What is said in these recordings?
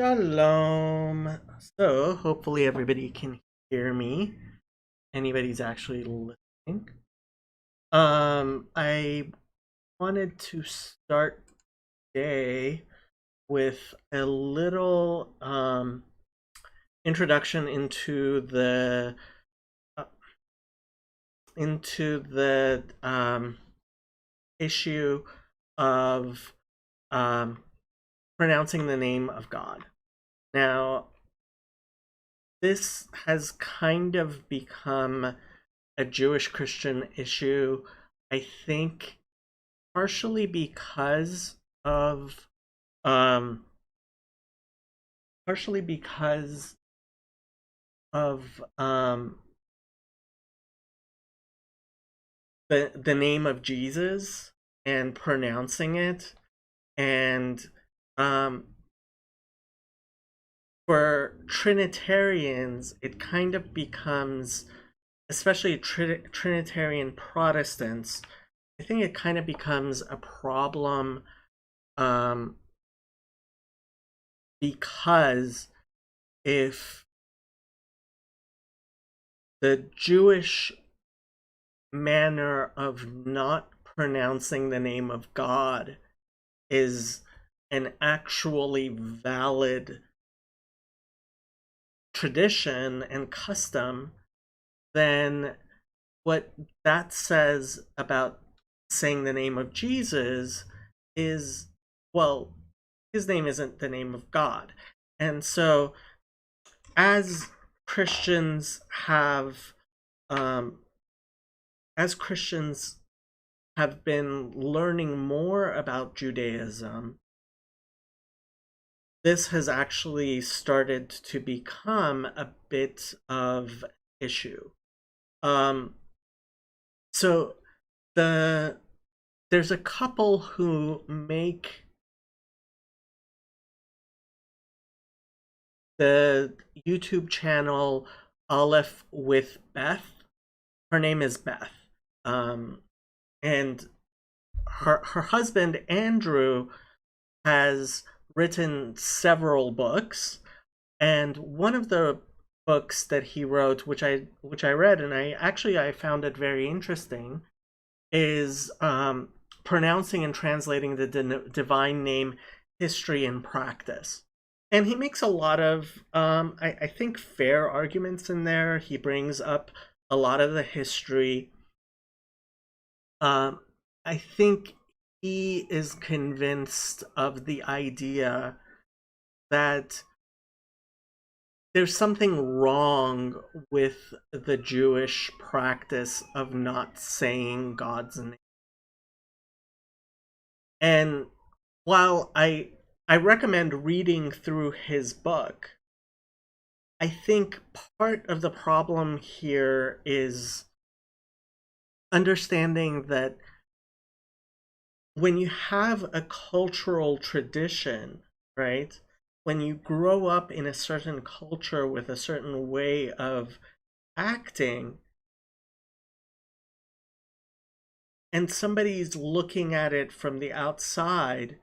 Shalom. So, hopefully everybody can hear me. Anybody's actually listening. I wanted to start today with a little introduction uh, into the issue of um pronouncing the name of God. Now, this has kind of become a Jewish Christian issue, I think, partially because of um partially because of the name of Jesus and pronouncing it. And um for Trinitarians it kind of becomes, especially Trinitarian Protestants, I think it kind of becomes a problem, um, because if the Jewish manner of not pronouncing the name of God is an actually valid tradition and custom, then what that says about saying the name of Jesus is, well, his name isn't the name of God. And so, as Christians have, um, as Christians have been learning more about Judaism, this has actually started to become a bit of issue. Um, so the there's a couple who make the YouTube channel Aleph with Beth. Her name is Beth. Um, and her husband Andrew has written several books, and one of the books that he wrote, which I read, and I found it very interesting, is pronouncing and translating the divine name, history and practice. And he makes a lot of, I think, fair arguments in there. He brings up a lot of the history. um, I think he is convinced of the idea that there's something wrong with the Jewish practice of not saying God's name. And while I recommend reading through his book, I think part of the problem here is understanding that when you have a cultural tradition, right? When you grow up in a certain culture with a certain way of acting, and somebody's looking at it from the outside,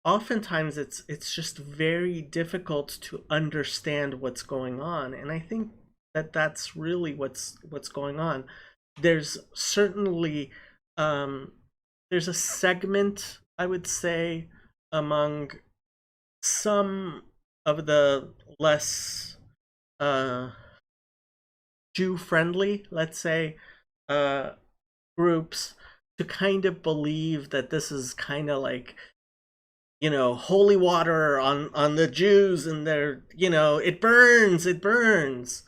oftentimes it's just very difficult to understand what's going on. And I think that that's really what's going on. There's certainly, um there's a segment, I would say, among some of the less uh Jew friendly, let's say, uh groups, to kind of believe that this is kind of like, holy water on the Jews, and they're, it burns.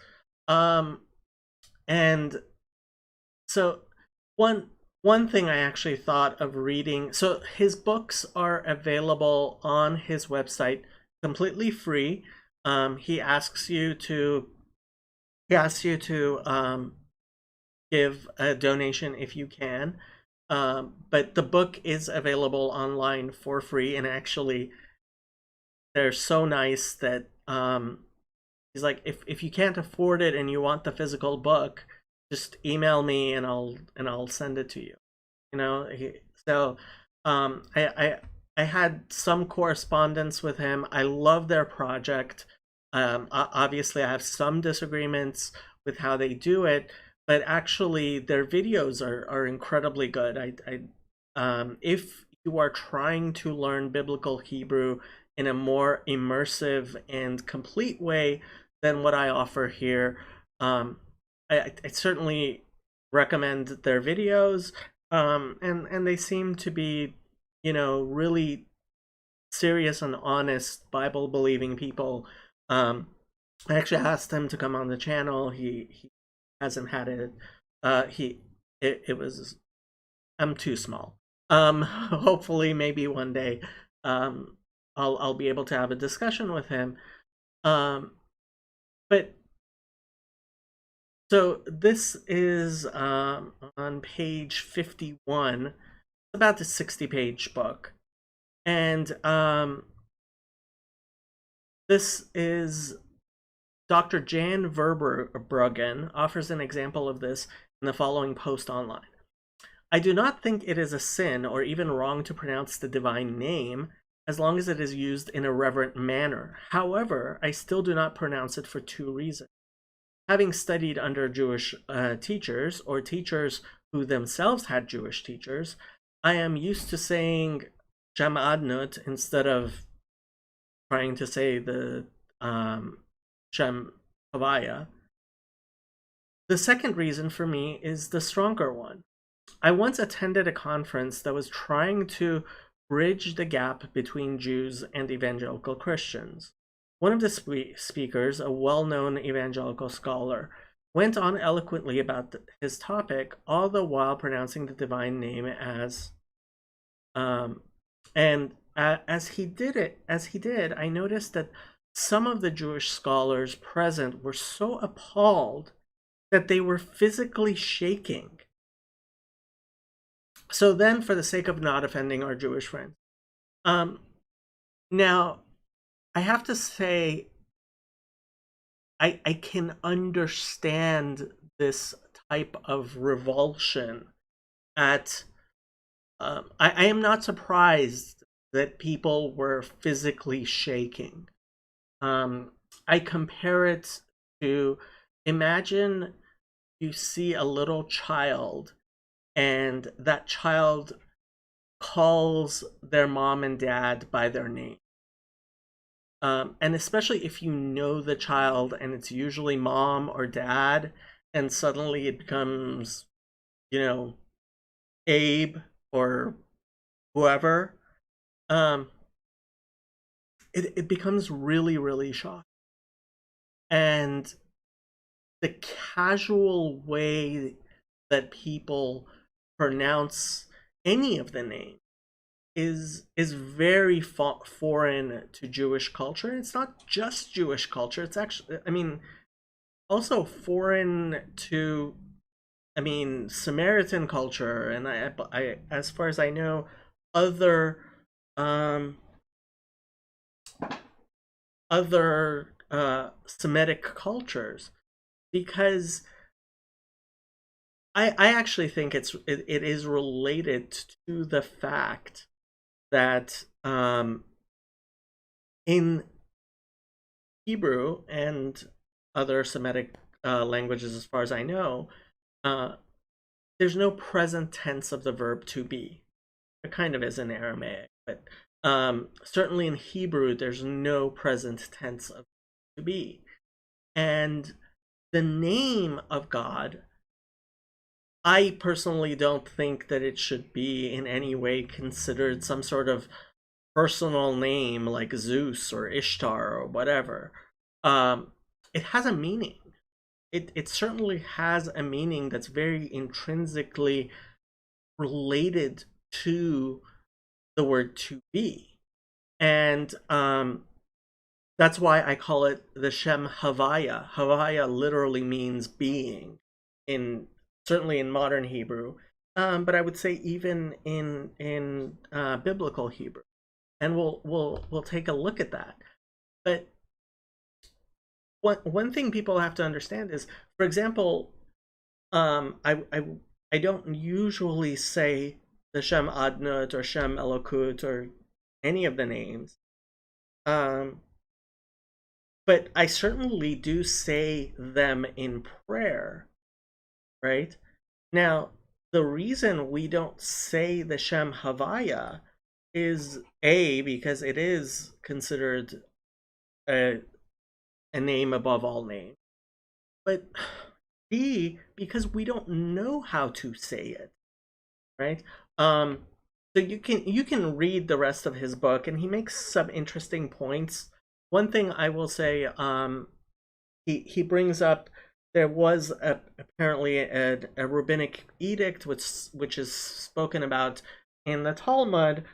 um and so one thing I actually thought of reading, so his books are available on his website completely free. He asks you to give a donation if you can. But the book is available online for free, and actually, they're so nice that he's like, if you can't afford it and you want the physical book, just email me and I'll send it to you. So, um, I I I had some correspondence with him. I love their project. Obviously, I have some disagreements with how they do it, but actually, their videos are incredibly good. If you are trying to learn biblical Hebrew in a more immersive and complete way than what I offer here, I certainly recommend their videos. And they seem to be, really serious and honest Bible believing people. I actually asked him to come on the channel. He hasn't had it. He it was I'm too small. Hopefully, maybe one day, I'll be able to have a discussion with him. Um, but so this is on page 51, about the 60-page book, and this is Dr. Jan Verbruggen offers an example of this in the following post online. I do not think it is a sin or even wrong to pronounce the divine name as long as it is used in a reverent manner. However, I still do not pronounce it for two reasons. Having studied under Jewish teachers or teachers who themselves had Jewish teachers, I am used to saying Shem Adnut instead of trying to say the Shem Havaya. The second reason for me is the stronger one. I once attended a conference that was trying to bridge the gap between Jews and evangelical Christians. One of the speakers, a well-known evangelical scholar, went on eloquently about his topic, all the while pronouncing the divine name as and as he did, I noticed that some of the Jewish scholars present were so appalled that they were physically shaking. So then, for the sake of not offending our Jewish friends, now I have to say I can understand this type of revulsion at. I am not surprised that people were physically shaking. I compare it to, imagine you see a little child and that child calls their mom and dad by their name. And especially if you know the child and it's usually mom or dad, and suddenly it becomes, Abe or whoever, it becomes really, really shocking. And the casual way that people pronounce any of the names is very foreign to Jewish culture. And it's not just Jewish culture. It's actually, also foreign to, Samaritan culture, and I as far as I know, other um, Semitic cultures, because I actually think it is related to the fact that in Hebrew and other Semitic languages, as far as I know, there's no present tense of the verb to be. It kind of is in Aramaic, but certainly in Hebrew, there's no present tense of to be. And the name of God, I personally don't think that it should be in any way considered some sort of personal name like Zeus or Ishtar or whatever. It has a meaning. It certainly has a meaning that's very intrinsically related to the word to be. And that's why I call it the Shem Havaya. Havaya literally means being, certainly in modern Hebrew, but I would say even in biblical Hebrew. And we'll take a look at that. But one thing people have to understand is, for example, I don't usually say the Shem Adnut or Shem Elokut or any of the names. Um, but I certainly do say them in prayer, right? Now, the reason we don't say the Shem Havaya is A, because it is considered a, a name above all names, but B, because we don't know how to say it, right? So you can read the rest of his book, and he makes some interesting points. One thing I will say, he brings up, there was apparently a rabbinic edict which is spoken about in the Talmud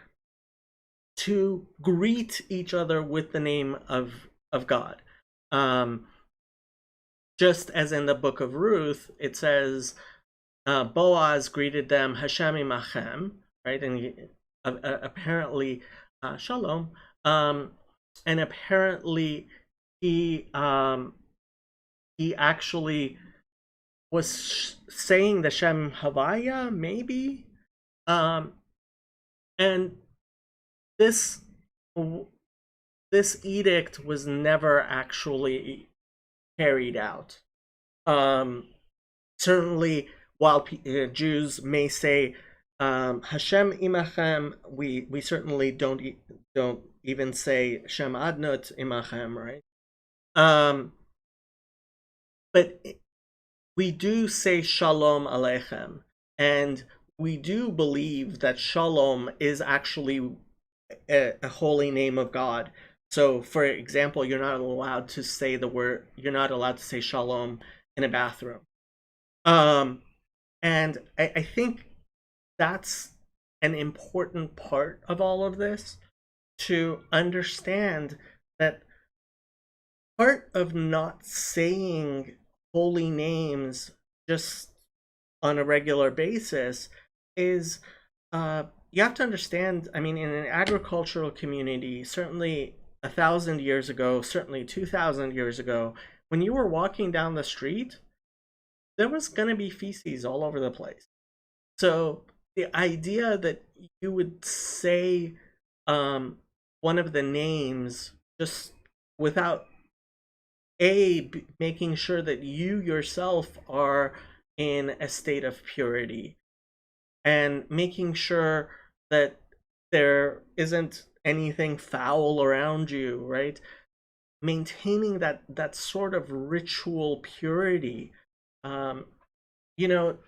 to greet each other with the name of God. Um, just as in the book of Ruth, it says Boaz greeted them Hashem imachem, right? And apparently Shalom, and apparently he he actually was saying the Shem Havaya, maybe, um, and this this edict was never actually carried out. Um, Certainly, while Jews may say Hashem imachem, we certainly don't even say Shem Adnot imachem, right? Um, but we do say Shalom Aleichem, and we do believe that Shalom is actually a holy name of God. So, for example, you're not allowed to say the word. You're not allowed to say Shalom in a bathroom. Um, and I think that's an important part of all of this, to understand that part of not saying holy names just on a regular basis is you have to understand. I mean, in an agricultural community, certainly 1,000 years ago, certainly 2,000 years ago, when you were walking down the street, there was going to be feces all over the place. So the idea that you would say one of the names just without making sure that you yourself are in a state of purity, and making sure that there isn't anything foul around you, right? Maintaining that sort of ritual purity. Um,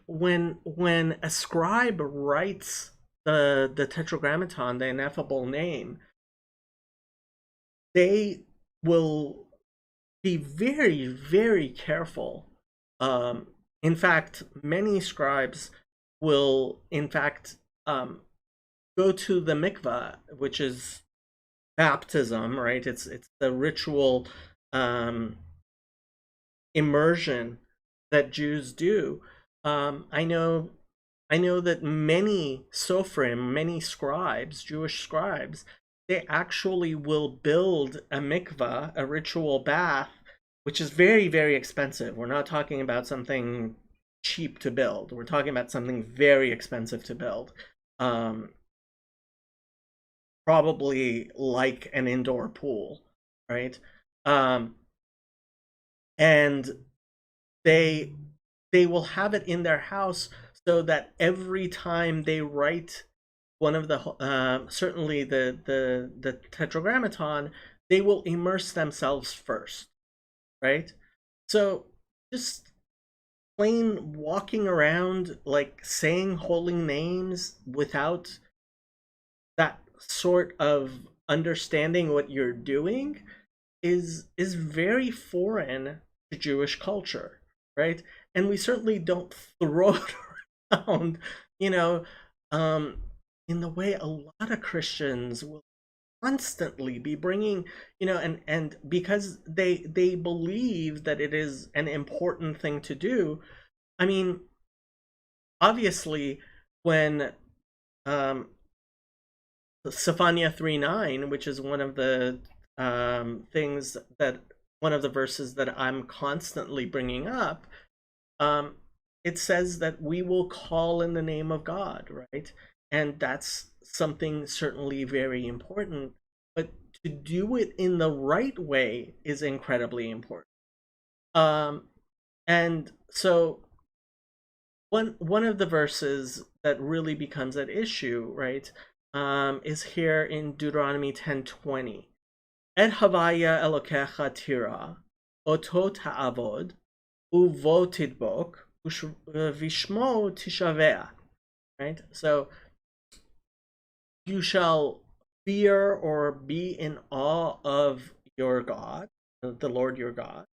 when a scribe writes the Tetragrammaton, the Ineffable Name, they will be very, very careful. In fact, many scribes will, in fact, go to the mikvah, which is baptism, right? It's the ritual immersion that Jews do. I know that many sofrim, many scribes, Jewish scribes, they actually will build a mikvah, a ritual bath, which is very, very expensive. We're not talking about something cheap to build. We're talking about something very expensive to build. Probably like an indoor pool, right? And they will have it in their house, so that every time they write one of the certainly the Tetragrammaton, they will immerse themselves first, right? So just plain walking around like saying holy names without that sort of understanding what you're doing is very foreign to Jewish culture, right? And we certainly don't throw it around, you know, um, in the way a lot of Christians will constantly be bringing, and because they believe that it is an important thing to do. I mean, obviously, when um, Sophania 3:9, which is one of the things that one of the verses that I'm constantly bringing up, um, it says that we will call in the name of God, right? and that's something certainly very important, but to do it in the right way is incredibly important. um and so one of the verses that really becomes an issue, right, is here in Deuteronomy 10:20. Et havaya elokecha tira, oto ta'avod, uvo tidbok, vishmo tishavea. Right? So you shall fear or be in awe of your God, the Lord your God.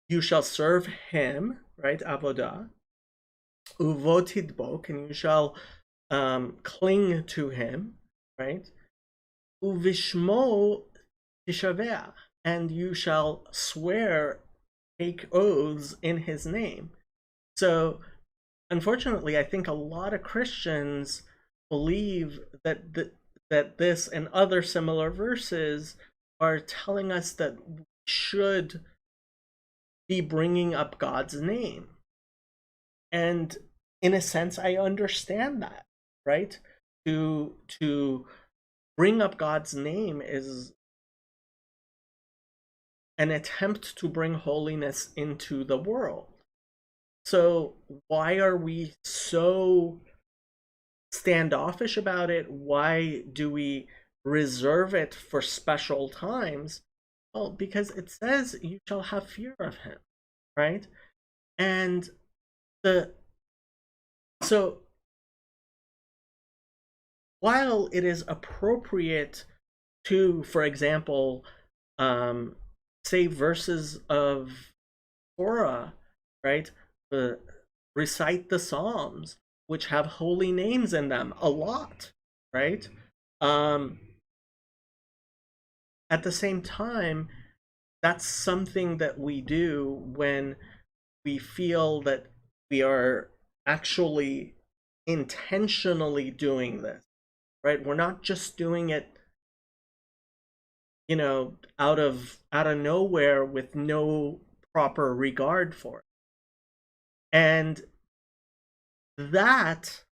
You shall serve him, right? Avodah. Uvo tidbok, and you shall cling to him, right? Uvishmo tishavea, and you shall swear, take oaths in his name. So, unfortunately, I think a lot of Christians believe that this and other similar verses are telling us that we should be bringing up God's name. And in a sense, I understand that, right? To bring up God's name is an attempt to bring holiness into the world. So why are we so standoffish about it? Why do we reserve it for special times? Well, because it says you shall have fear of him, right? And the so while it is appropriate to, for example, say verses of Torah, right? Recite the Psalms, which have holy names in them a lot, right? Um, at the same time, that's something that we do when we feel that we are actually intentionally doing this, right? We're not just doing it, out of nowhere with no proper regard for it. And that,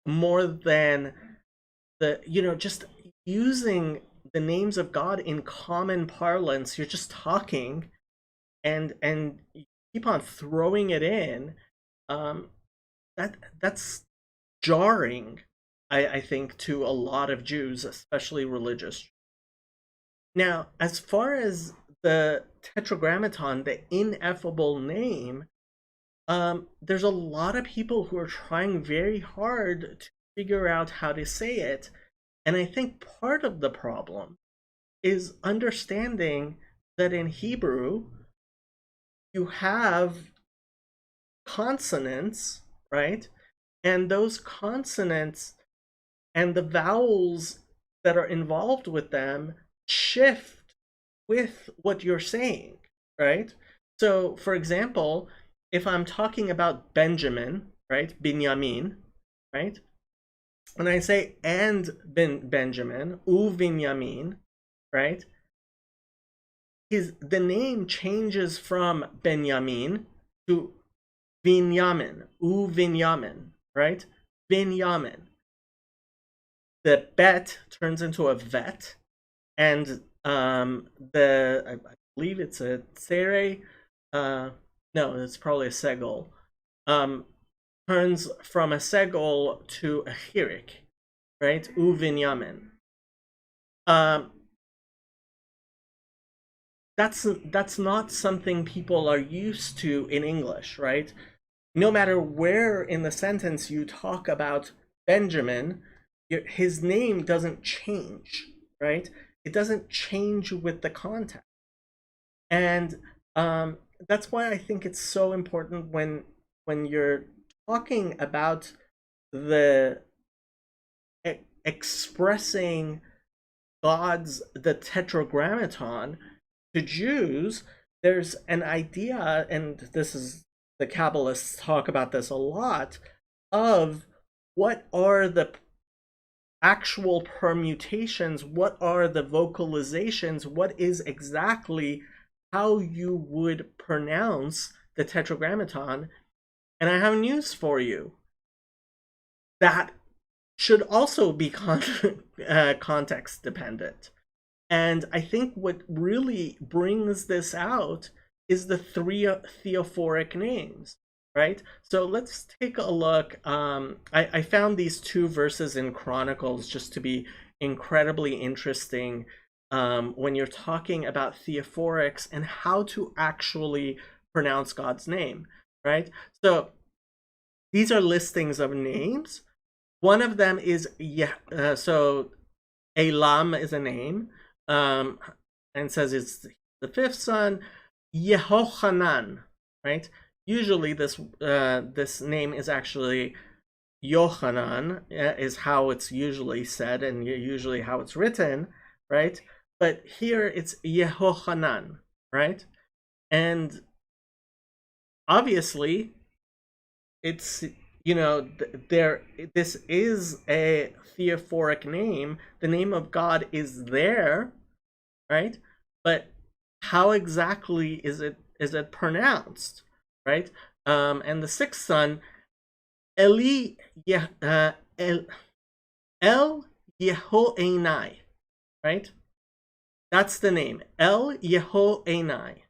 more than just using the names of God in common parlance, you're just talking and you keep on throwing it in. That's jarring, I think, to a lot of Jews, especially religious. Now, as far as the Tetragrammaton, the Ineffable Name, there's a lot of people who are trying very hard to figure out how to say it. And I think part of the problem is understanding that in Hebrew, you have consonants, right? And those consonants and the vowels that are involved with them shift with what you're saying, right? So, for example, if I'm talking about Benjamin, right, Binyamin, right, when I say and Benjamin, u Binyamin, right, the name changes from Benjamin to Binyamin, u Binyamin, right, Binyamin. The bet turns into a vet, and I believe it's a tsere, no, it's probably a segol, turns from a segol to a chirik, right? U Vinyamin. Um, that's not something people are used to in English, right? No matter where in the sentence you talk about Benjamin, his name doesn't change, right? It doesn't change with the context. And that's why I think it's so important when you're talking about the expressing the Tetragrammaton to Jews. There's an idea, and this is the Kabbalists talk about this a lot, of what are the actual permutations, what are the vocalizations, what is exactly how you would pronounce the Tetragrammaton. And I have news for you. that should also be context dependent. And I think what really brings this out is the three theophoric names, right? So let's take a look. I found these two verses in Chronicles just to be incredibly interesting when you're talking about theophorics and how to actually pronounce God's name, right? So these are listings of names. One of them is so Elam is a name, um, and says it's the fifth son, Yehochanan, right? Usually this name is actually Yochanan, is how it's usually said and usually how it's written, right? But here it's Yehochanan, right? And obviously it's, there, this is a theophoric name. The name of God is there, right? But how exactly is it pronounced, right? And the sixth son, Eli, El Yehoenai, right? That's the name, El Yehoenai.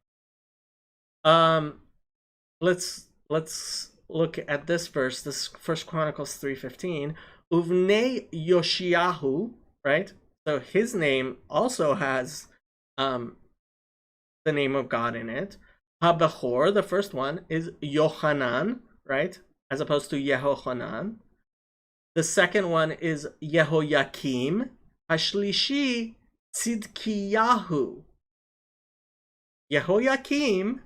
Let's look at this verse. This First Chronicles 3:15. Uvnei Yoshiahu, right? So his name also has the name of God in it. Habachor, the first one, is Yochanan, right? As opposed to Yehochanan. The second one is Yehoyakim. Hashlishi, Tzidkiyahu. Yehoyakim,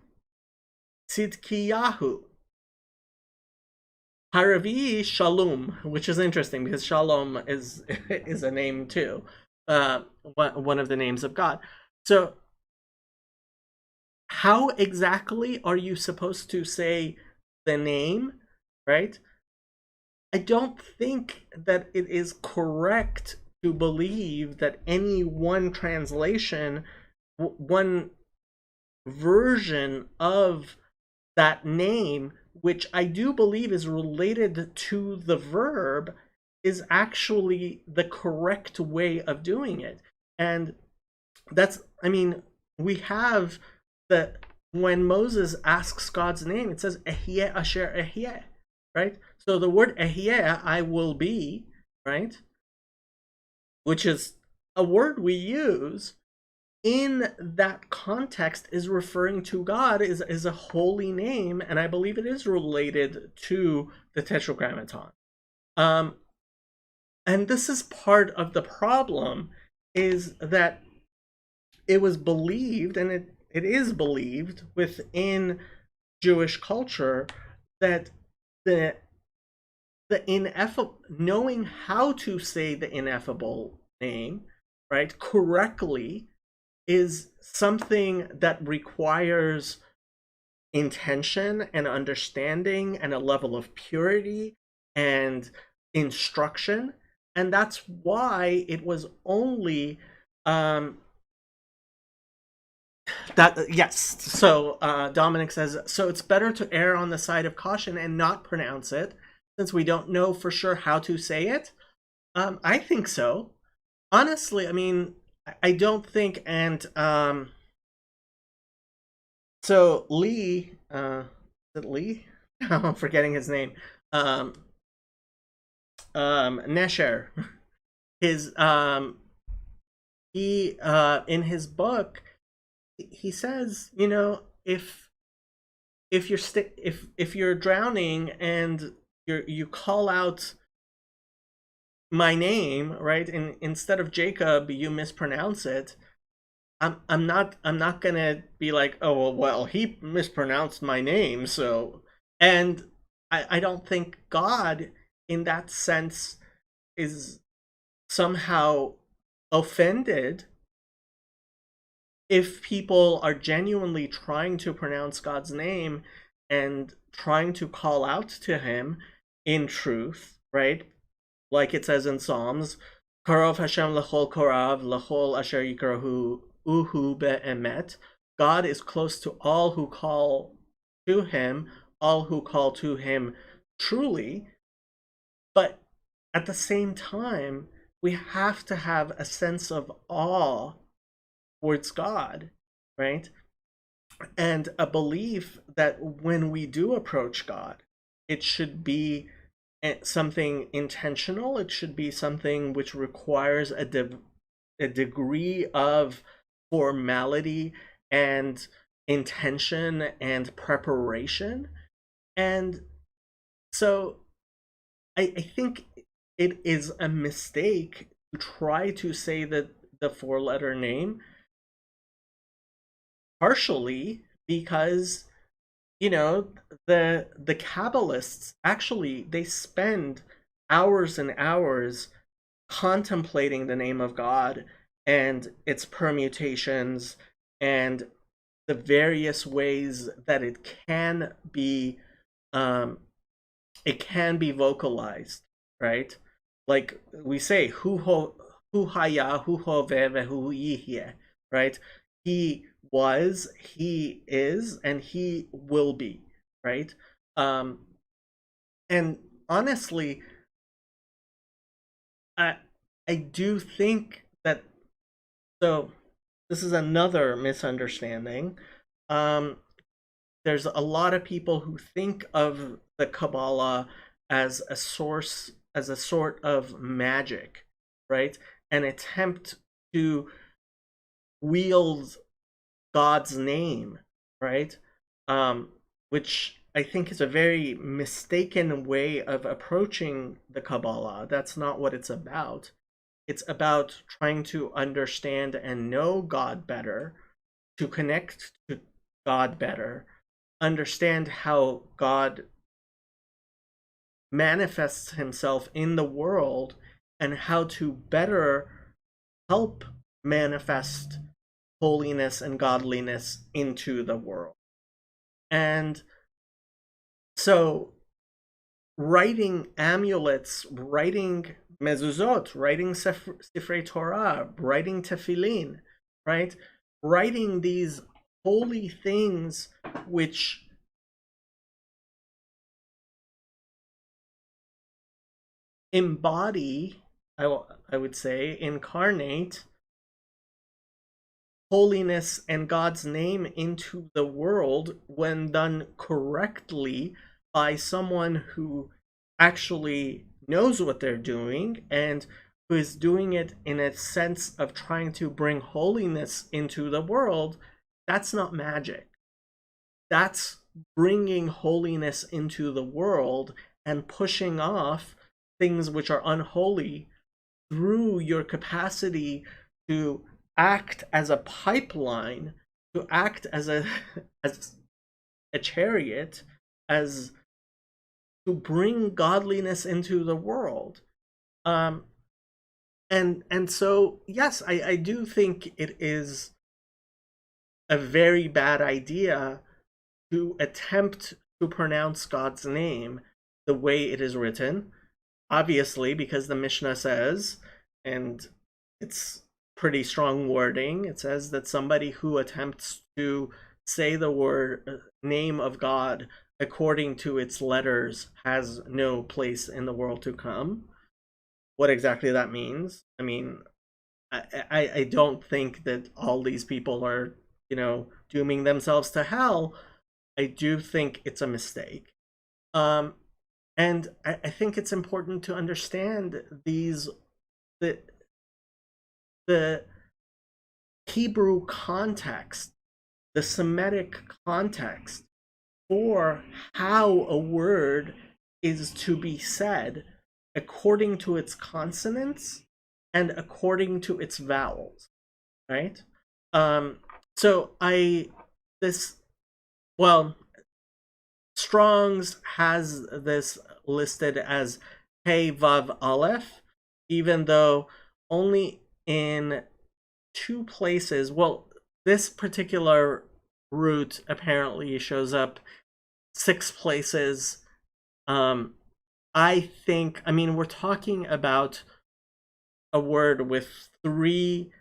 Tzidkiyahu. Haravi, Shalom, which is interesting because Shalom is a name too, one of the names of God. So how exactly are you supposed to say the name, right? I don't think that it is correct to believe that any one translation, one version of that name, which I do believe is related to the verb, is actually the correct way of doing it. And that's, I mean, we have that when Moses asks God's name, it says Ehyeh Asher Ehyeh, right? So the word Ehyeh, I will be, right? Which is a word we use in that context is referring to God, is a holy name, and I believe it is related to the Tetragrammaton. And this is part of the problem, is that it was believed, and it is believed within Jewish culture, that the ineffable, knowing how to say the ineffable name, right, correctly, is something that requires intention and understanding and a level of purity and instruction. And that's why it was only yes. So Dominic says, so it's better to err on the side of caution and not pronounce it, since we don't know for sure how to say it. I think so. Honestly, I mean, I don't think, and so Lee, is it Lee? I'm forgetting his name. Nesher, his he in his book, he says, if you're if you're drowning and you call out my name, right, and instead of Jacob you mispronounce it, I'm not gonna be like, oh well, he mispronounced my name, so. And I don't think God in that sense is somehow offended if people are genuinely trying to pronounce God's name and trying to call out to him in truth, right? Like it says in Psalms, Karov Hashem lechol korav, lechol asher yikrahu uhu be'emet. God is close to all who call to him, all who call to him truly. But at the same time, we have to have a sense of awe towards God, right? And a belief that when we do approach God, it should be something intentional. It should be something which requires a degree of formality and intention and preparation. And so I think it is a mistake to try to say that the four-letter name, partially because the Kabbalists actually they spend hours and hours contemplating the name of God and its permutations and the various ways that um, it can be vocalized, right? Like we say, hu haya, hu hove, hu yihye, right? He was, he is, and he will be, right? Um, and honestly, I I do think that so this is another misunderstanding. Um, there's a lot of people who think of the Kabbalah as a source, as a sort of magic, right? An attempt to wield God's name, right? Um, which I think is a very mistaken way of approaching the Kabbalah. That's not what it's about. It's about trying to understand and know God better, to connect to God better, understand how God manifests himself in the world, and how to better help manifest holiness and godliness into the world. And so, writing amulets, writing mezuzot, writing Sifrei Torah, writing tefillin, right? Writing these holy things which embody, I would say, incarnate holiness and God's name into the world when done correctly by someone who actually knows what they're doing and who is doing it in a sense of trying to bring holiness into the world. That's not magic. That's bringing holiness into the world and pushing off things which are unholy through your capacity to act as a pipeline, to act as a as a chariot, as to bring godliness into the world. Um, and so yes, I do think it is a very bad idea to attempt to pronounce God's name the way it is written. Obviously, because the Mishnah says, and it's pretty strong wording, it says that somebody who attempts to say the word name of God according to its letters has no place in the world to come. What exactly that means, I mean, I don't think that all these people are, dooming themselves to hell. I do think it's a mistake. Um, and I think it's important to understand the the Hebrew context, the Semitic context for how a word is to be said according to its consonants and according to its vowels, right? Um, so I this well, Strong's has this listed as Hey Vav Aleph, even though only in two places. Well, this particular root apparently shows up six places. Um, I think, I mean, we're talking about a word with three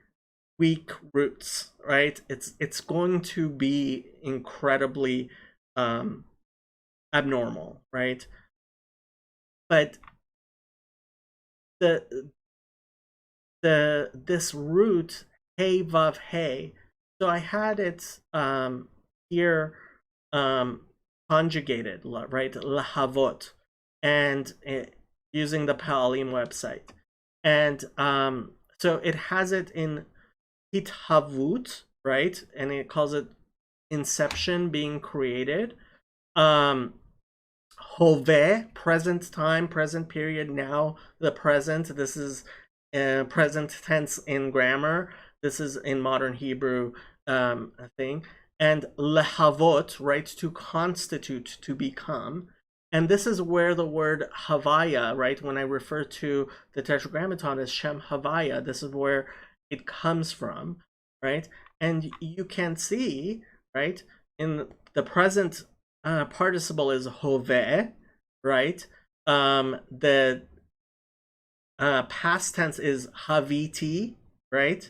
weak roots, right? It's going to be incredibly um, abnormal, right? But the this root hey vav hey. So I had it here um conjugated, right? Lahavot, and using the Palim website, and so it has it in hithavut, right? And it calls it inception, being created. Um, Hove, present time, present period, now the present. This is present tense in grammar. This is in modern Hebrew thing. And lehavot, right, to constitute, to become. And this is where the word havaya, right, when I refer to the tetragrammaton as Shem Havaya, this is where it comes from, right? And you can see, right, in the present participle is hove, right? The past tense is haviti, right?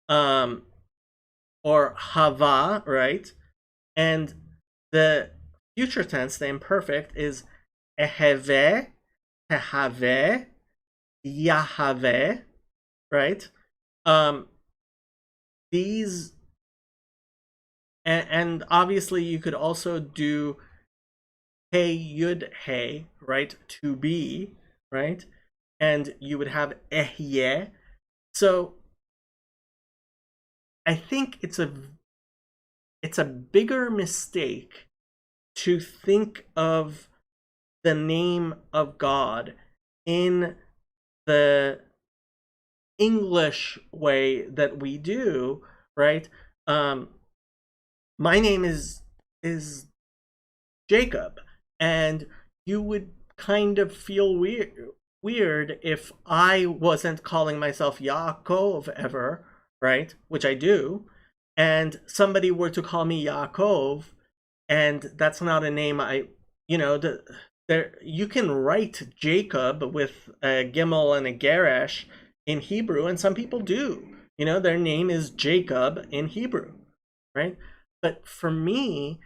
Um, or hava, right? And the future tense, the imperfect, is eheve, tehave, yahave, right? Um, these, and obviously you could also do hey yud hey, right? To be, right? And you would have ehye. So I think it's a bigger mistake to think of the name of God in the English way that we do, right? Um, my name is Jacob, and you would kind of feel weird if I wasn't calling myself Yaakov ever, right? Which I do, and somebody were to call me Yaakov, and that's not a name I, there you can write Jacob with a gimel and a geresh in Hebrew, and some people do. Their name is Jacob in Hebrew, right? But for me,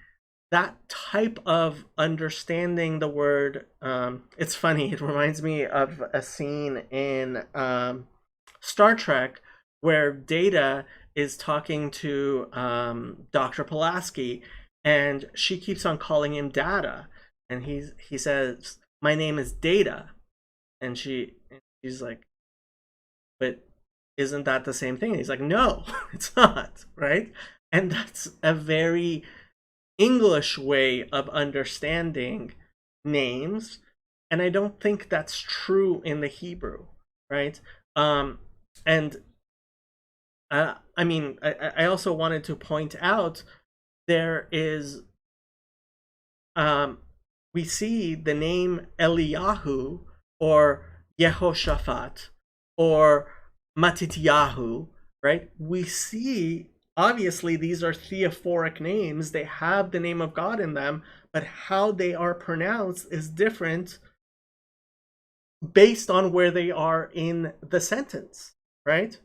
that type of understanding the word, it's funny, it reminds me of a scene in Star Trek where Data is talking to Dr. Pulaski, and she keeps on calling him Data, and he says, my name is Data, and she's like, but isn't that the same thing? And he's like, no, it's not, right? And that's a very English way of understanding names, and I don't think that's true in the Hebrew, right? And I mean, I also wanted to point out there is we see the name Eliyahu or Yehoshaphat or Matityahu, right? We see obviously these are theophoric names. They have the name of God in them, but how they are pronounced is different based on where they are in the sentence, right?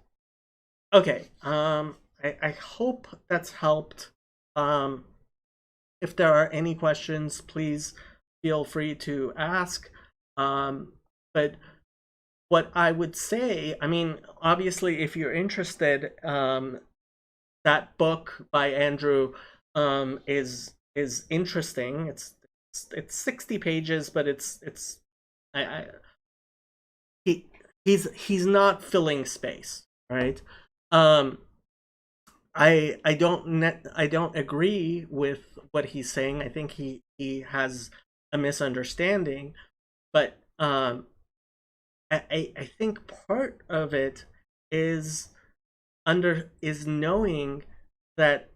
Okay, I hope that's helped. If there are any questions, please feel free to ask. But what I would say, I mean, obviously, if you're interested, that book by Andrew is interesting. It's 60 pages, but it's I he's not filling space, right? Um, I don't agree with what he's saying. I think he has a misunderstanding, but I think part of it is is knowing that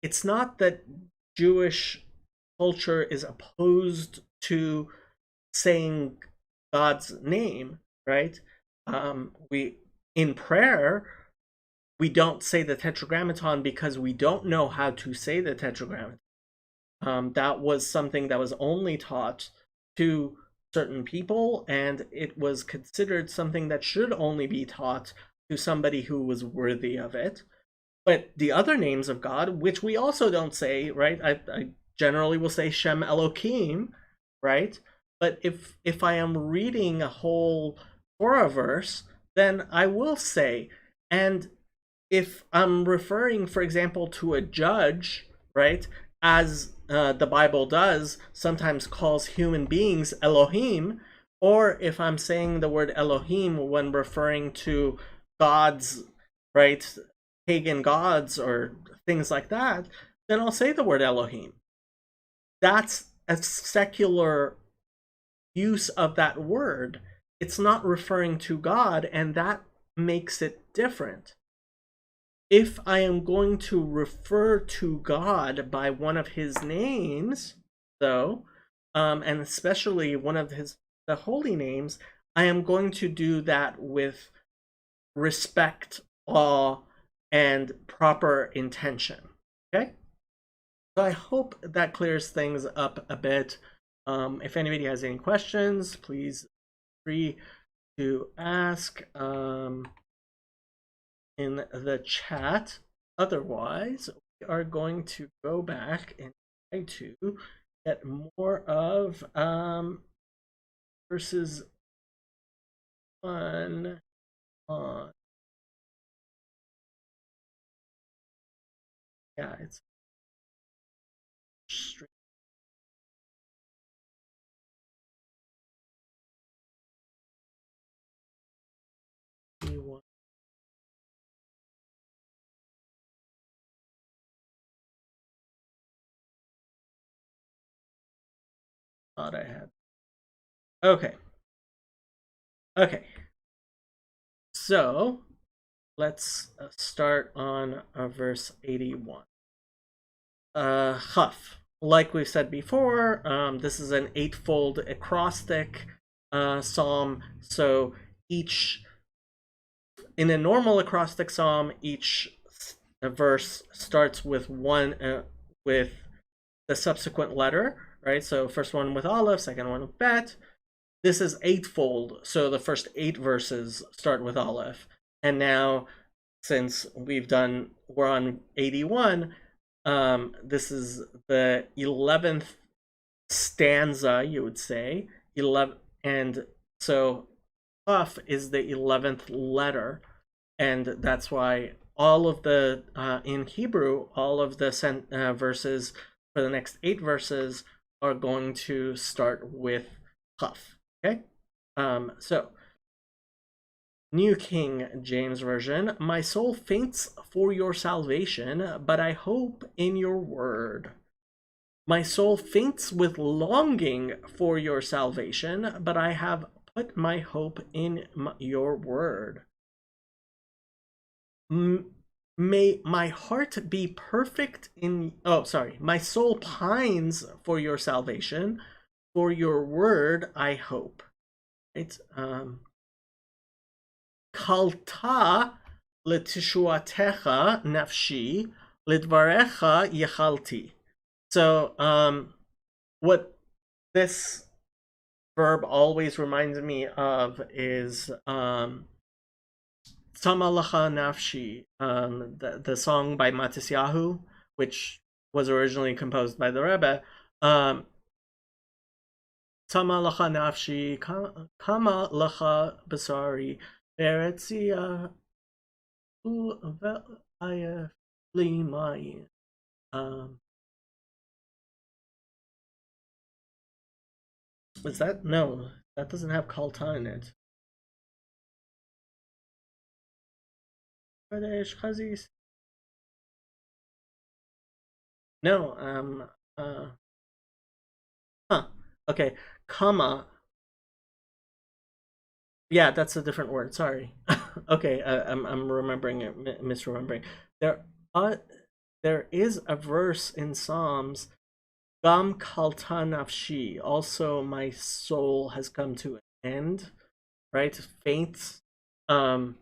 it's not that Jewish culture is opposed to saying God's name, right? We in prayer we don't say the Tetragrammaton because we don't know how to say the Tetragrammaton. That was something that was only taught to certain people, and it was considered something that should only be taught to somebody who was worthy of it. But the other names of God, which we also don't say, right? I generally will say Shem Elohim, right? But if I am reading a whole Torah verse, then I will say. And if I'm referring, for example, to a judge, right, as the Bible does, sometimes calls human beings Elohim, or if I'm saying the word Elohim when referring to gods, right, pagan gods or things like that, then I'll say the word Elohim. That's a secular use of that word. It's not referring to God, and that makes it different. If I am going to refer to God by one of his names, though, and especially one of the holy names, I am going to do that with respect, awe, and proper intention. Okay? So I hope that clears things up a bit. If anybody has any questions, please feel free to ask in the chat. Otherwise, we are going to go back and try to get more of verses 1 on. Yeah, it's straight. One. Thought I had. Okay. Okay. So let's start on verse 81. Chaf. Like we've said before, this is an eightfold acrostic psalm. So each, in a normal acrostic psalm, each verse starts with with the subsequent letter, right? So first one with Aleph, second one with Bet. This is eightfold, so the first 8 verses start with Aleph. And now, since we're on 81, this is the 11th stanza, you would say. 11, and so Chaf is the 11th letter, and that's why all of the in Hebrew, all of the verses for the next 8 verses are going to start with Chaf. Okay, so New King James Version. My soul faints for your salvation, but I hope in your word. My soul faints with longing for your salvation, but I have put my hope in your word. May my heart be perfect in. Oh, sorry. My soul pines for your salvation. For your word, I hope. Right? Kalta letishuatecha nafshi lidvarecha yechalti. So, what this verb always reminds me of is Samalacha Nafshi, the song by Matisyahu, which was originally composed by the Rebbe. Samalacha Nafshi, Kama Lacha Basari, Eretzia U'Ve'aya Limayin. Was that? No, that doesn't have Kalta in it. No, huh. Okay, comma. Yeah, that's a different word. Sorry. Okay, I'm remembering it, misremembering. There, uh, there is a verse in Psalms. Gam kalta nafshi. Also, my soul has come to an end. Right, faints. I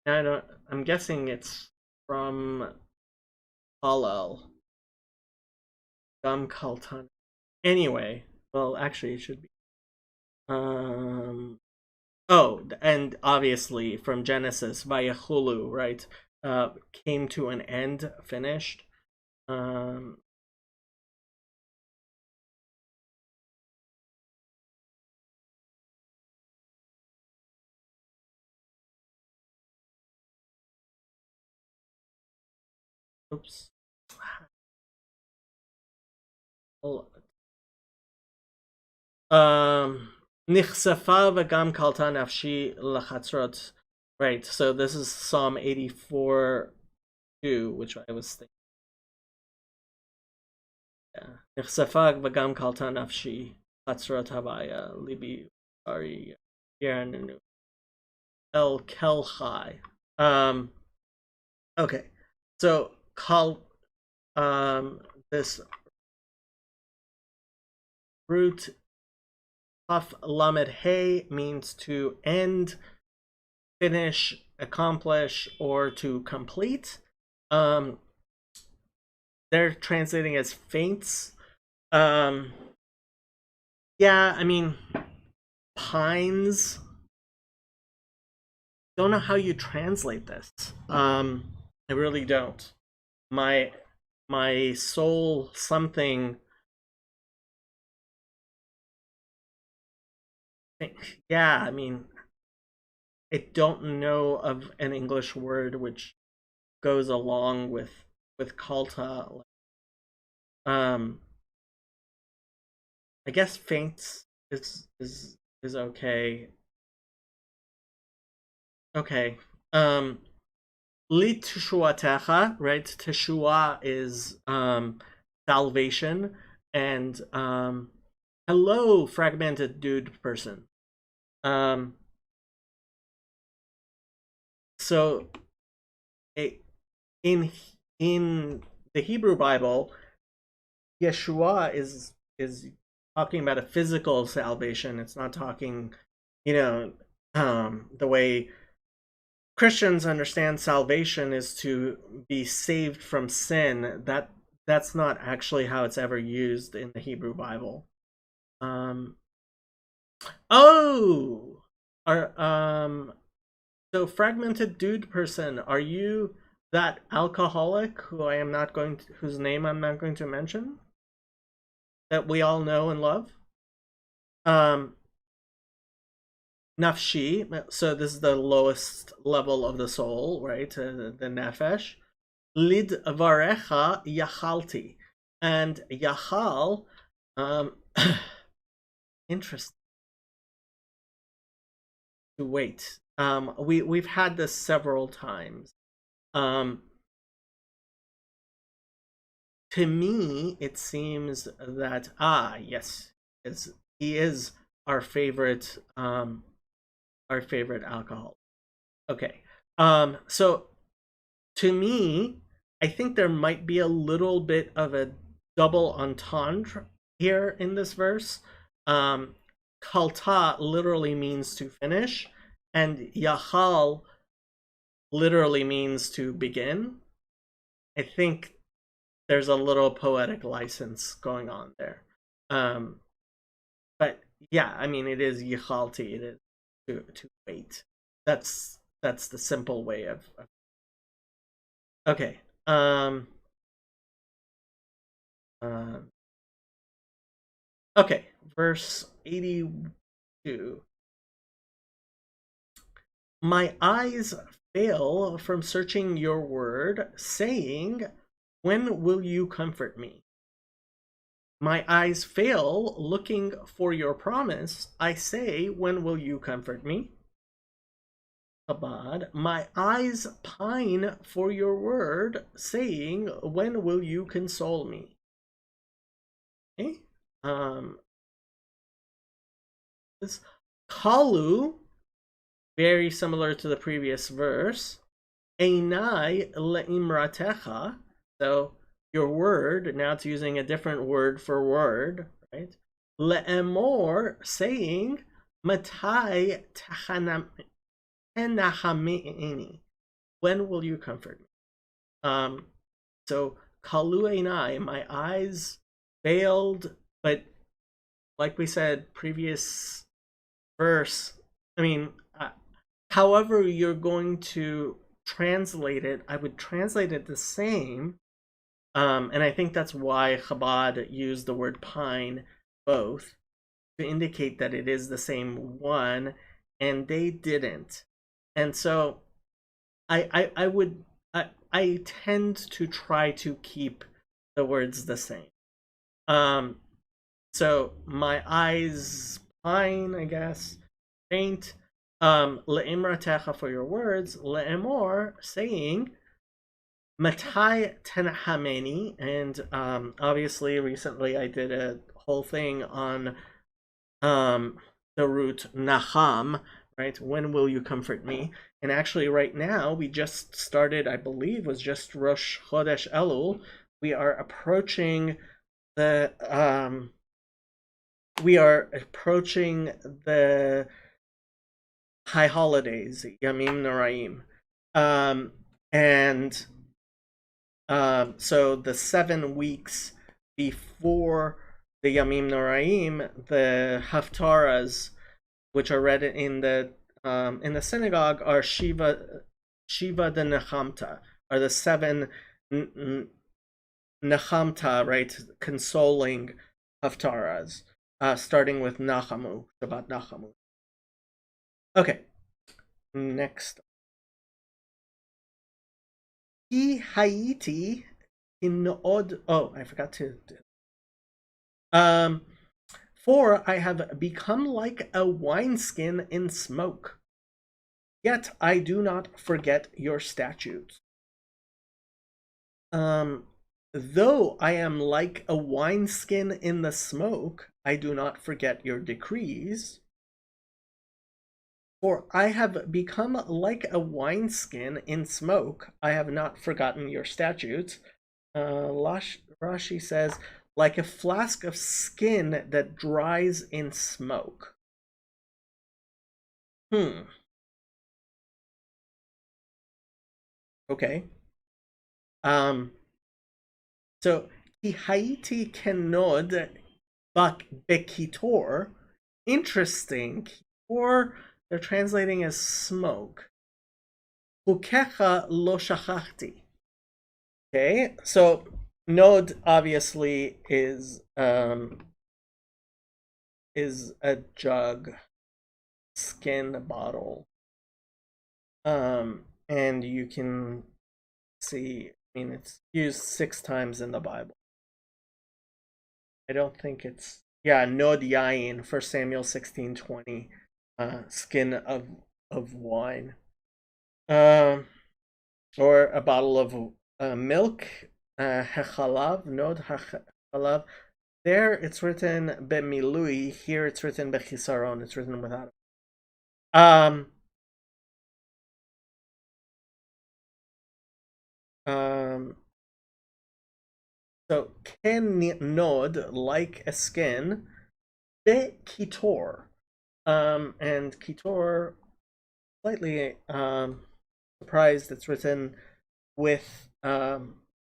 don't. I'm guessing it's from Hallel. Gam kaltan. Anyway, well, actually, it should be. Oh, and obviously from Genesis, Vayachulu, right? Came to an end, finished. Um, oops. נחשפה וגם קלטה נפשי לחצרות. Right, so this is Psalm 84:2, which I was thinking. Yeah. נחשפה וגם קלטה נפשי חצרות הוויה ליבי ארי ירננו El Kelchai. Okay, so this root Kaf Lamed Hey means to end, finish, accomplish, or to complete. They're translating as faints. Yeah, I mean, pines. Don't know how you translate this. I really don't. My soul something. Yeah, I mean, I don't know of an English word which goes along with Kalta. I guess faints is okay. Okay. Li teshuatecha, right? Teshua is salvation, and hello, fragmented dude person. So in the Hebrew Bible, Yeshua is talking about a physical salvation. It's not talking, the way Christians understand salvation is to be saved from sin. That's not actually how it's ever used in the Hebrew Bible. Oh, so fragmented dude person, are you that alcoholic whose name I'm not going to mention, that we all know and love? Nafshi, so this is the lowest level of the soul, right? The nefesh. Lid varecha yachalti, and yachal, interesting. To wait. We've had this several times. To me, it seems that yes, he is our favorite alcohol. Okay. So to me, I think there might be a little bit of a double entendre here in this verse. Kalta literally means to finish, and Yachal literally means to begin. I think there's a little poetic license going on there. But yeah, I mean, it is Yachalti, it is to wait. That's the simple way of okay. Okay, verse 82. My eyes fail from searching your word, saying, when will you comfort me? My eyes fail looking for your promise. I say, when will you comfort me? Chabad, my eyes pine for your word, saying, when will you console me? Okay. This Kalu, very similar to the previous verse. Einai leimratecha, so your word, now it's using a different word for word, right? Le'emor, saying, matai tenahamini, when will you comfort me? So kalu einai, my eyes failed, but like we said, previous verse, I mean, however you're going to translate it, I would translate it the same. And I think that's why Chabad used the word pine both, to indicate that it is the same one, and they didn't. And so I I tend to try to keep the words the same. Um, so my eyes pine, I guess, faint. Le'imratecha for your words, le'emor saying, matai tenhameni, and obviously recently I did a whole thing on the root naham, right? When will you comfort me? And actually, right now we just started. I believe was just Rosh Chodesh Elul. We are approaching the high holidays, Yamim Noraim, and so the 7 weeks before the Yamim Noraim, the Haftarahs, which are read in the synagogue, are Shiva de Nechamta, are the seven Nechamta, right, consoling Haftarahs, starting with Nachamu, Shabbat Nachamu. Okay, next. Ki Haiti in od. Oh, I forgot to. For I have become like a wineskin in smoke. Yet I do not forget your statutes. Though I am like a wineskin in the smoke, I do not forget your decrees. For I have become like a wineskin in smoke, I have not forgotten your statutes. Rashi says, like a flask of skin that dries in smoke. Okay. So Kihaiti kenod bak bekitor. Interesting. Or they're translating as smoke. Hukecha lo shachachti. Okay, so nod obviously is a jug, skin bottle. And you can see, I mean, it's used 6 times in the Bible. I don't think it's, yeah, nod yain, 1 Samuel 16:20, skin of wine. Or a bottle of milk, hechalav, nod hechalav. There it's written bemilui, here it's written bechisaron, it's written without it. So ken nod, like a skin, be kitor. And kitor, slightly surprised it's written with a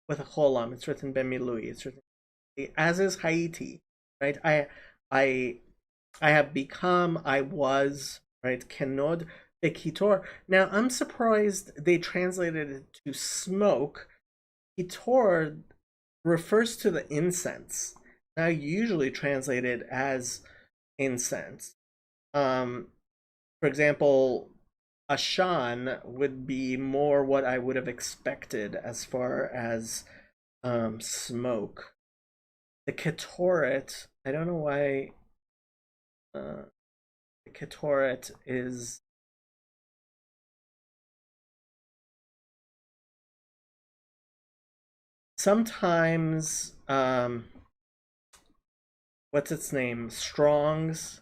cholam. It's written bemilui. It's written as is Haiti, right? I have become, I was, right? Kenod bekitor. Now I'm surprised they translated it to smoke. Kitor refers to the incense. Now usually translated as incense. For example, Ashan would be more what I would have expected as far as smoke. The Ketoret, I don't know why the Ketoret is sometimes what's its name? Strong's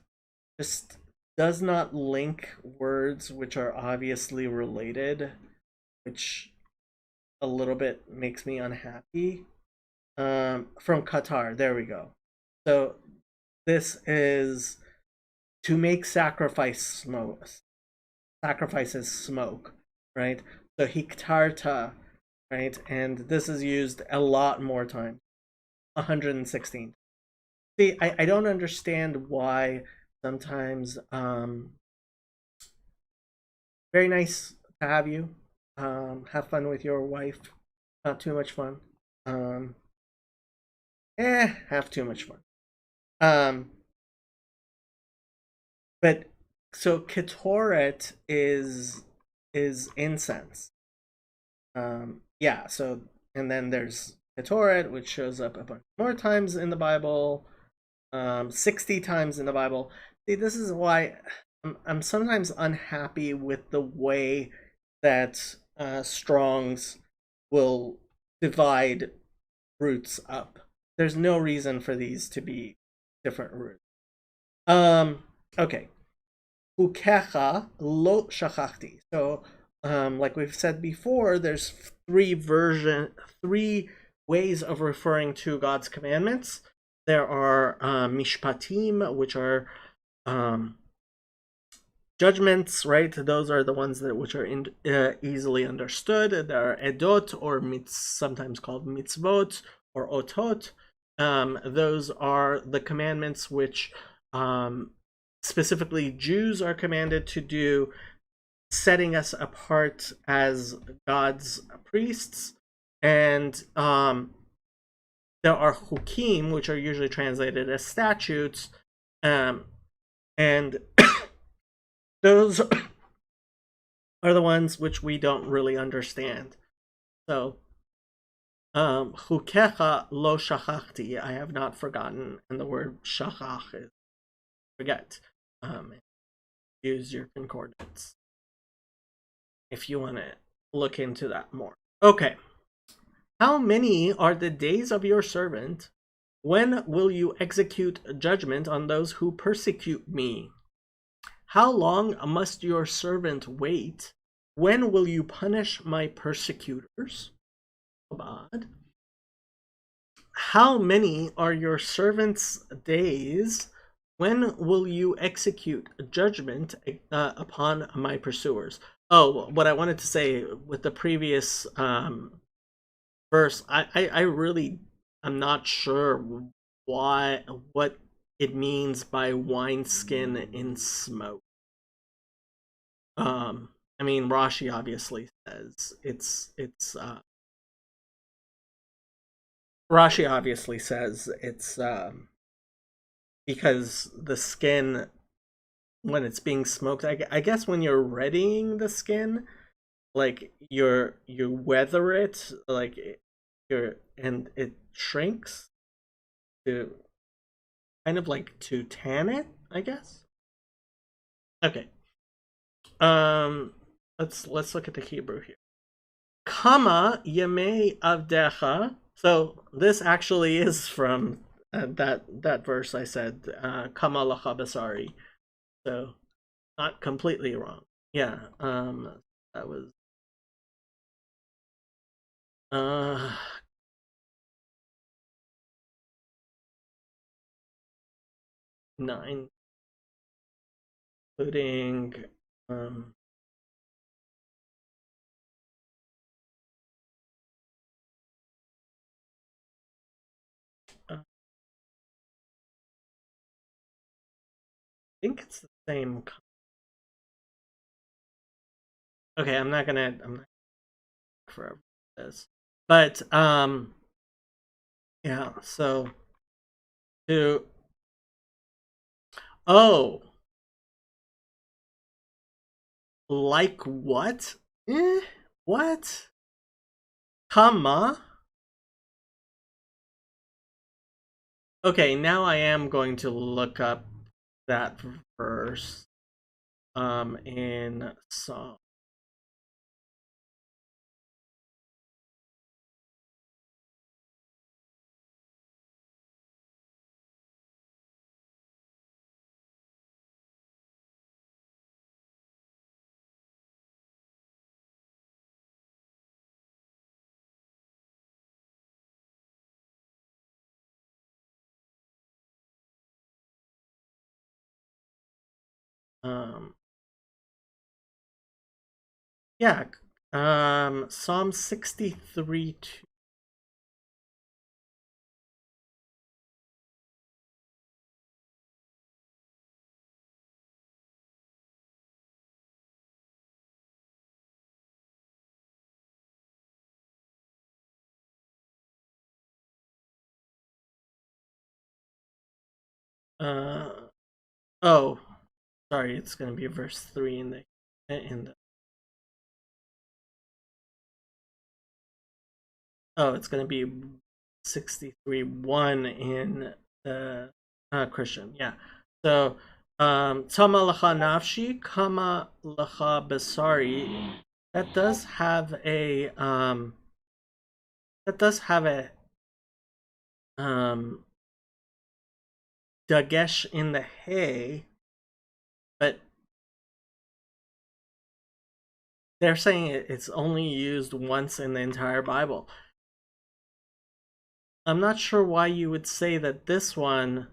just does not link words which are obviously related, which a little bit makes me unhappy. From Qatar, there we go. So this is to make sacrifices smoke, right? So hiktarta, right? And this is used a lot more times, 116. See, I don't understand why sometimes. Very nice to have you. Have fun with your wife. Not too much fun. Have too much fun. But so Ketoret is incense. Yeah, so and then there's Ketoret, which shows up a bunch more times in the Bible, 60 times in the Bible. See, this is why I'm sometimes unhappy with the way that Strong's will divide roots up. There's no reason for these to be different roots. Okay. Ukecha lo shachachti. So, like we've said before, there's three ways of referring to God's commandments. There are mishpatim, which are um, judgments, right? Those are the ones that which are easily understood. There are edot, or sometimes called mitzvot or otot. Those are the commandments which specifically Jews are commanded to do, setting us apart as God's priests. And there are hukim, which are usually translated as statutes, um, and those are the ones which we don't really understand. So, hukecha lo shachachti, I have not forgotten, and the word shachach is forget. Use your concordance if you want to look into that more. Okay. How many are the days of your servant? When will you execute judgment on those who persecute me? How long must your servant wait? When will you punish my persecutors? God. How many are your servant's days? When will you execute judgment upon my pursuers? Oh, what I wanted to say with the previous verse, I really am not sure why what it means by wineskin in smoke. I mean, Rashi obviously says Rashi obviously says it's because the skin, when it's being smoked, I guess when you're readying the skin, like you weather it, like you're and it shrinks to kind of like to tan it, I guess. Okay. Um, let's look at the Hebrew here. Kama yemei avdecha. So this actually is from that verse I said. Kama lacha basari. So not completely wrong. Yeah. That was uh 9, including um I think it's the same. Okay, I'm not for this, but yeah. So to oh, like what? What? Comma. Okay, now I am going to look up that verse in Psalm. Um yeah, Psalm 63 2. Uh oh, sorry, it's going to be verse 3 in the Oh, it's going to be 63-1 in the Christian. Yeah. So, Tama lacha nafshi, kama lacha basari. That does have a that does have a um dagesh in the hay, but they're saying it's only used once in the entire Bible. I'm not sure why you would say that this one,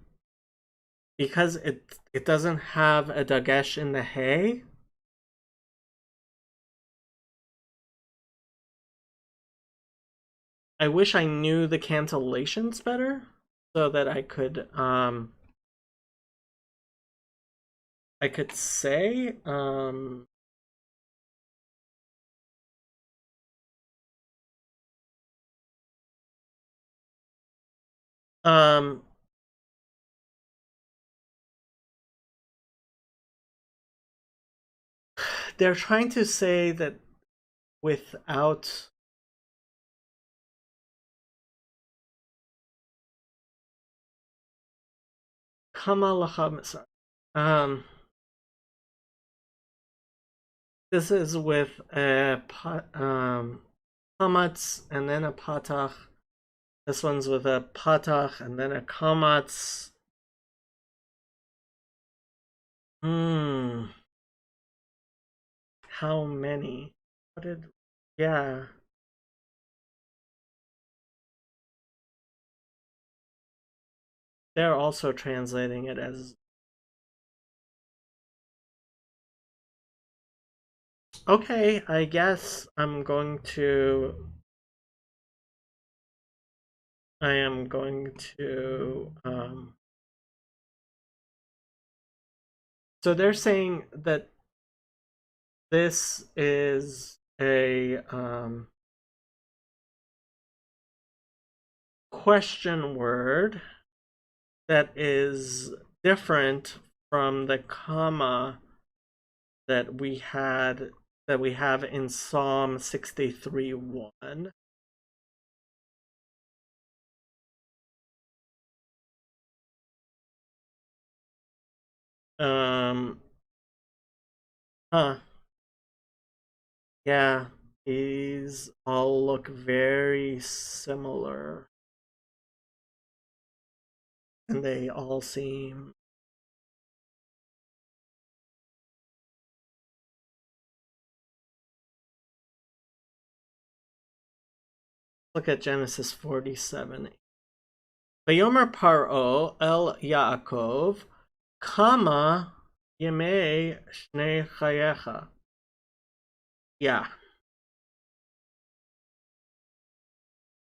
because it doesn't have a dagesh in the hay. I wish I knew the cancellations better so that I could say um they're trying to say that without Kamala, um this is with a kamatz and then a patach. This one's with a patach and then a kamatz. Hmm. How many? What did? Yeah. They're also translating it as okay. I guess I am going to so they're saying that this is a question word that is different from the comma that we have in Psalm 63:1. Um huh. Yeah, these all look very similar and they all seem look at Genesis 47. Vayomer Paro el Yaakov, Kama Yemei Shnei Chayecha. Yeah,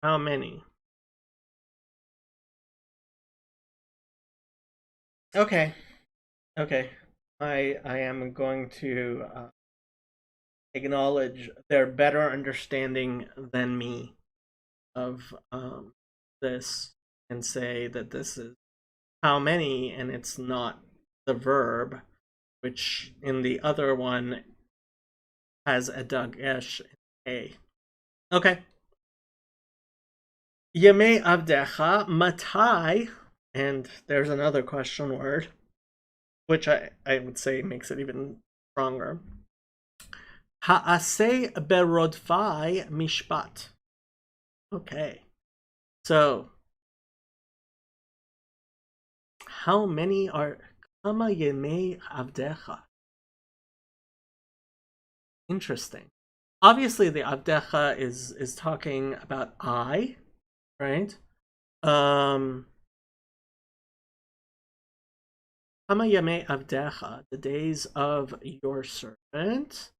how many? Okay, okay. I am going to acknowledge their better understanding than me of this and say that this is how many and it's not the verb, which in the other one has a dagesh a. Okay. Yemei avdecha matai, and there's another question word, which I would say makes it even stronger. Ha'aseh berodfai mishpat. Okay. So, how many are kama yemei avdecha? Interesting. Obviously, the avdecha is talking about I, right? Kama yamei avdecha, the days of your servant.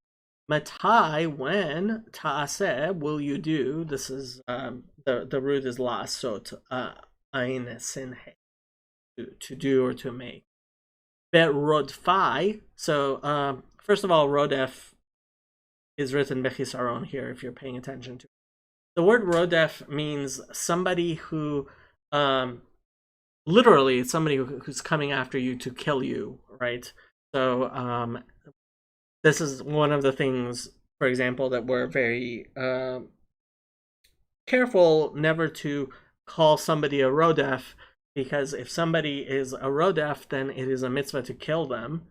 Matai, when ta'aseh, will you do? This is the root is la'asot, ayin sinhe, to do or to make. Bet rodfai. So first of all, rodef is written bechisaron here if you're paying attention to it. The word rodef means somebody who literally it's somebody who's coming after you to kill you, right? So this is one of the things, for example, that we're very careful never to call somebody a rodef, because if somebody is a rodef, then it is a mitzvah to kill them,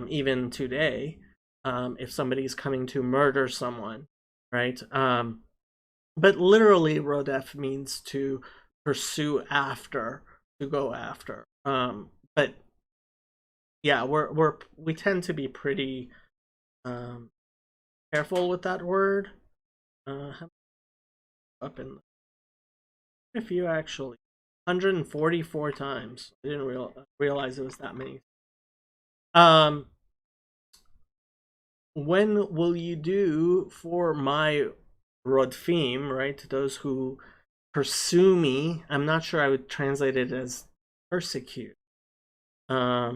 even today, if somebody is coming to murder someone, right? But literally, rodef means to pursue after, to go after. But yeah, we tend to be pretty careful with that word. Up in a few actually, 144 times. I didn't realize it was that many. When will you do for my rodfim, right? Those who pursue me. I'm not sure I would translate it as persecute. Yeah,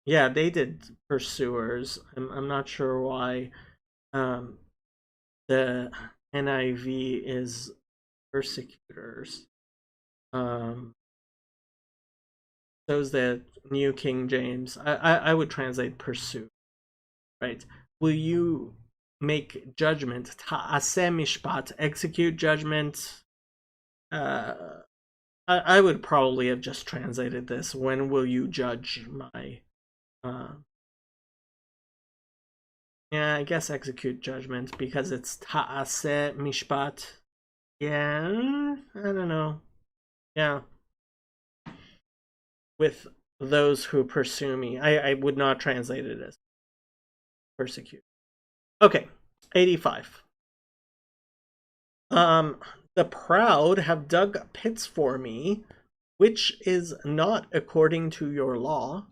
they did pursuers. I'm not sure why the NIV is persecutors. So is the New King James. I would translate pursue, right? Will you make judgment? Ta'aseh mishpat, execute judgment. I would probably have just translated this. When will you judge my? Yeah, I guess execute judgment because it's ta'aseh mishpat. Yeah, I don't know. Yeah, with those who pursue me, I would not translate it as persecute. Okay, 85. The proud have dug pits for me, which is not according to your law.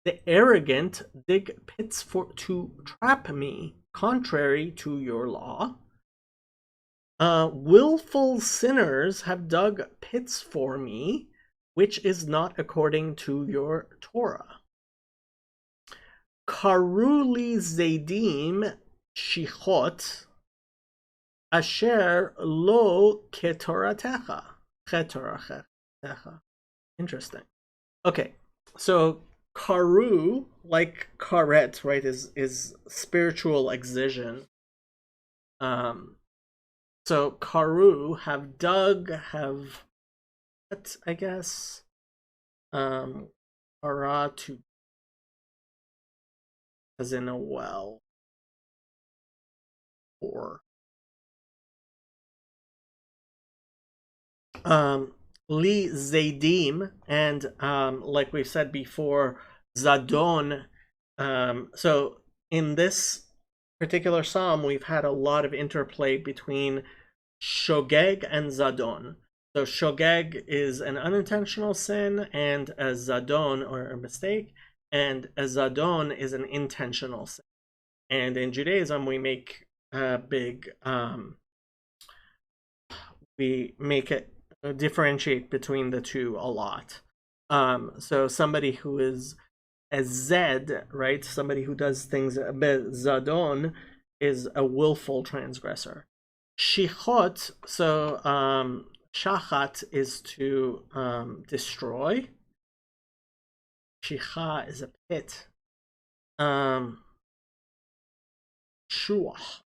The arrogant dig pits to trap me, contrary to your law. Willful sinners have dug pits for me, which is not according to your Torah. Karuli Zadim Shichot Asher lo ketoratecha. Ketoratecha. Interesting. Okay, so karu, like karet, right, is spiritual excision. So karu, have dug, have what, I guess. Kara, to, as in a well, or li zadim, and like we said before, zadon. So in this particular psalm, we've had a lot of interplay between shogeg and zadon. So shogeg is an unintentional sin, and a zadon, or a mistake, and a zadon is an intentional sin. And in Judaism, we make a big we make it differentiate between the two a lot. So somebody who is a zed, right? Somebody who does things zadon is a willful transgressor. Shichot, so shachat is to destroy. Shicha is a pit. Shuach,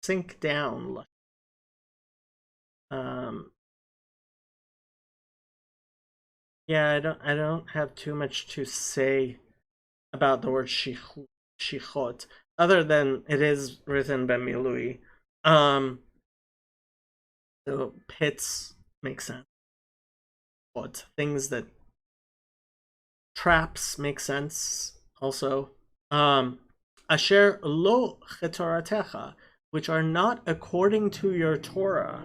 sink down. Yeah, I don't have too much to say about the word shichot, other than it is written b'milui. So pits make sense. What things that traps make sense also. Asher lo chetoratecha, which are not according to your Torah,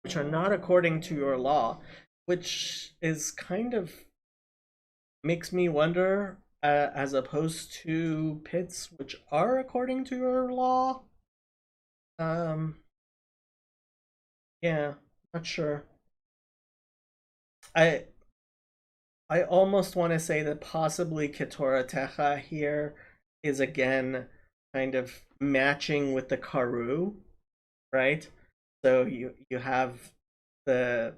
which are not according to your law, which is kind of makes me wonder, as opposed to pits which are according to your law. Yeah, not sure. I I almost want to say that possibly Ketoratecha here is again kind of matching with the Karu, right? So you have the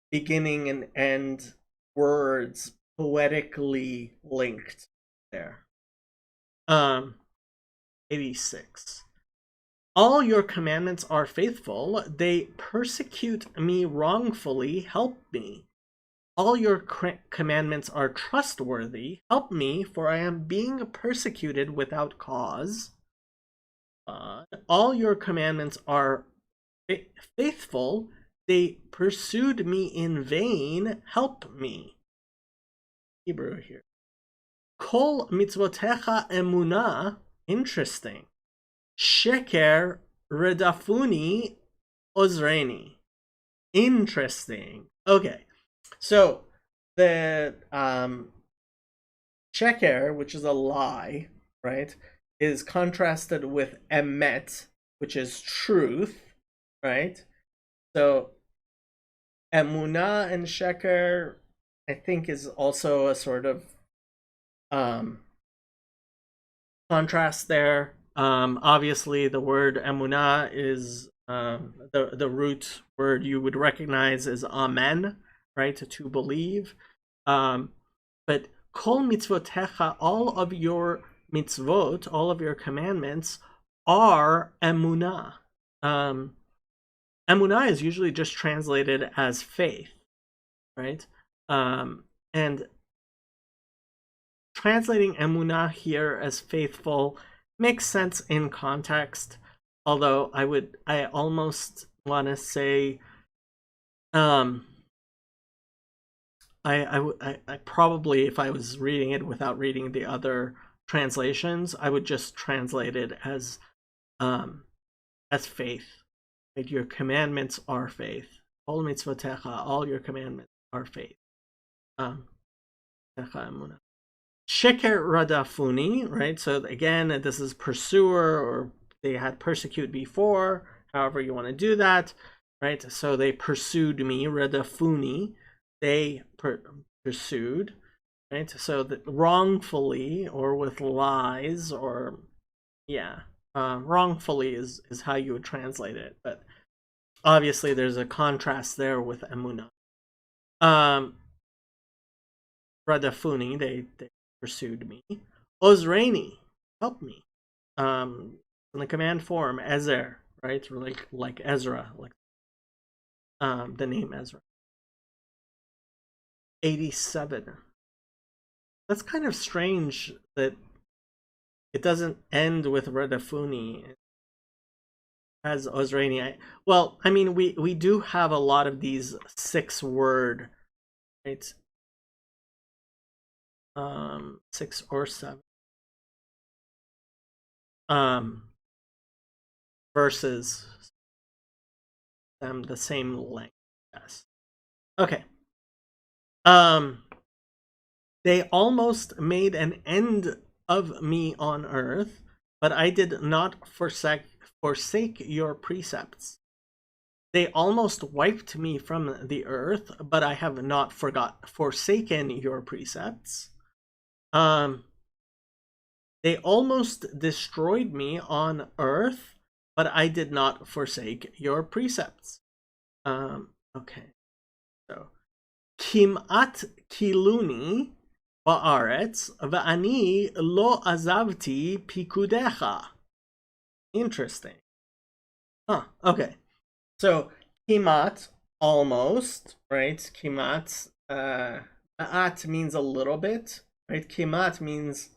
beginning and end words poetically linked there. 86. All your commandments are faithful. They persecute me wrongfully. Help me. All your commandments are trustworthy. Help me, for I am being persecuted without cause. All your commandments are faithful. They pursued me in vain. Help me. Hebrew here. Kol mitzvotecha emunah. Interesting. Sheker redafuni ozreni. Interesting. Okay. So the sheker, which is a lie, right, is contrasted with emet, which is truth, right? So emunah and sheker, I think, is also a sort of contrast there. Obviously, the word emunah is the root word you would recognize is amen, right? To believe. But kol mitzvotecha, all of your mitzvot, all of your commandments are emunah. Emunah is usually just translated as faith, right? And translating emunah here as faithful makes sense in context, although I almost want to say I probably, if I was reading it without reading the other translations, I would just translate it as faith. Right? Your commandments are faith. All mitzvotecha, all your commandments are faith. Sheker radafuni, right? So again, this is pursuer, or they had persecute before, however you want to do that, right? So they pursued me, radafuni, they pursued, right? So that wrongfully or with lies, or wrongfully is how you would translate it, but obviously there's a contrast there with emunah. Radafuni, they pursued me. Ozreni, help me. In the command form, Ezer, right? Like Ezra, like the name Ezra. 87. That's kind of strange that it doesn't end with Radafuni. It has Ozreni. Well, I mean, we do have a lot of these 6-word, right? 6 or 7 verses the same length. Yes. Okay. They almost made an end of me on earth, but I did not forsake your precepts. They almost wiped me from the earth, but I have not forsaken your precepts. They almost destroyed me on earth, but I did not forsake your precepts. Okay. So, Kimat kiluni ba'aretz va'ani lo azavti pikudecha. Interesting. Okay. So, kimat, almost, right? Kimat, at means a little bit, right? Kimat means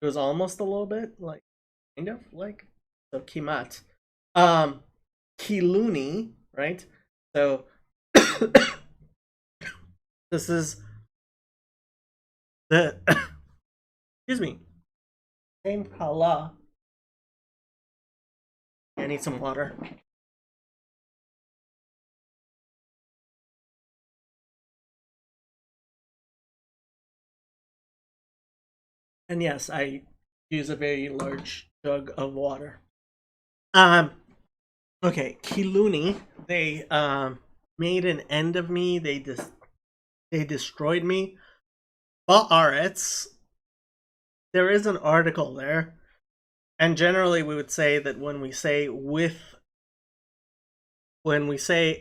it was almost a little bit, like, kind of, like. So, kimat. Kiluni, right? So, this is the, excuse me, same kala. I need some water. And yes, I use a very large jug of water. Okay, Kiluni, they made an end of me. They destroyed me. Ba'aretz, there is an article there, and generally we would say that when we say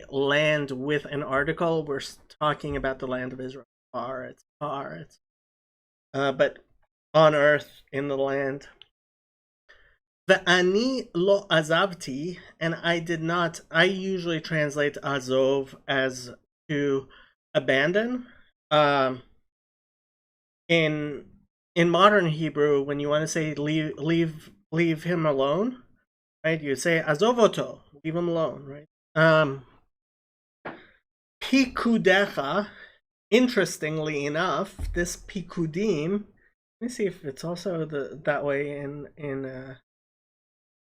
land with an article, we're talking about the land of Israel. Ba'aretz. But on earth, in the land. Ve'ani lo azavti, and I did not. I usually translate azov as to abandon. Um, in in modern Hebrew, when you want to say leave him alone, right? You say azovoto, leave him alone, right? Pikudecha. Interestingly enough, this pikudim. Let me see if it's also that way in.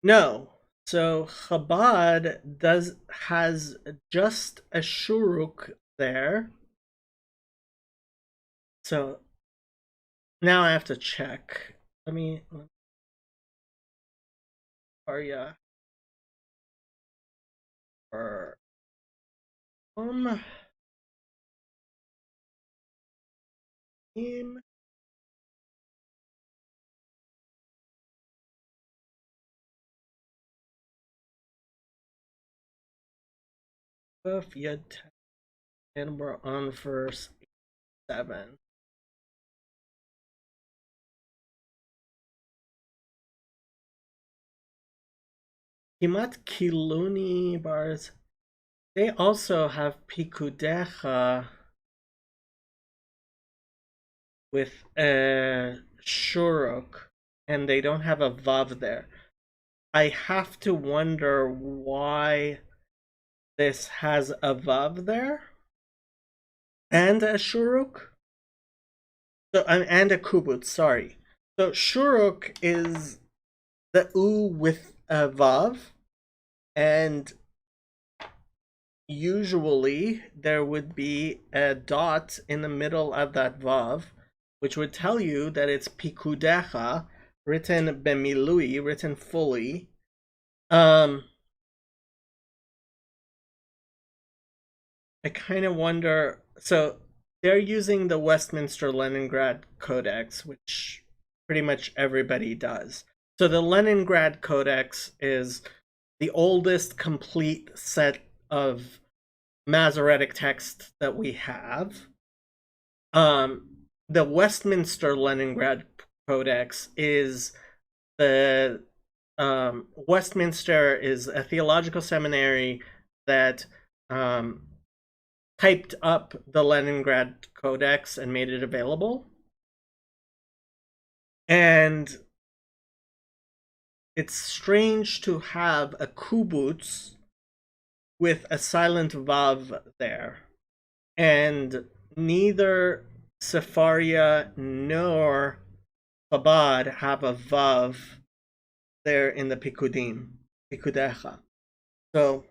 No. So Chabad has just a shuruk there. So now I have to check. Let me Arya or him Yud, and we're on verse 7. Himat Kiluni bars. They also have Pikudecha with a shuruk, and they don't have a vav there. I have to wonder why this has a vav there and a shuruk. So and a kubut. Sorry. So shuruk is the u with a vav, and usually there would be a dot in the middle of that vav, which would tell you that it's pikudecha, written bemilui, written fully. I kind of wonder. So they're using the Westminster Leningrad Codex, which pretty much everybody does. So the Leningrad Codex is the oldest complete set of Masoretic text that we have. The Westminster Leningrad Codex is the Westminster is a theological seminary that typed up the Leningrad Codex and made it available. And it's strange to have a kubuts with a silent vav there. And neither Sepharia nor Chabad have a vav there in the Pikudecha. So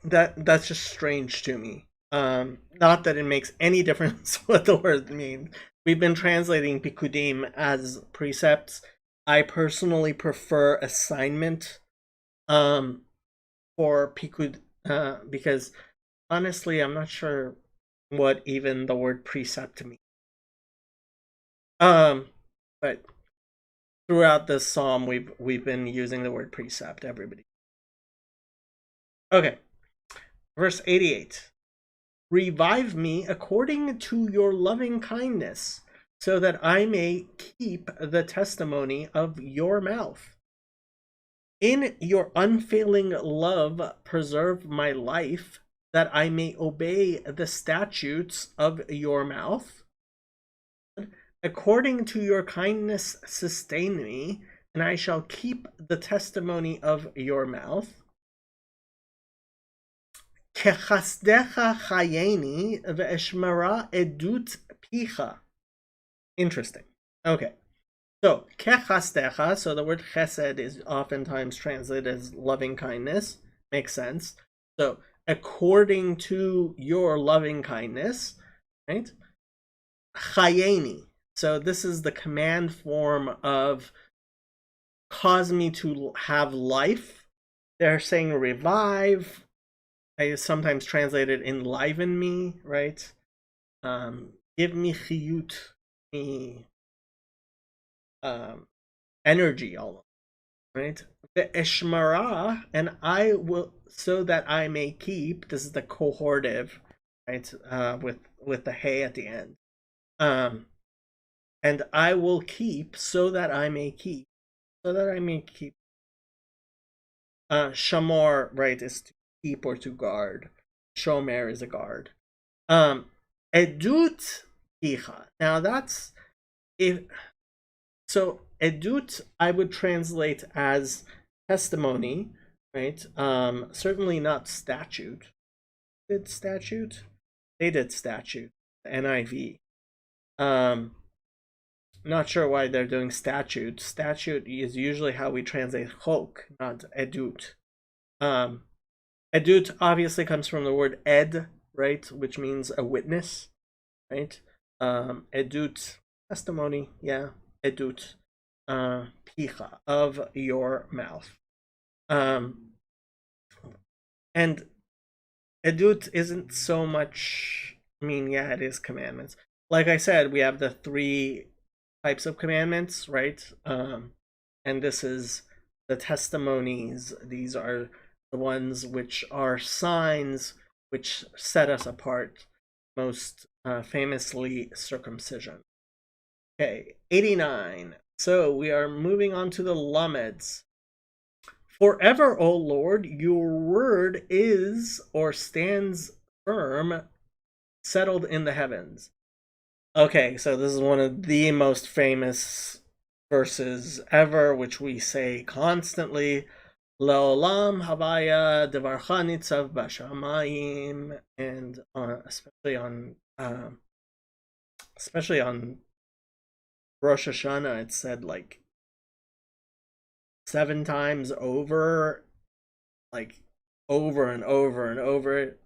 that's just strange to me. Not that it makes any difference what the word means. We've been translating Pikudim as precepts. I personally prefer assignment for Pikud because honestly, I'm not sure what even the word precept means. But throughout this psalm, we've been using the word precept. Everybody. Okay, verse 88. Revive me according to your loving kindness, so that I may keep the testimony of your mouth. In your unfailing love, preserve my life, that I may obey the statutes of your mouth. According to your kindness, sustain me, and I shall keep the testimony of your mouth. Kechasdecha chayeni ve'eshmara edut picha. Interesting. Okay. So, kechasdecha, so the word chesed is oftentimes translated as loving kindness. Makes sense. So, according to your loving kindness, right? Chayeni. So, this is the command form of cause me to have life. They're saying revive. I sometimes translate it enliven me, right? Give me chiyut, me energy, almost, right? The eshmara, and I will, so that I may keep. This is the cohortive, right? With the hay at the end. And I will keep, so that I may keep so that I may keep. Shamor, right, is to keep or to guard. Shomer is a guard. Um, Edut picha. Now that's if so. Edut I would translate as testimony, right? Certainly not statute. Did statute? They did statute. NIV. Um, Not sure why they're doing statute. Statute is usually how we translate chok, not edut. Um, Edut obviously comes from the word ed, right, which means a witness, right? Edut, testimony, yeah, edut, picha, of your mouth. And edut isn't so much, I mean, yeah, it is commandments. Like I said, we have the three types of commandments, right? And this is the testimonies. These are the ones which are signs which set us apart, most famously circumcision. Okay, 89. So we are moving on to the Lameds. Forever, O Lord, your word is or stands firm, settled in the heavens. Okay, so this is one of the most famous verses ever, which we say constantly. Leolam havaya devarcha nitzav bashamayim, and especially on Rosh Hashanah, it's said like 7 times over, like over and over and over,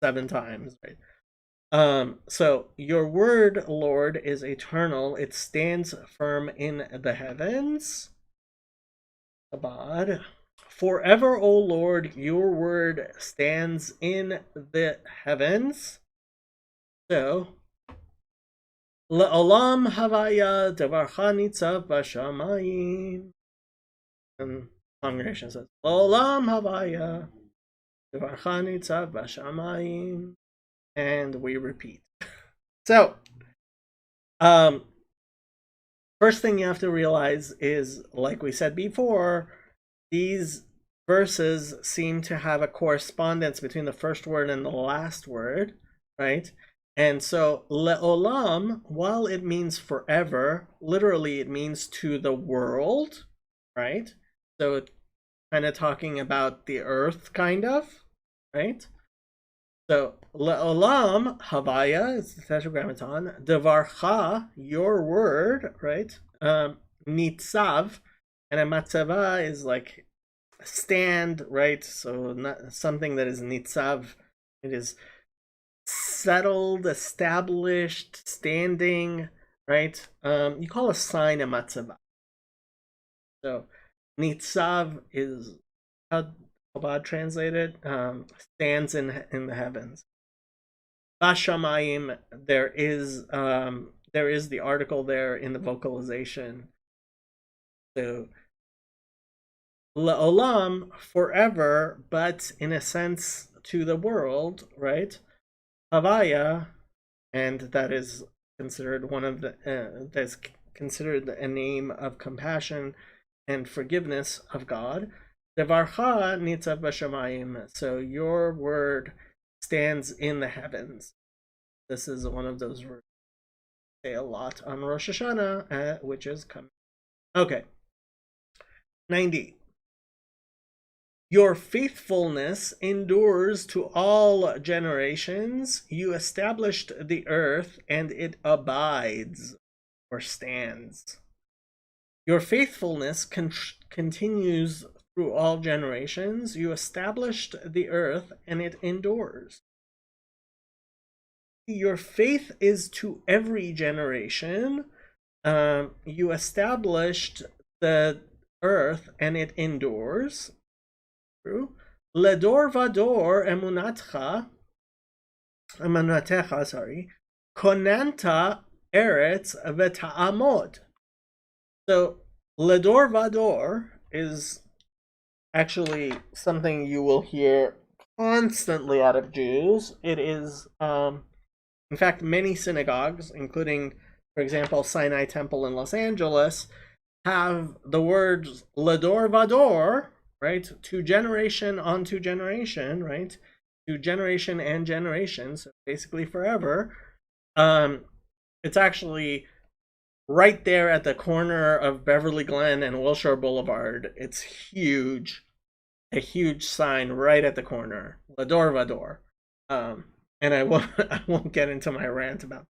7 times, right? So your word, Lord, is eternal. It stands firm in the heavens. Abad. Forever, O Lord, your word stands in the heavens. So, Le'olam havaya devarcha nitzav bashamayim. And congregation says, Le'olam havaya devarcha nitzav bashamayim. And we repeat. So, first thing you have to realize is, like we said before, these verses seem to have a correspondence between the first word and the last word, right? And so, le'olam, while it means forever, literally it means to the world, right? So it's kind of talking about the earth, kind of, right? So, le'olam havaya is the tetragrammaton. Devarcha, your word, right? Nitzav, and a matzava is like a stand, right? So, not something that is nitzav. It is settled, established, standing, right? You call a sign a matzava. So, nitzav is how Chabad translated, stands in the heavens. Bashamayim, there is the article there in the vocalization. So Le'olam, forever, but in a sense to the world, right? Havaya, and that is considered one of the that's considered a name of compassion and forgiveness of God. Devarcha nitzav bashamayim. So your word stands in the heavens. This is one of those verses I say a lot on Rosh Hashanah, which is coming. Okay. 90. Your faithfulness endures to all generations. You established the earth, and it abides or stands. Your faithfulness continues through all generations. You established the earth, and it endures. Your faith is to every generation. You established the earth, and it endures. True. Ledor vador emunatecha, sorry. Konanta eretz v'ta'amod. So, ledor vador is actually something you will hear constantly out of Jews. It is, in fact, many synagogues, including, for example, Sinai Temple in Los Angeles, have the words lador vador, right? To generation onto generation, right? To generation and generation, so basically forever. Um, it's actually right there at the corner of Beverly Glen and Wilshire Boulevard. It's huge, a huge sign right at the corner, Lador Vador. Um, and I won't get into my rant about.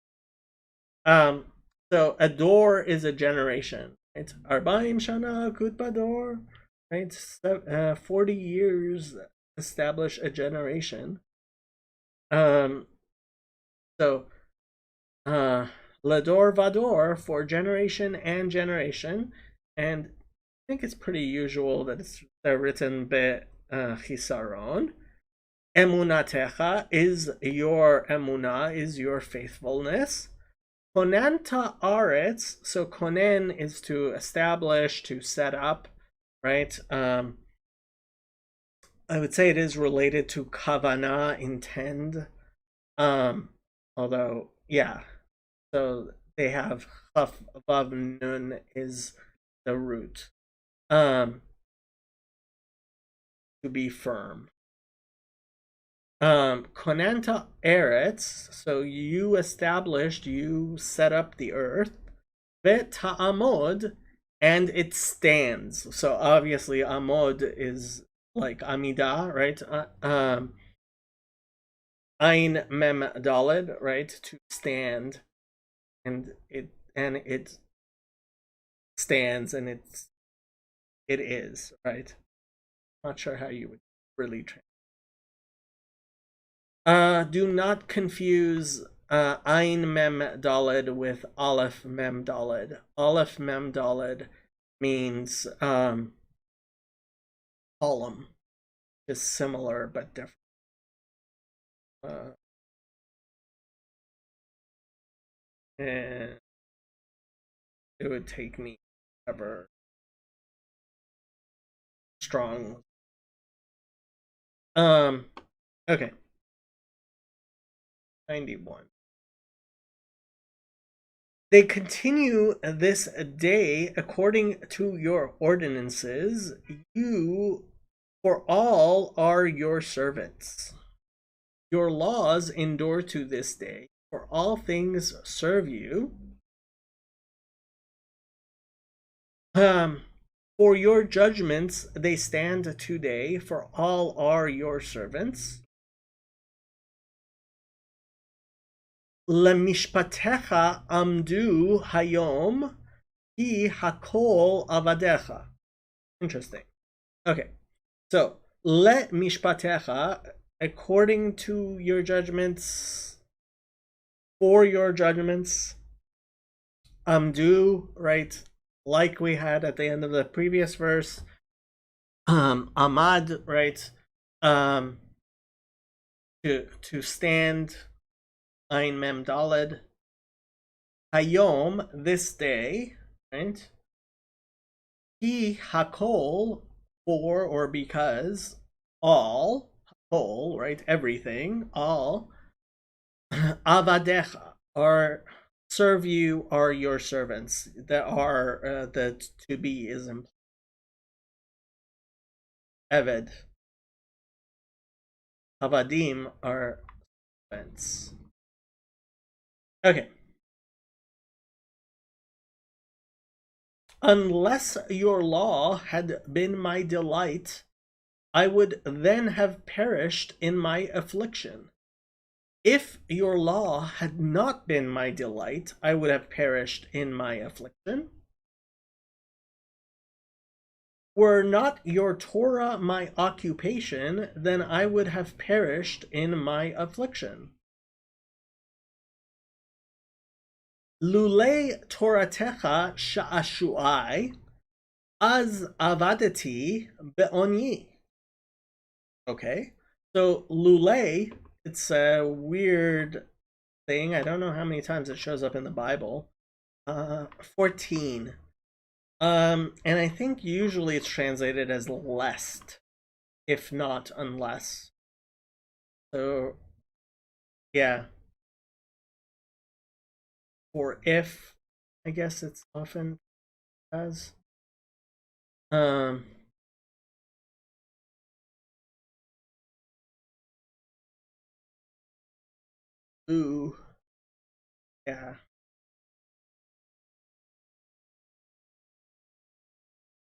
Um, so adore is a generation. It's Arbaim Shana Kutbador, right? 40 years establish a generation. Um, so uh, Lador Vador for generation and generation, and I think it's pretty usual that it's written be chisaron. Emunatecha is your emuna, is your faithfulness. Konanta aretz, so konen is to establish, to set up, right? I would say it is related to kavana, intend. Um, Although, yeah, so they have chaf above nun is the root. To be firm. Konanta eretz, so you established, you set up the earth. Bet ta'amod, and it stands. So obviously amod is like amida, right? Ein mem dalid, right? To stand, and it stands, and it is, right? Not sure how you would really translate. Do not confuse Ein Mem Daled with Aleph Mem Daled. Aleph Mem Daled means column, is similar but different. And it would take me ever strong. Okay. 91. They continue this day according to your ordinances. You, for all, are your servants. Your laws endure to this day, for all things serve you. For your judgments they stand today, for all are your servants. Lemishpatecha amdu hayom hi hakol avadecha. Interesting. Okay, so let mishpatecha, according to your judgments, for your judgments, amdu, right? Like we had at the end of the previous verse, amad, right? Um, to stand, ein mem daled, hayom, this day, right? He hakol, for or because, all, hakol, right? Everything, all, avadecha, or serve you are your servants. That are the to be is implied. Eved, avadim are servants. Okay. Unless your law had been my delight, I would then have perished in my affliction. If your law had not been my delight, I would have perished in my affliction. Were not your Torah my occupation, then I would have perished in my affliction. Lule Toratecha sha'ashu'ai, az avadati be'oni. Okay, so lule, it's a weird thing. I don't know how many times it shows up in the Bible. 14. And I think usually it's translated as lest, if not unless. So, yeah. Or if, I guess it's often as. Um, ooh, yeah.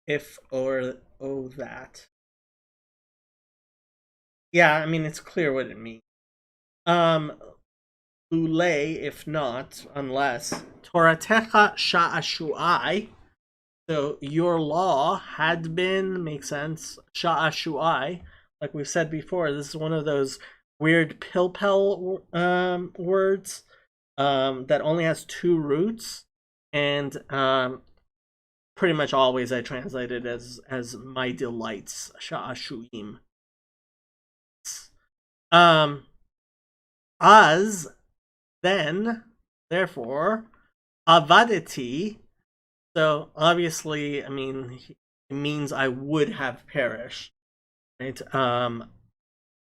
If or oh that. Yeah, I mean it's clear what it means. Um, Lule, if not, unless Toratecha sha'ashu'ai. So your law had been, makes sense, sha'ashu'ai. Like we've said before, this is one of those weird pilpel words that only has two roots, and pretty much always I translate it as my delights, sha'ashu'im. Um, as then, therefore, avaditi. So obviously, I mean, it means I would have perished, right?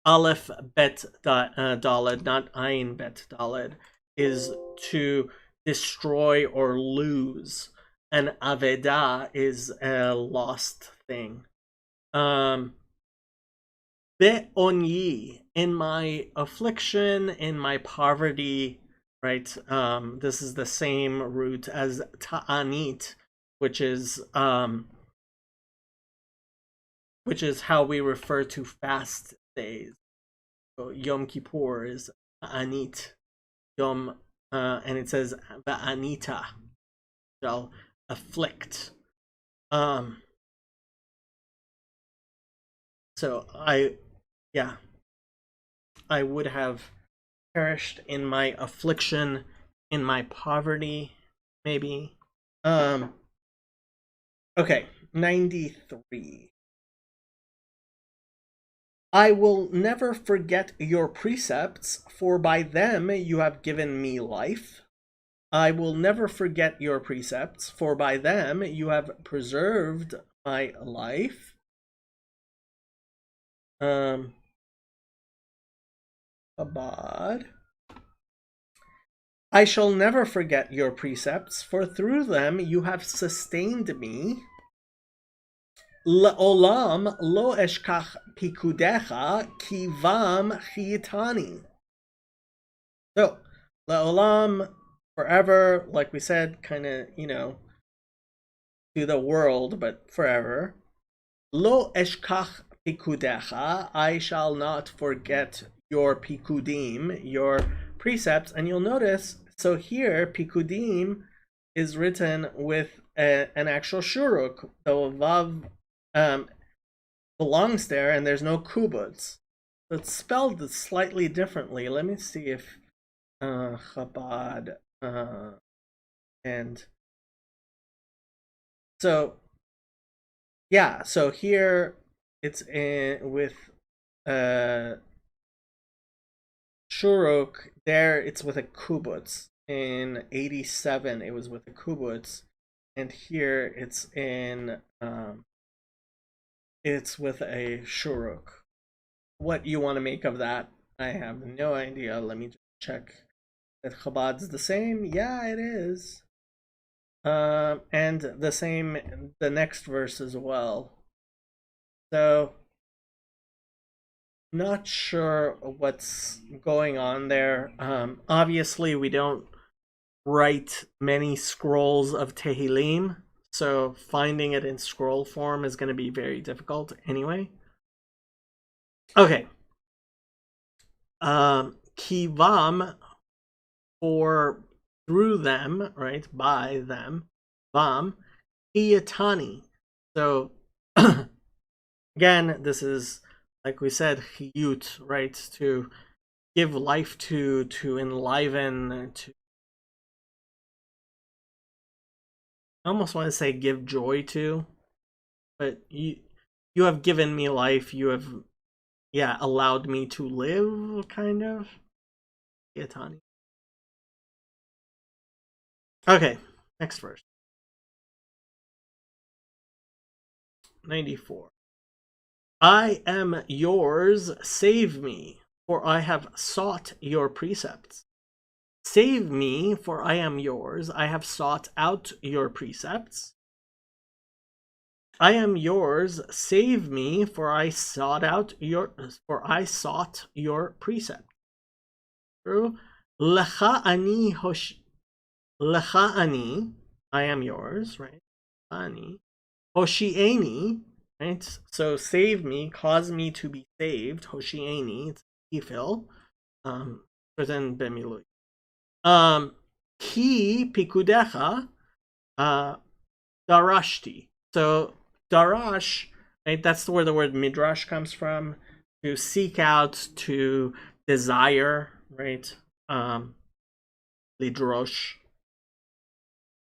Aleph bet daled, not ein bet daled, is to destroy or lose, and aveda is a lost thing. Be'onyi, in my affliction, in my poverty, right? This is the same root as ta'anit, which is how we refer to fast days. So Yom Kippur is ta'anit, Yom, and it says ba'anita, shall afflict. Um, so yeah, I would have perished in my affliction, in my poverty, maybe. Um, okay, 93. I will never forget your precepts, for by them you have given me life. I will never forget your precepts, for by them you have preserved my life. Abad. I shall never forget your precepts, for through them you have sustained me. Le'olam lo eshkach pikudecha kivam chiyitani. So, le'olam, forever, like we said, kind of, to the world, but forever. Lo eshkach pikudecha, I shall not forget your pikudim, your precepts. And you'll notice, so here, pikudim is written with an actual shuruk. So vav belongs there, and there's no kubutz. So it's spelled slightly differently. Let me see if Chabad and so yeah. So here it's in with uh shuruk. There it's with a kubutz. In 87 it was with a kubutz, and here it's with a shuruk. What you want to make of that, I have no idea. Let me just check that Chabad's the same. Yeah, it is. And the same the next verse as well. So not sure what's going on there. Obviously we don't write many scrolls of Tehillim, so finding it in scroll form is going to be very difficult anyway. Okay. Kivam, for through them, right? By them. Vam, Iyatani. So again, this is like we said, Chiyut, right? To give life to enliven, to I almost want to say give joy to, but you have given me life. You have allowed me to live, kind of. Iyatani. Okay, next verse. 94. I am yours, save me, for I have sought your precepts. Save me, for I am yours, I have sought out your precepts. I am yours. Save me, for I sought your precept. True. Lecha ani Lecha ani. I am yours, right? Ani. Hoshieni, right? So save me, cause me to be saved. Hoshieni, it's ifil. Present bemilui. Ki pikudecha, darashti. So darash, right? That's where the word midrash comes from. To seek out, to desire, right? Lidrosh,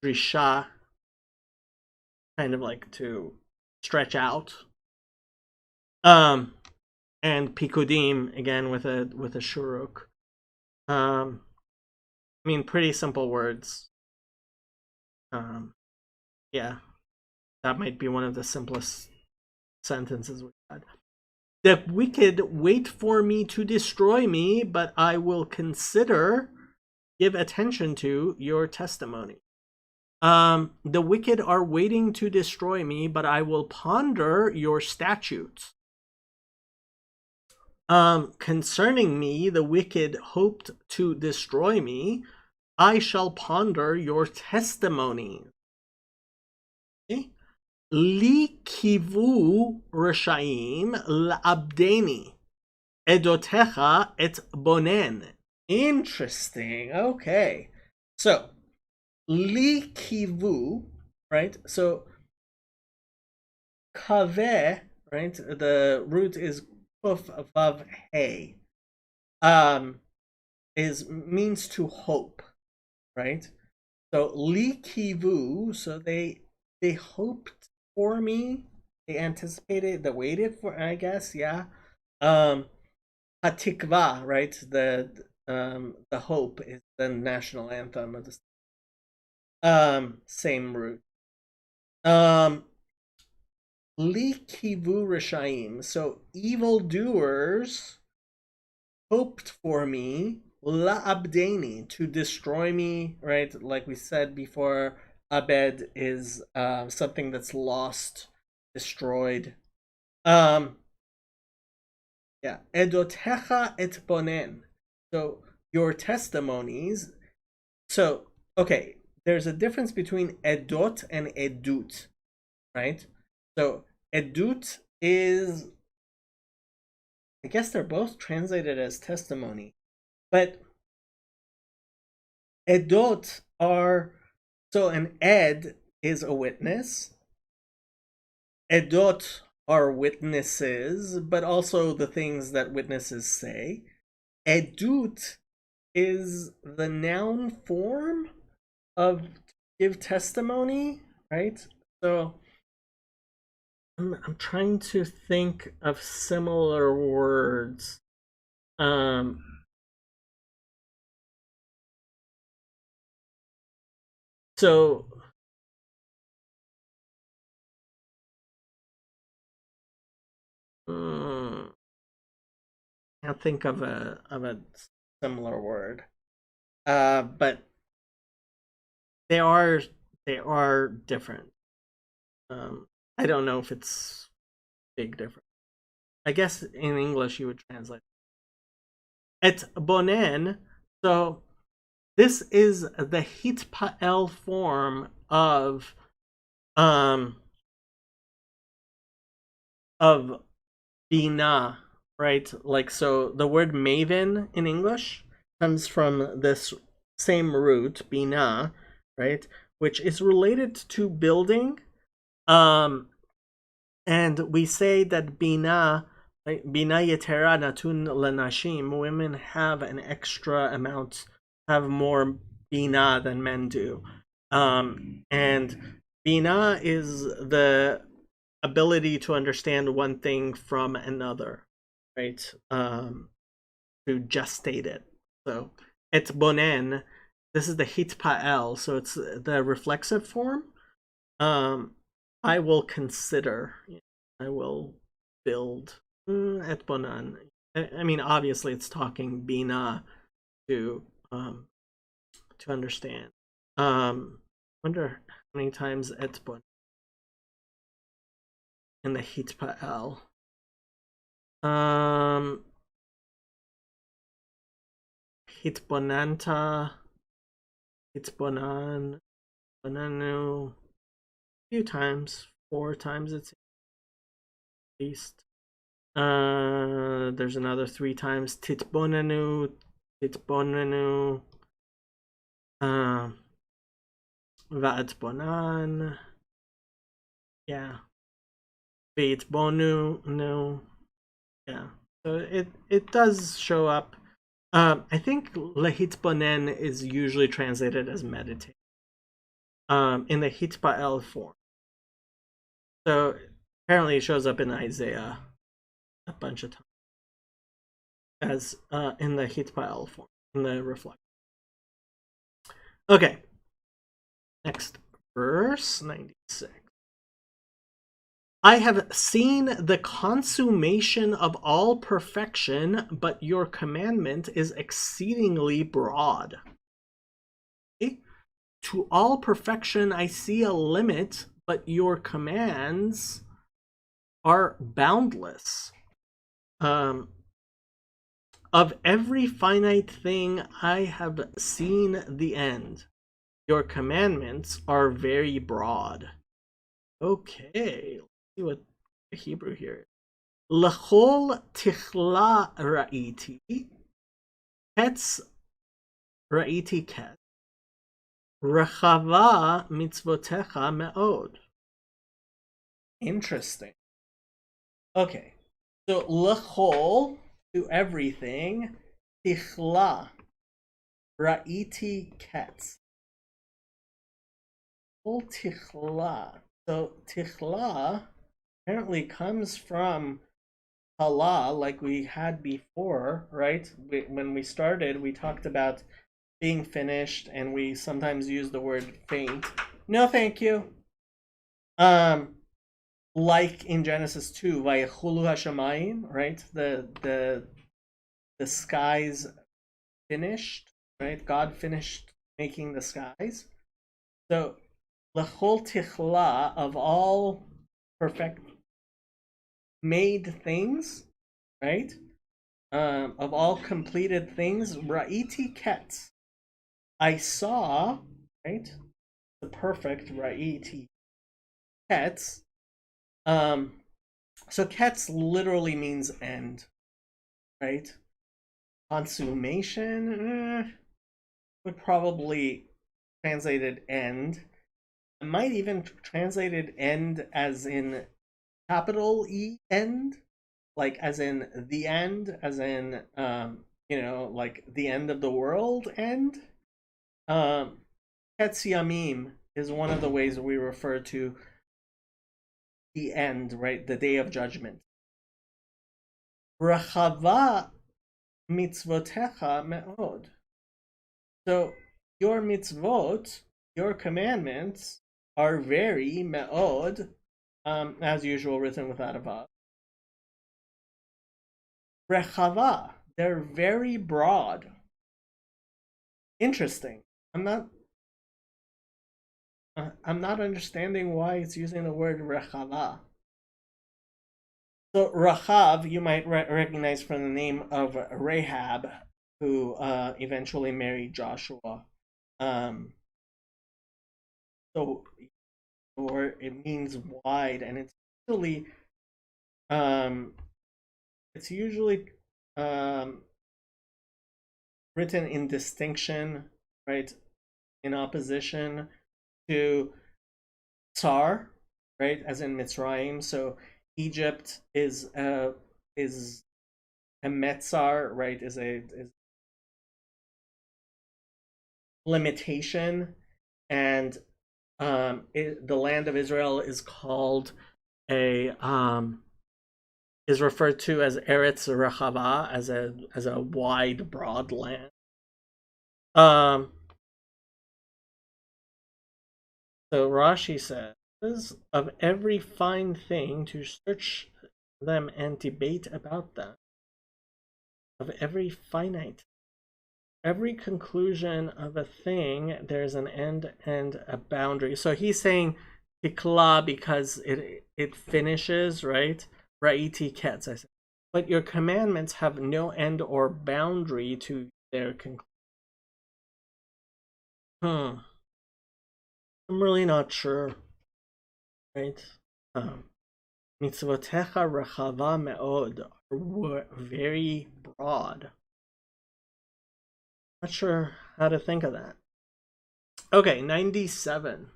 drisha, kind of like to stretch out. And pikudim again with a shuruk. I mean, pretty simple words. Yeah, that might be one of the simplest sentences we've had. The wicked wait for me to destroy me, but I will consider, give attention to your testimony. The wicked are waiting to destroy me, but I will ponder your statutes. Concerning me, the wicked hoped to destroy me. I shall ponder your testimony. Okay? Li kivu reshaim la'abdeni edotecha et bonen. Interesting. Okay. So, li kivu, right? So, kaveh, right? The root is kuf vav hey. Is means to hope, right? So li kivu, so they hoped for me, they anticipated, they waited for, I guess, yeah. Hatikva, right? The hope is the national anthem of the same root. Li kivu rishaim, so evildoers hoped for me, la abdeni, to destroy me, right? Like we said before, abed is something that's lost, destroyed. Yeah, edotecha et bonen. So your testimonies. So okay, there's a difference between edot and edut, right? So edut is, I guess they're both translated as testimony, but edot are, so an ed is a witness. Edot are witnesses, but also the things that witnesses say. Edut is the noun form of give testimony, right? So I'm trying to think of similar words. So can't think of a similar word. But they are different. I don't know if it's big difference. I guess in English you would translate et bonen. So this is the hitpael form of bina, right? Like, so the word maven in English comes from this same root, bina, right? Which is related to building. And we say that bina, right? Bina yetera natun lanashim, women have an extra amount, have more bina than men do. And bina is the ability to understand one thing from another, right? To gestate it. So et bonen, this is the hitpael, so it's the reflexive form. I will consider, I will build et bonan. I mean, obviously it's talking bina to understand. Wonder how many times et bonan. in the Hitpa'el. Hitbonanta, Hitbonan, Bonanu, a few times, 4 times it's at least. There's another 3 times Titbonanu, Titbonanu, Va'atbonan, yeah, Ve'itbonu, no, yeah. So it does show up. I think Lehitbonen is usually translated as meditate. In the Hitba'el form. So apparently it shows up in Isaiah a bunch of times as in the Hitba'el form, in the reflection. Okay. Next verse 96. I have seen the consummation of all perfection, but your commandment is exceedingly broad. Okay? To all perfection I see a limit, but your commands are boundless. Of every finite thing I have seen the end. Your commandments are very broad. Okay, let's see what the Hebrew here is. L'chol tichla ra'iti, ketz ra'iti ketz, rechava mitzvotecha me'od. Interesting. Okay, so l'chol, to everything, tichla ra'iti ketz. Tichla. So tichla apparently comes from hala, like we had before, right? When we started, we talked about being finished, and we sometimes use the word faint. No, thank you. Like in Genesis 2, vayechulu hashamayim, right? The skies finished, right? God finished making the skies. So L'chol tichla, of all perfect made things, right? Of all completed things, ra'iti ketz. I saw, right? The perfect ra'iti ketz. So ketz literally means end, right? Consummation would probably translated end. It might even translated end as in capital E end, like as in the end, as in like the end of the world end. Hetz Yamim is one of the ways we refer to the end, right? The day of judgment. Rachava mitzvotecha me'od. So your mitzvot, your commandments, are very me'od, as usual, written without a vav. Rechava, they're very broad. Interesting. I'm not understanding why it's using the word rechava. So Rachav, you might recognize from the name of Rahab, who eventually married Joshua. So, or it means wide, and it's usually written in distinction, right, in opposition to Tsar, right, as in Mitzrayim. So Egypt is a metzar, right, is limitation, and the land of Israel is called is referred to as Eretz Rachava, as a wide, broad land. So Rashi says, of every fine thing to search them and debate about them, of every finite, every conclusion of a thing, there's an end and a boundary. So he's saying tikla because it finishes, right? Ra'iti ketz, I said. But your commandments have no end or boundary to their conclusion. I'm really not sure, right? Mitzvotecha rechava me'od are very broad. Not sure how to think of that. Okay, 97.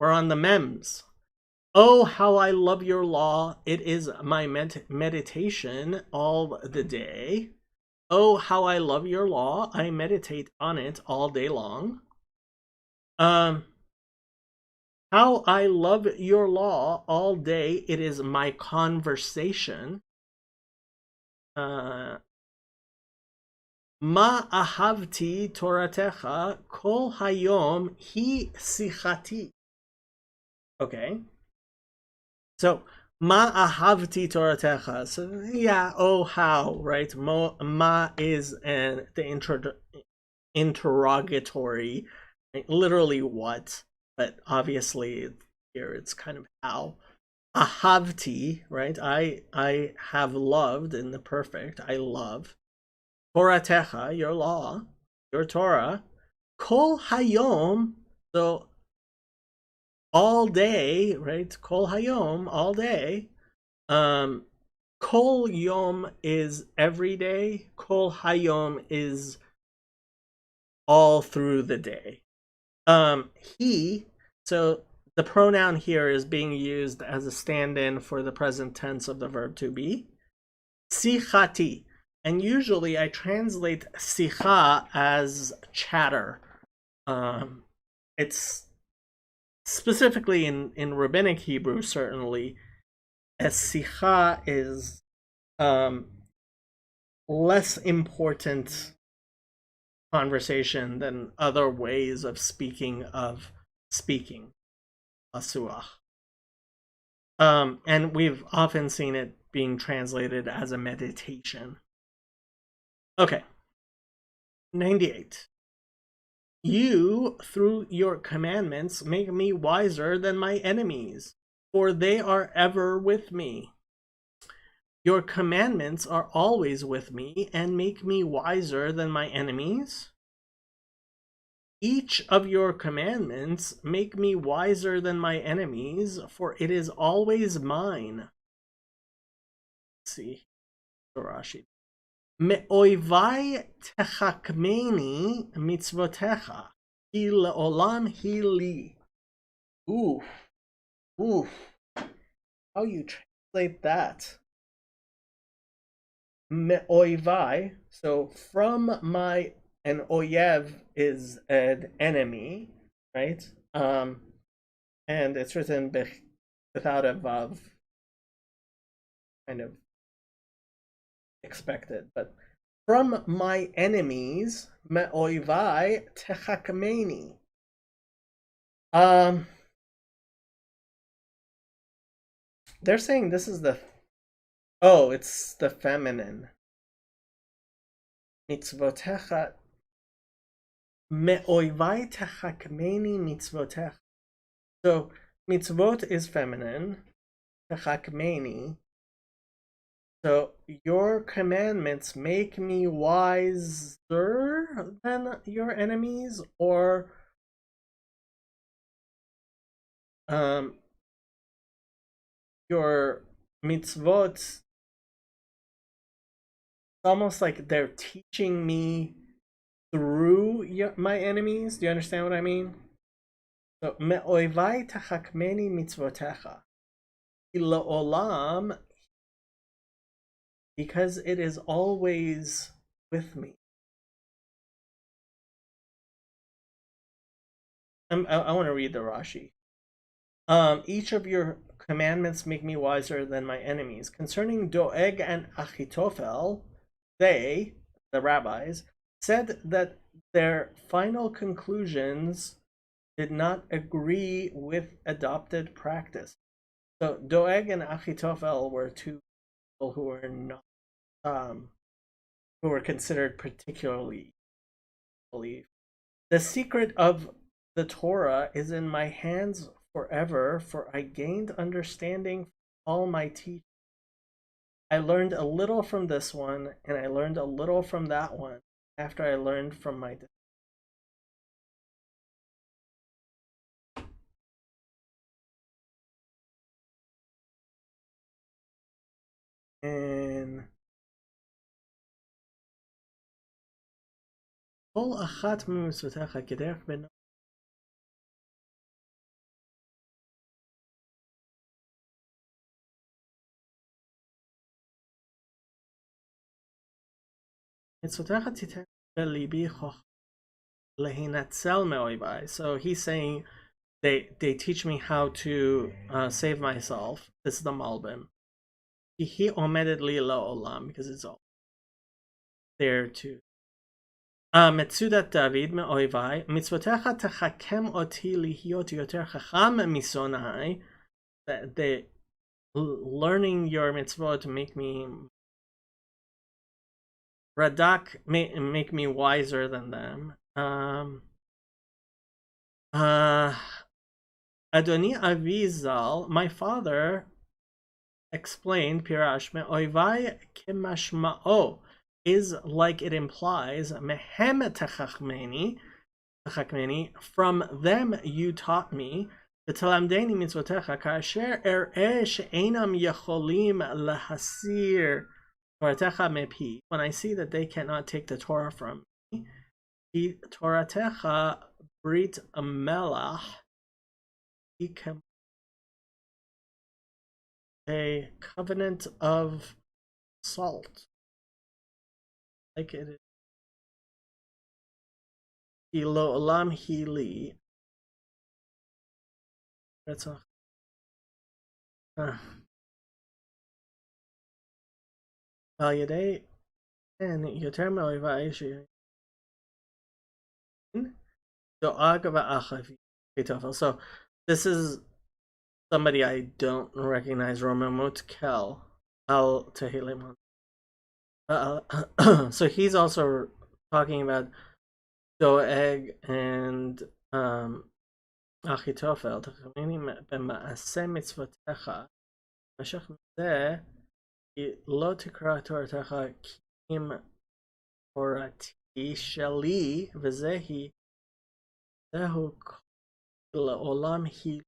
We're on the mems. Oh, how I love your law. It is my meditation all the day. Oh, how I love your law. I meditate on it all day long. How I love your law all day. It is my conversation. Ma ahavti toratecha kol hayom hi sichati. Okay. So, ma ahavti toratecha. So, yeah, oh, how, right? Ma is the interrogatory, right? Literally what, but obviously here it's kind of how. Ahavti, right? I have loved in the perfect. I love. Toratecha, your law, your Torah. Kol hayom, so all day, right? Kol hayom, all day. Kol yom is every day. Kol hayom is all through the day. He, so the pronoun here is being used as a stand-in for the present tense of the verb to be. Sichati. And usually I translate sicha as chatter. It's specifically in rabbinic Hebrew, certainly, as sicha is less important conversation than other ways of speaking asuach. And we've often seen it being translated as a meditation. Okay. 98. You, through your commandments, make me wiser than my enemies, for they are ever with me. Your commandments are always with me and make me wiser than my enemies. Each of your commandments make me wiser than my enemies, for it is always mine. Let's see, Rashi. Me'oivai techakmeni mitzvotecha, hi le'olam hi li. Oof, oof. How you translate that? Me'oivai, so from my, an oyev is an enemy, right? And it's written without a vav, kind of expected, but from my enemies, me'oivai techakmeni. They're saying this is the, oh, it's the feminine. Mitzvotecha, me'oivai techakmeni mitzvotecha. So mitzvot is feminine, techakmeni. So your commandments make me wiser than your enemies, or your mitzvot, almost like they're teaching me through my enemies. Do you understand what I mean? So me'oivai tachakmeni mitzvotecha olam, because it is always with me. I want to read the Rashi. Each of your commandments make me wiser than my enemies. Concerning Doeg and Achitophel, they, the rabbis, said that their final conclusions did not agree with adopted practice. So Doeg and Achitophel were two people who were not, who were considered particularly believed. The secret of the Torah is in my hands forever, for I gained understanding from all my teachers. I learned a little from this one, and I learned a little from that one after I learned from my. And כל אחת ממצוותיך כדרך בן מצוותיך תיתן בליבי חוכמה להינצל מאויביי. So he's saying they teach me how to save myself. This is the Malbim. He omedet li la'olam, because it's all there too. מצודת דוד מאויביי, מצוותיך תחכם אותי להיות יותר חכם משונאי. The learning your mitzvot make me radak, make me wiser than them. Adoni Avizal, my father explained Pirash me'oivai kimashma'o is like it implies mehem techachmeni, from them you taught me. V'talamdeni mitzvotecha kasher er'eh she'enam yecholim lahasir toratecha mepi. When I see that they cannot take the Torah from me, Toratecha brit melach, a covenant of salt, like it is. Ilo olam hili. That's a. Valyaday and yoter me'oivai do'ag va'achavi. So this is somebody I don't recognize. Romamut Kel al Tehillim. So he's also talking about Doeg and Achitophel. במעשה מצוותיך, משך מזה, לא תקרא תורתך כי אם תורתי שלי, וזהו לעולם היא.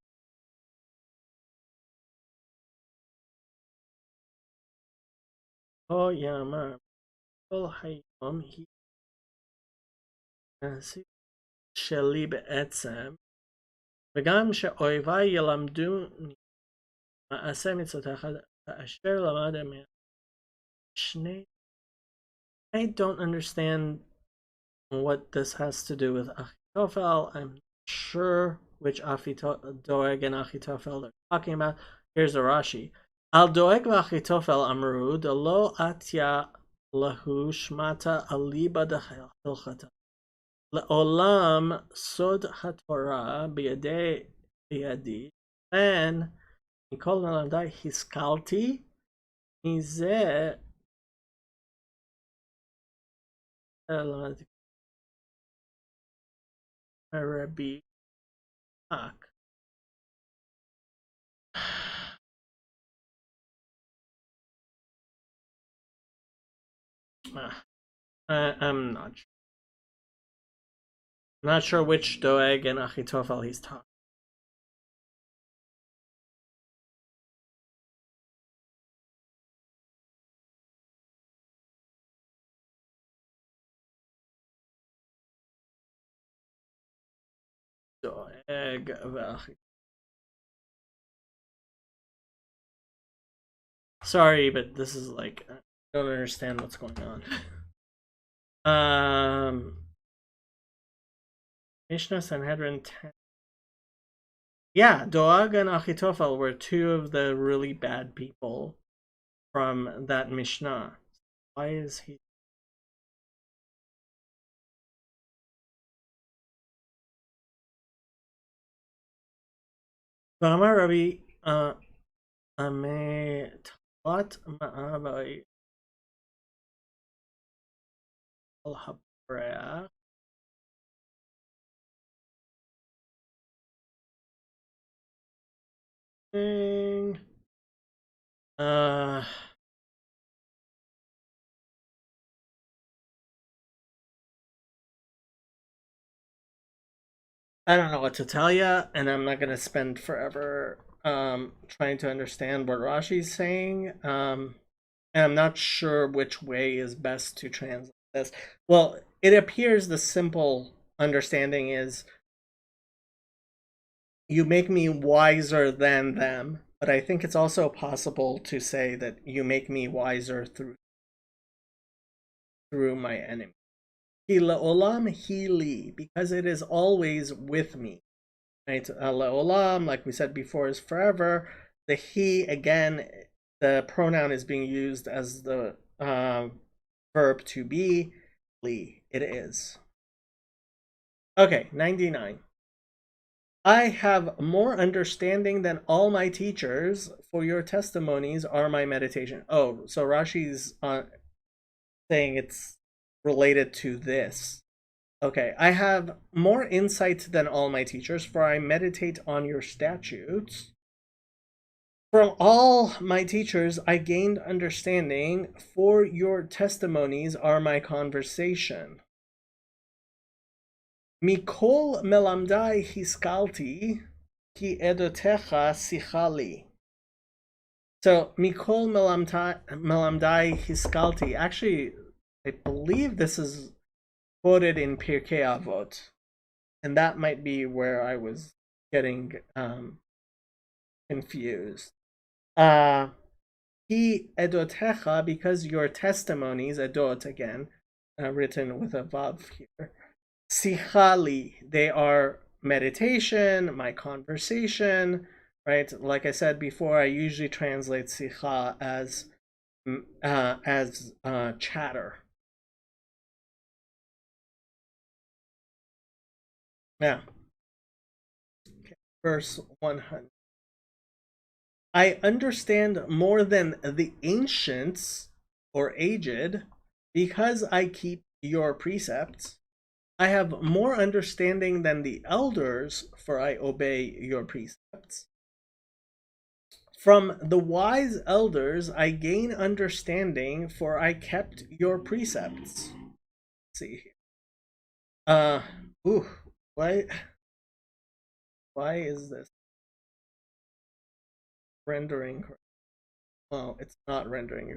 כה יאמר כל היום היא שלי בעצם, וגם שאויביי ילמדוני מעשה מצוותיך אשר למד שני. I don't understand what this has to do with Achitophel. I'm sure which Doeg and Achitophel they're talking about. Here's a Rashi. Al Doeg v'Achitophel amru delo atya lahu shmata aliba d'hilchata. Le'olam sod haTorah biyadi. And Mikol nalamdai hiskalti mizeh Rabbi Ak. I'm not sure. I'm not sure which Doeg and Achitophel he's talking. Doeg v'Achitophel. Sorry, but this is like I don't understand what's going on. Mishnah Sanhedrin 10. Yeah, Doeg and Achitophel were two of the really bad people from that Mishnah. Why is he? V'amar Rabbi Ametat Ma'abai al-Habreah. thing. Uh, I don't know what to tell you, and I'm not gonna spend forever trying to understand what Rashi's saying. And I'm not sure which way is best to translate this. Well, it appears the simple understanding is you make me wiser than them, but I think it's also possible to say that you make me wiser through my enemy. Ki le'olam hi li, because it is always with me. Right? Le'olam, like we said before, is forever. The he, again, the pronoun is being used as the verb to be. Li, it is. Okay, 99. I have more understanding than all my teachers, for your testimonies are my meditation. Oh, so Rashi's saying it's related to this. Okay, I have more insight than all my teachers, for I meditate on your statutes. From all my teachers, I gained understanding, for your testimonies are my conversation. Mikol melamdai hiskalti, ki edotecha sichali. So, Mikol melamdai hiskalti. Actually, I believe this is quoted in Pirkei Avot, and that might be where I was getting confused. He edotecha, because your testimonies, edot again, written with a vav here. Sichali, they are meditation, my conversation, right? Like I said before, I usually translate sicha as chatter. Now, verse 100. I understand more than the ancients or aged, because I keep your precepts. I have more understanding than the elders, for I obey your precepts. From the wise elders I gain understanding, for I kept your precepts. Let's see here. Ooh, why is this rendering? Well, it's not rendering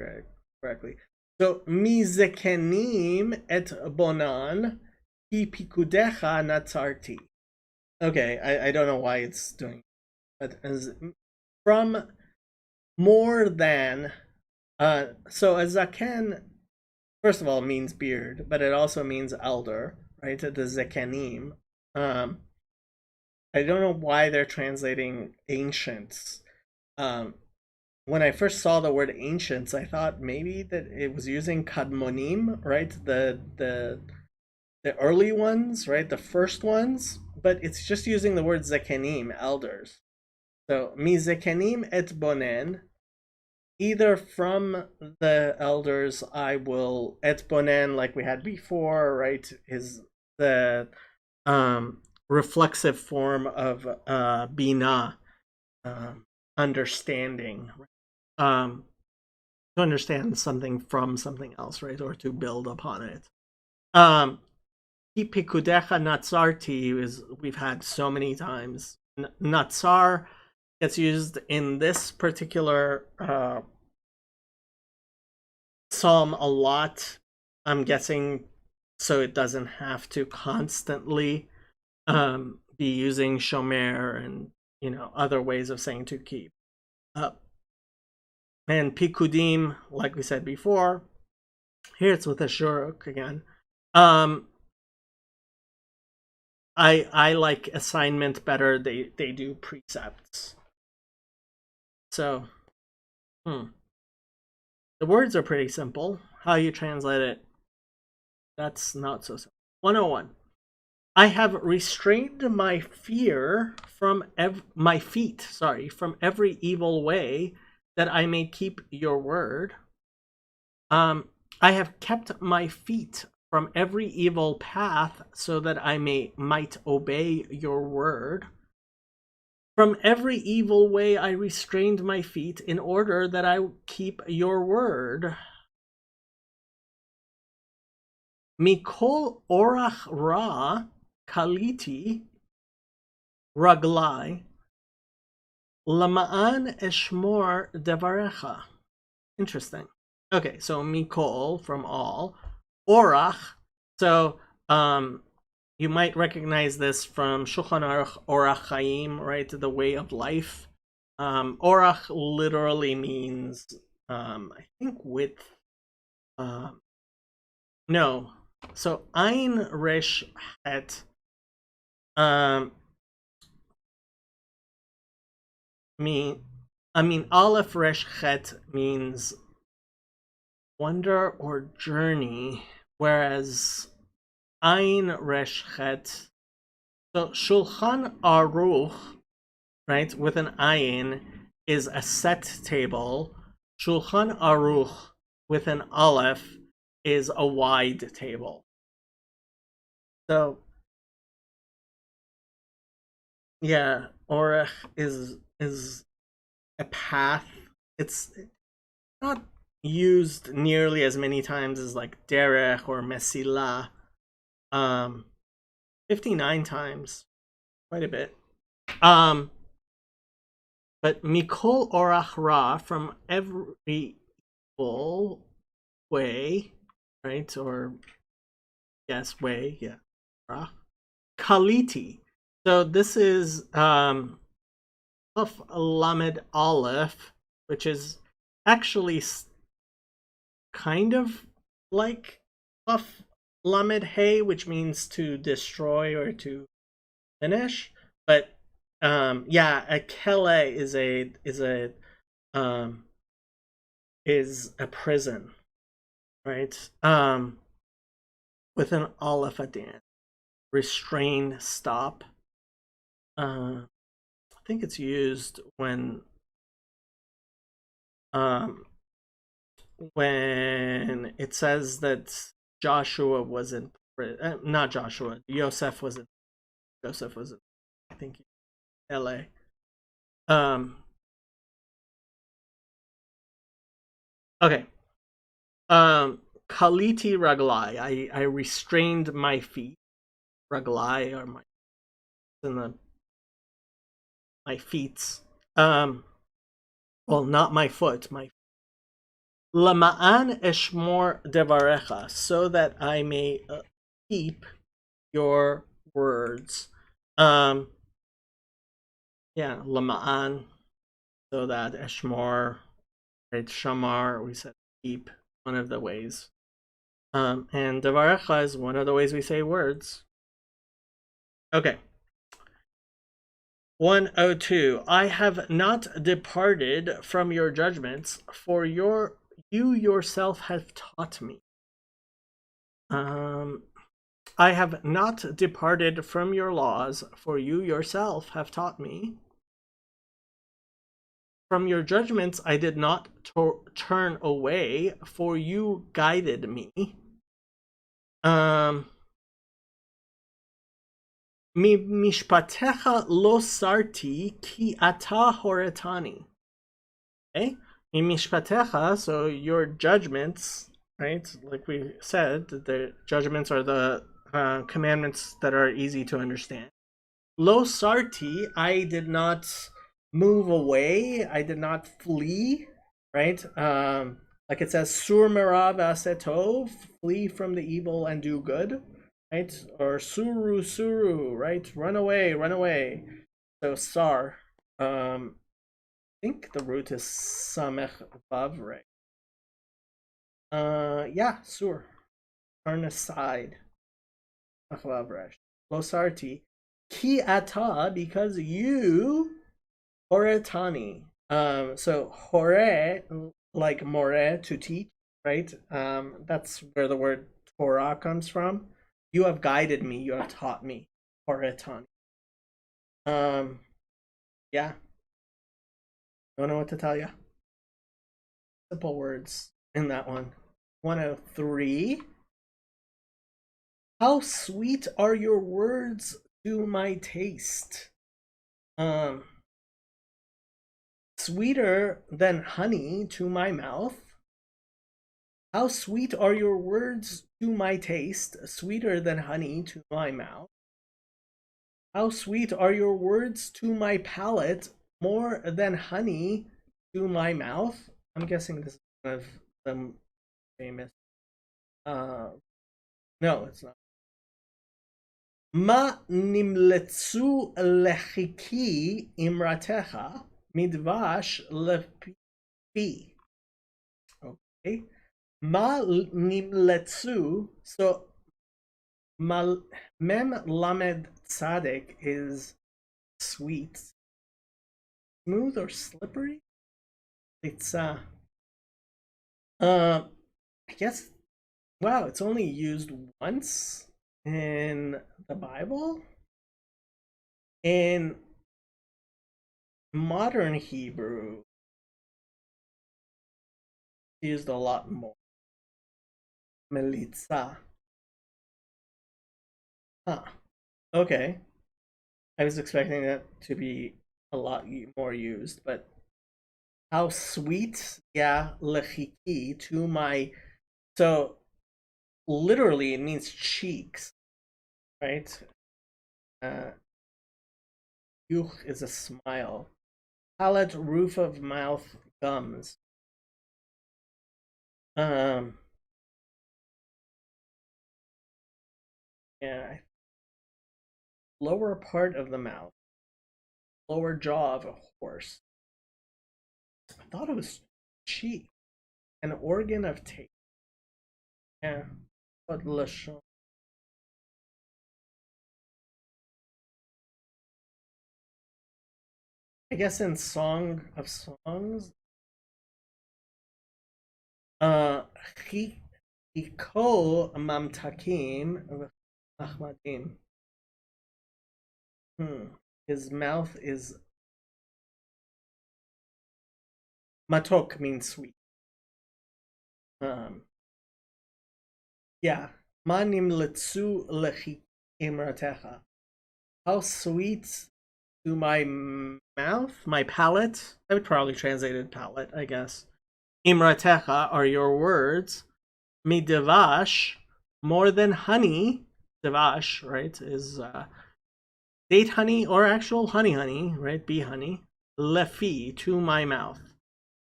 correctly. So, mizekenim et bonan, hi pikudecha natsarti. Okay, I don't know why it's doing, but from more than, so a zaken, first of all, means beard, but it also means elder, right? The zekanim. I don't know why they're translating ancients. When I first saw the word ancients, I thought maybe that it was using kadmonim, right? The early ones, right? The first ones, but it's just using the word zekenim, elders. So mi zekenim et bonen, either from the elders I will, et bonen, like we had before, right? Is the reflexive form of bina, understanding, to understand something from something else, right? Or to build upon it. Pikudecha natsarti is, we've had so many times. Natsar gets used in this particular psalm a lot, I'm guessing, so it doesn't have to constantly be using shomer and other ways of saying to keep. And pikudim, like we said before, here it's with a shuruk again. I like assignment better. They do precepts. So, the words are pretty simple. How you translate it, that's not so simple. 101. I have restrained my fear from my feet, from every evil way, that I may keep your word. I have kept my feet from every evil path, so that I might obey your word. From every evil way I restrained my feet in order that I keep your word. Mikol orach ra kaliti raglai lama'an eshmor devarecha. Interesting. Okay, so mikol, from all. Orach, so you might recognize this from Shulchan Aruch Orach Chaim, right? The way of life. Orach literally means, I think, width. No. So Ein Resh Het. Aleph Resh Het means wonder or journey, whereas Ein Resh Het. So Shulchan Aruch, right, with an ayin, is a set table. Shulchan Aruch with an aleph is a wide table. So yeah, orech is a path. It's not used nearly as many times as like derech or mesila. 59 times, quite a bit. But mikol orach ra, from every evil way, right? Or yes, way, yeah. Ra. Kaliti. So this is Kaf Lamed Aleph, which is actually kind of like Kaf Lamed Hey, which means to destroy or to finish. But yeah, a kele is a prison, right? With an aleph at the end. Restrain, stop. I think it's used when it says that Joshua was in prison. Not Joshua. Joseph was in. I think, L.A. Okay. Kaliti raglai. I restrained my feet. Raglai are my feet. Well, not my foot. My Lama'an eshmor devarecha, so that I may keep your words. Yeah, lama'an, so that eshmor, right? Shamar, we said keep, one of the ways. And devarecha is one of the ways we say words. Okay. 102. I have not departed from your judgments, for you yourself have taught me. I have not departed from your laws, for you yourself have taught me. From your judgments I did not turn away, for you guided me. Mishpatecha lo sarti ki ata horetani. Okay? Mishpatecha, so your judgments, right? Like we said, the judgments are the commandments that are easy to understand. Lo sarti, I did not move away, I did not flee, right? Like it says, sur merav asetov, flee from the evil and do good, right? Or suru, right? Run away. So sar, I think the root is samech vav, right? Yeah, sur, turn aside. Lo sarti, ki ata, because you, horetani. So hore, like more, to teach, right? That's where the word Torah comes from. You have guided me, you have taught me. Horetani. Yeah. Don't know what to tell you. Simple words in that one. 103. How sweet are your words to my taste. sweeter than honey to my mouth. How sweet are your words to my taste, sweeter than honey to my mouth. How sweet are your words to my palate, more than honey to my mouth. I'm guessing this is one of the famous. Uh, no, it's not. Ma nimletsu lechiki imratecha midvash lefi. Okay. Ma nimletsu. So mem lamed tzaddik is sweet, smooth or slippery. It's I guess. Wow, it's only used once in the Bible. In modern Hebrew, it's used a lot more. Melitza. Huh. Okay. I was expecting that to be a lot more used, but how sweet, yeah, lechiki to my. So literally, it means cheeks, right? Yuch is a smile. Palate, roof of mouth, gums. Um, yeah, lower part of the mouth, lower jaw of a horse. I thought it was cheek, an organ of taste. Yeah, but lashon. I guess in Song of Songs, uh, chiko mamtakim achmadim. His mouth is matok means sweet. Um, yeah, manim letsu lechi imratecha. How sweet to my mouth, my palate. I would probably translate it palate, I guess. Imratecha are your words. Mi devash, more than honey. Devash, right, is date honey or actual honey, right? Bee honey. Lefi, to my mouth.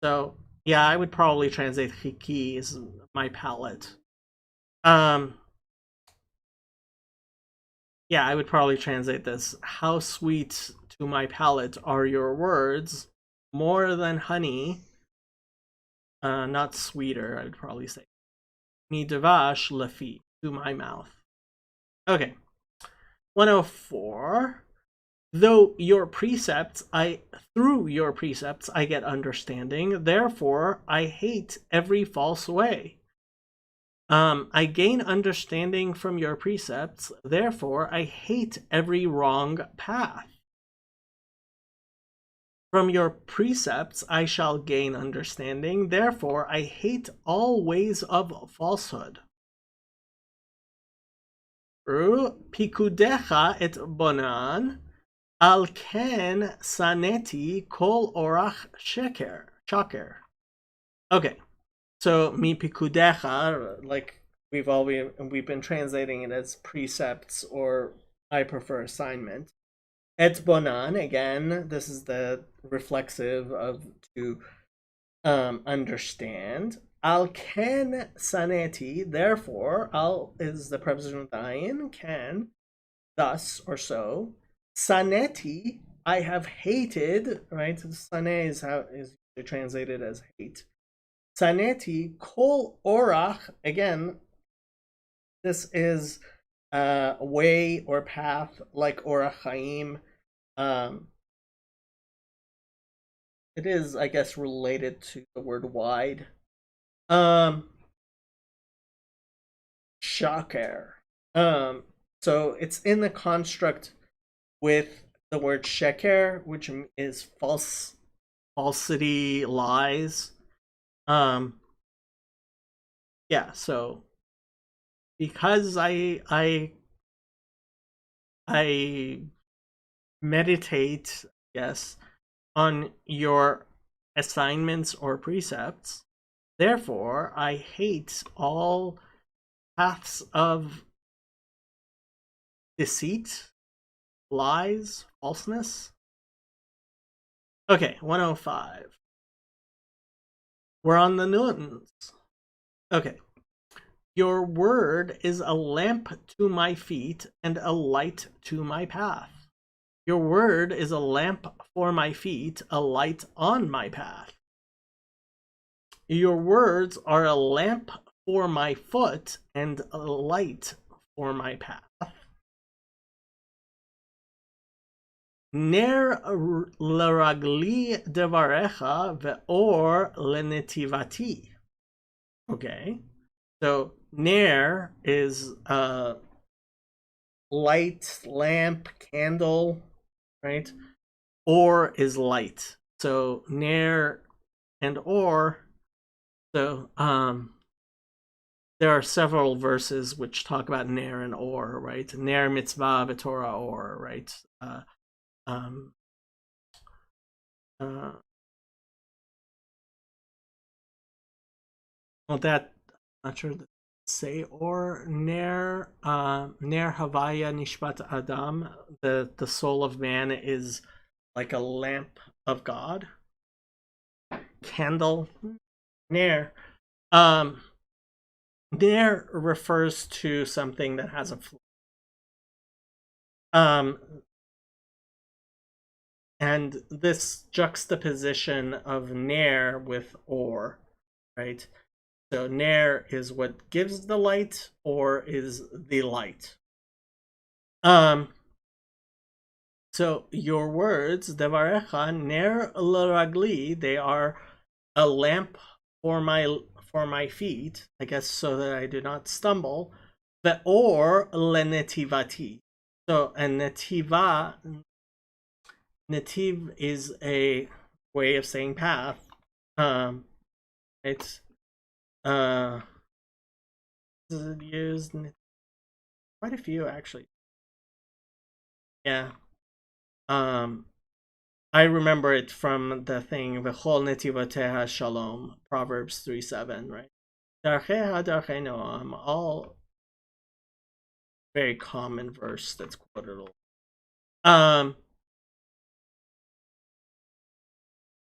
So, yeah, I would probably translate chiki as my palate. Yeah, I would probably translate this. How sweet to my palate are your words, more than honey. Not sweeter, I would probably say. Mi devash lefi, to my mouth. Okay. 104. Though your precepts, through your precepts I get understanding, therefore I hate every false way. I gain understanding from your precepts, therefore I hate every wrong path. From your precepts I shall gain understanding, therefore I hate all ways of falsehood. Pikudecha et bonan, al ken saneti kol orach shaker. Okay, so mi pikudecha, like we've been translating it as precepts, or I prefer assignment. Et bonan, again, this is the reflexive of to understand. Al ken saneti, therefore, al is the preposition of the ayin, can, thus or so. Saneti, I have hated, right? Sane is how is translated as hate. Saneti, kol orach, again, this is a way or path like orach chaim. It is, I guess, related to the word wide. Shaker. So it's in the construct with the word sheker, which is falsity, lies. Yeah, so because I meditate, yes, on your assignments or precepts. Therefore, I hate all paths of deceit, lies, falseness. Okay, 105. We're on the Newtons. Okay. Your word is a lamp to my feet and a light to my path. Your word is a lamp for my feet, a light on my path. Your words are a lamp for my foot and a light for my path. Ner l'ragli devarecha ve'or lenetivati. Okay. So ner is light, lamp, candle, right? Or is light. So ner and or. So there are several verses which talk about ner and or, right? Ner mitzvah v'torah or, right? Um, uh, well, that I'm not sure. Say or ner havaya nishpat adam. The soul of man is like a lamp of God. Candle ner. Ner refers to something that has a um and this juxtaposition of ner with or, right? So ner is what gives the light, or is the light. So your words, devarecha ner l'ragli, they are a lamp for my feet, I guess, so that I do not stumble. Or lenetivati. So a netiva, nativ is a way of saying path. It's is it used? Quite a few actually. Yeah. I remember it from the thing V'chol netivoteha shalom, Proverbs 3:7, right? Darcheha darchei noam, all very common verse that's quoted.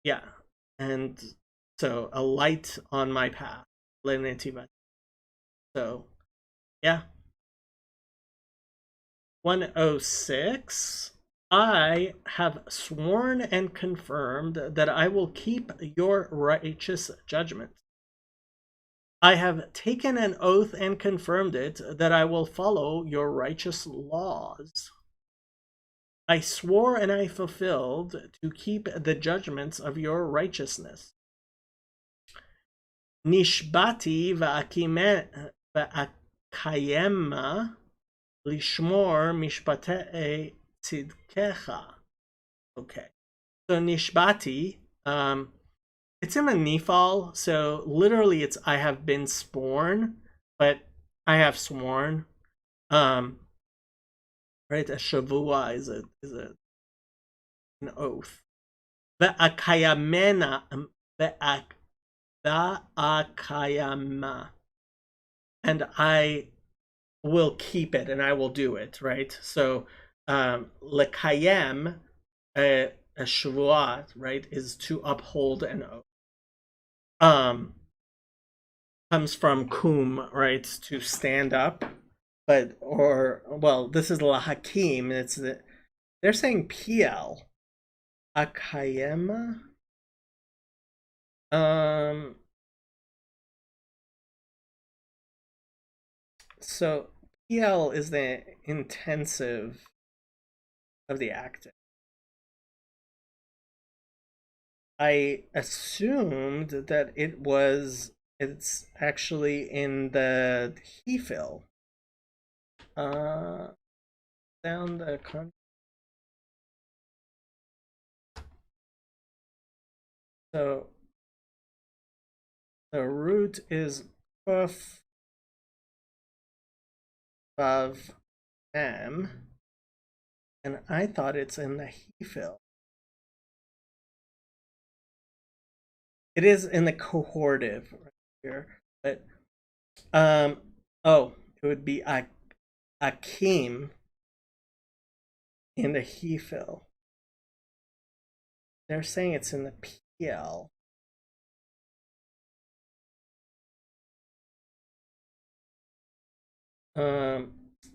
Yeah, and so a light on my path, lenetiva. So yeah, 106. I have sworn and confirmed that I will keep your righteous judgment. I have taken an oath and confirmed it that I will follow your righteous laws. I swore and I fulfilled to keep the judgments of your righteousness. Nishbati va'akayema lishmor mishpatei tzidkecha. Okay. So nishbati, it's in the nifal, so literally it's I have been sworn, but I have sworn. Right? A shavua is an oath. Ve'akayamena, ve'akayama, and I will keep it and I will do it. Right? So lekayem, a shavua, right, is to uphold an oath. Comes from kum, right, to stand up, but or well, this is lahakim. It's they're saying pl akayema. So pl is the intensive of the active. I assumed that it's actually in the hefil. Down the so the root is kuf vav mem, and I thought it's in the hefil. It is in the cohortive right here, but um, oh, it would be Akim in the he fill. They're saying it's in the PL.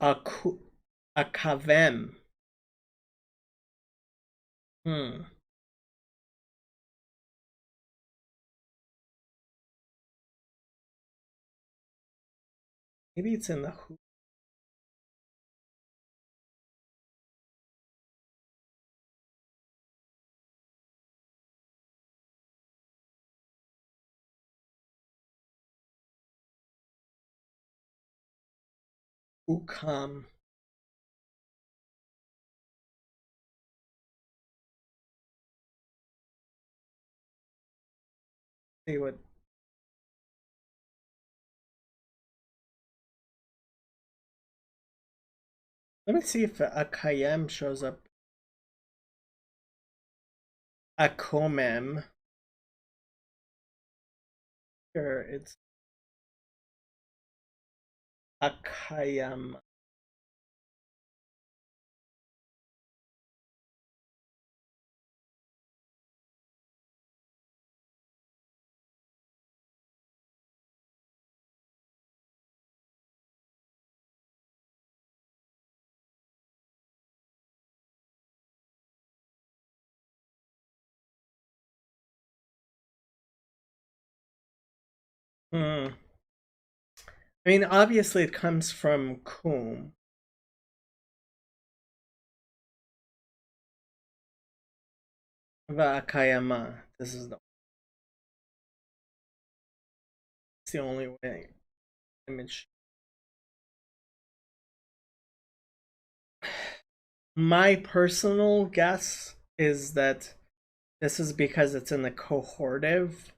Aku, Akavem. Hmm. Maybe it's in the Ukam. See what. Let me see if Akayem shows up. Akomem. Sure, it's Akayam. Hmm. I mean, obviously it comes from Kum. Akayama. This is the only way image. My personal guess is that this is because it's in the cohortive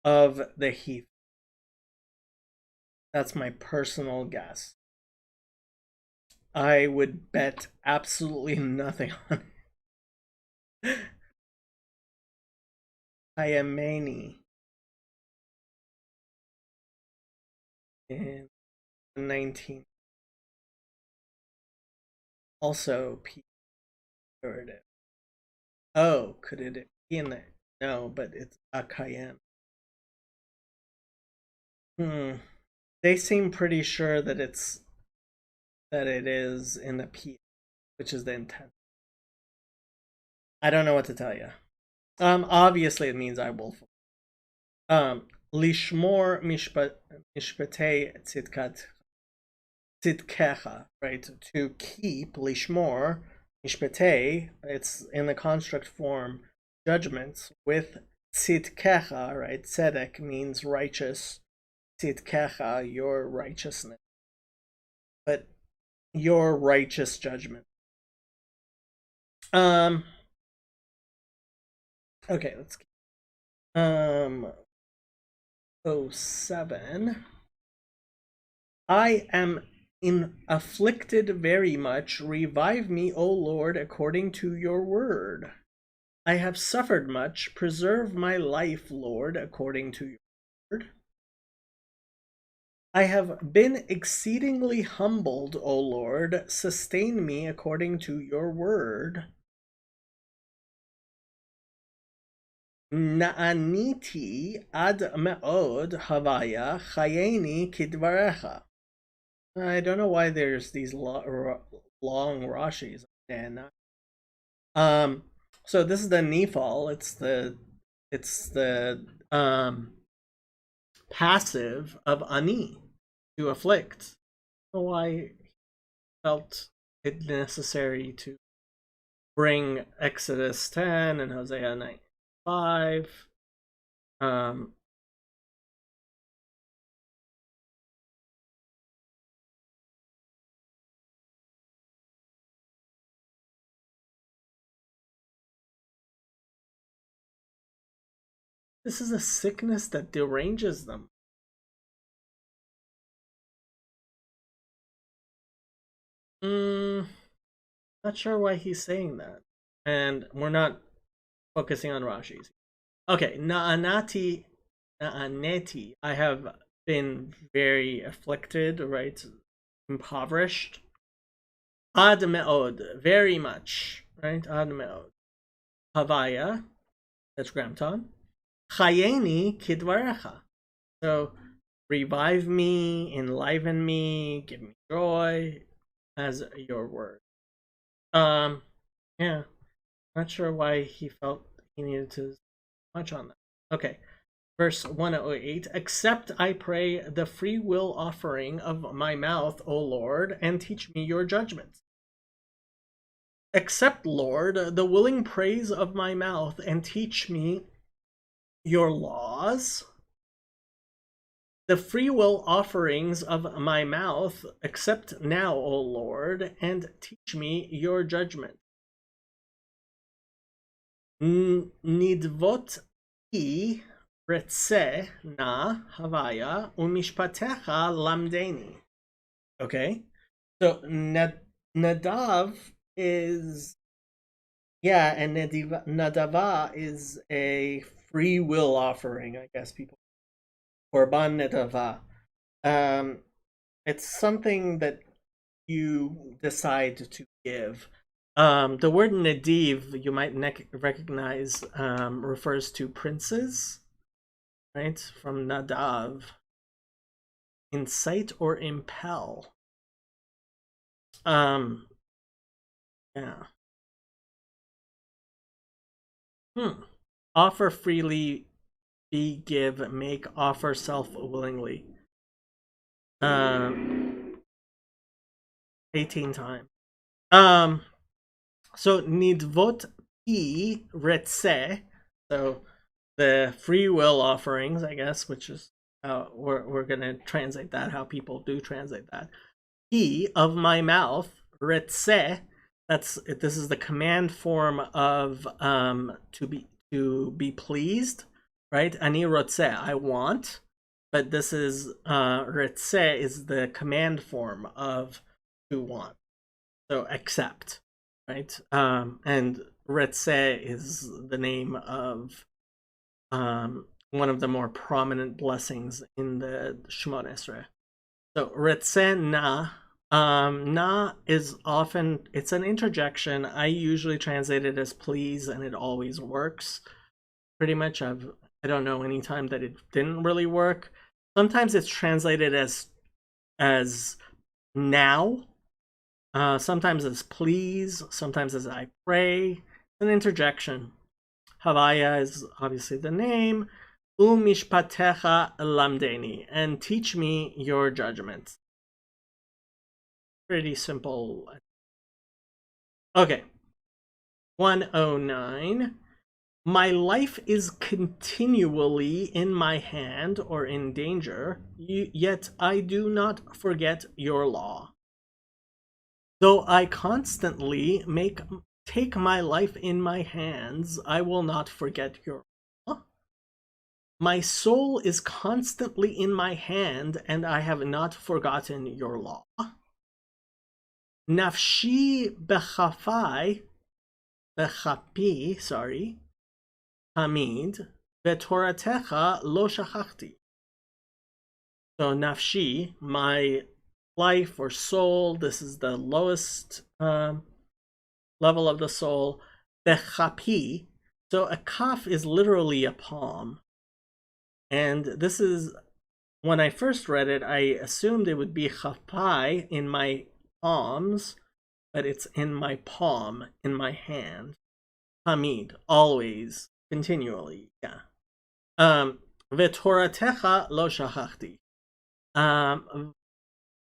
of the heath. That's my personal guess. I would bet absolutely nothing on it. Hayamani in 19. Also P pejorative. Oh, could it be in there? No, but it's Akayam. Hmm. They seem pretty sure that it is in the P, which is the intent. I don't know what to tell you. Obviously it means I will. Lishmor mishpatei tzitkecha, right? To keep lishmor mishpatei. It's in the construct form judgments with tzitkecha, right? Tzedek means righteous. Tzitkecha, your righteousness, but your righteous judgment. Um. Okay, let's. Um. 07. I am afflicted very much. Revive me, O Lord, according to your word. I have suffered much. Preserve my life, Lord, according to your word. I have been exceedingly humbled, O Lord. Sustain me according to your word. Na'aniti ad me'od havaya chayeni kidvarecha. I don't know why there's these long Rashis. And so this is the Nifal. It's the passive of ani, to afflict. I don't know why he felt it necessary to bring Exodus 10 and Hosea 9:5. This is a sickness that deranges them. Not sure why he's saying that. And we're not focusing on Rashi's. Okay, na'aneti. I have been very afflicted, right? Impoverished. Ad me'od, very much, right? Ad me'od. Havaya, that's Gramton. Chayeni kidvarecha. So revive me, enliven me, give me joy as your word. Yeah, not sure why he felt he needed to much on that. Okay, verse 108. Accept, I pray, the free will offering of my mouth, O Lord, and teach me your judgments. Accept, Lord, the willing praise of my mouth, and teach me your laws. The free will offerings of my mouth, accept now, O Lord, and teach me your judgment. Nidvot I retze na havaya umishpatecha lamdeni. Okay, so nadav is, yeah, and nadava is a free will offering, I guess people. Korban nadava. Um, it's something that you decide to give. The word nadiv, you might recognize, refers to princes, right? From nadav, incite or impel. Um, yeah. Offer freely, be, give, make, offer self willingly. 18 times. So nidvot I retze, so the free will offerings, I guess, which is how we're gonna translate that, how people do translate that. He of my mouth, retze, this is the command form of to be pleased, right? Ani rotze, I want, but this is retze is the command form of to want. So accept, right? And retze is the name of one of the more prominent blessings in the Shemon Esrei. So retze na, na is often, it's an interjection. I usually translate it as please, and it always works. Pretty much, I don't know any time that it didn't really work. Sometimes it's translated as now. Sometimes as please, sometimes as I pray. It's an interjection. Havaya is obviously the name. Umishpatecha lamdeni, and teach me your judgments. Pretty simple. Okay. 109. My life is continually in my hand or in danger, yet I do not forget your law. Though I constantly take my life in my hands, I will not forget your law. My soul is constantly in my hand, and I have not forgotten your law. Nafshi bechapi, sorry, Hamid, vetoratecha lo shachachti. So nafshi, my life or soul, this is the lowest level of the soul. Bechapi, so a kaf is literally a palm. And this is, when I first read it, I assumed it would be chapai, in my palms, but it's in my palm, in my hand. Hamid, always, continually, yeah. Vetoratecha lo shachachti.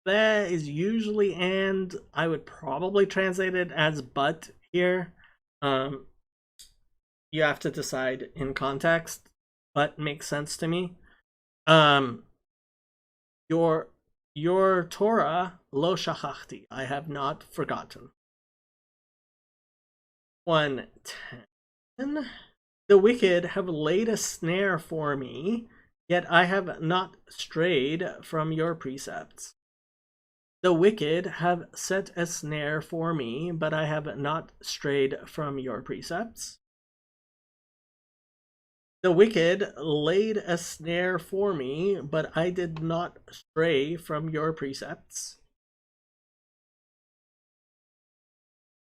That is usually, and I would probably translate it as but here. You have to decide in context, but makes sense to me. Your Torah lo shachachti, I have not forgotten. 110. The wicked have laid a snare for me, yet I have not strayed from your precepts. The wicked have set a snare for me, but I have not strayed from your precepts. The wicked laid a snare for me, but I did not stray from your precepts.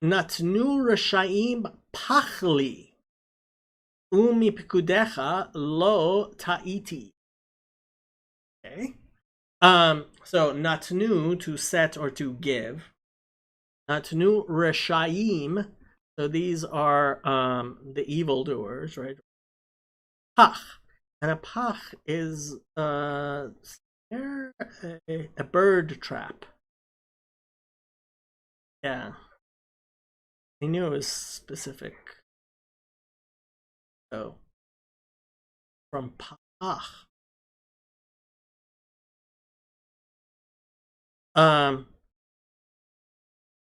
Natnu Rashaim Pachli. Umipkudecha lo ta'iti. Okay. So natnu, to set or to give. Natnu Rashaim. So these are the evildoers, right? Pach. And a pach is a bird trap. Yeah. I knew it was specific. So from pach.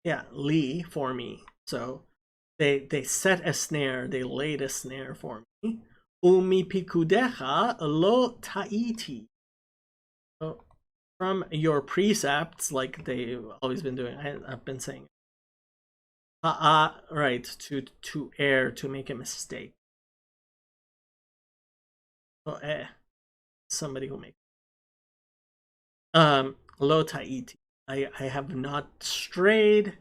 Yeah, li for me. So they set a snare, they laid a snare for me. Umi pikudecha lo ta'iti. So from your precepts, like they've always been doing, I've been saying, right, to err, to make a mistake. So somebody who makes lo ta'iti. I have not strayed.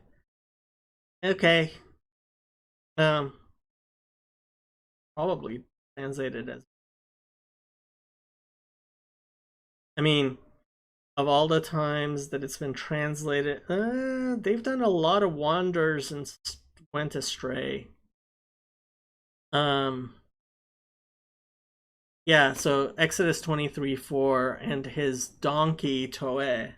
Okay. Probably translated as, I mean, of all the times that it's been translated, they've done a lot of wanders and went astray. Yeah, so Exodus 23:4 and his donkey Toeh.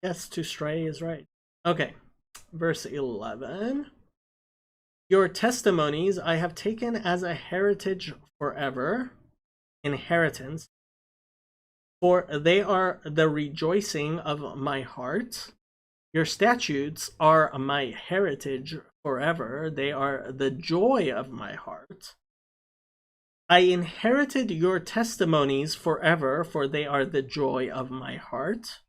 Yes, to stray is right. Okay, verse 11. Your testimonies I have taken as a heritage forever, inheritance, for they are the rejoicing of my heart. Your statutes are my heritage forever. They are the joy of my heart. I inherited your testimonies forever, for they are the joy of my heart.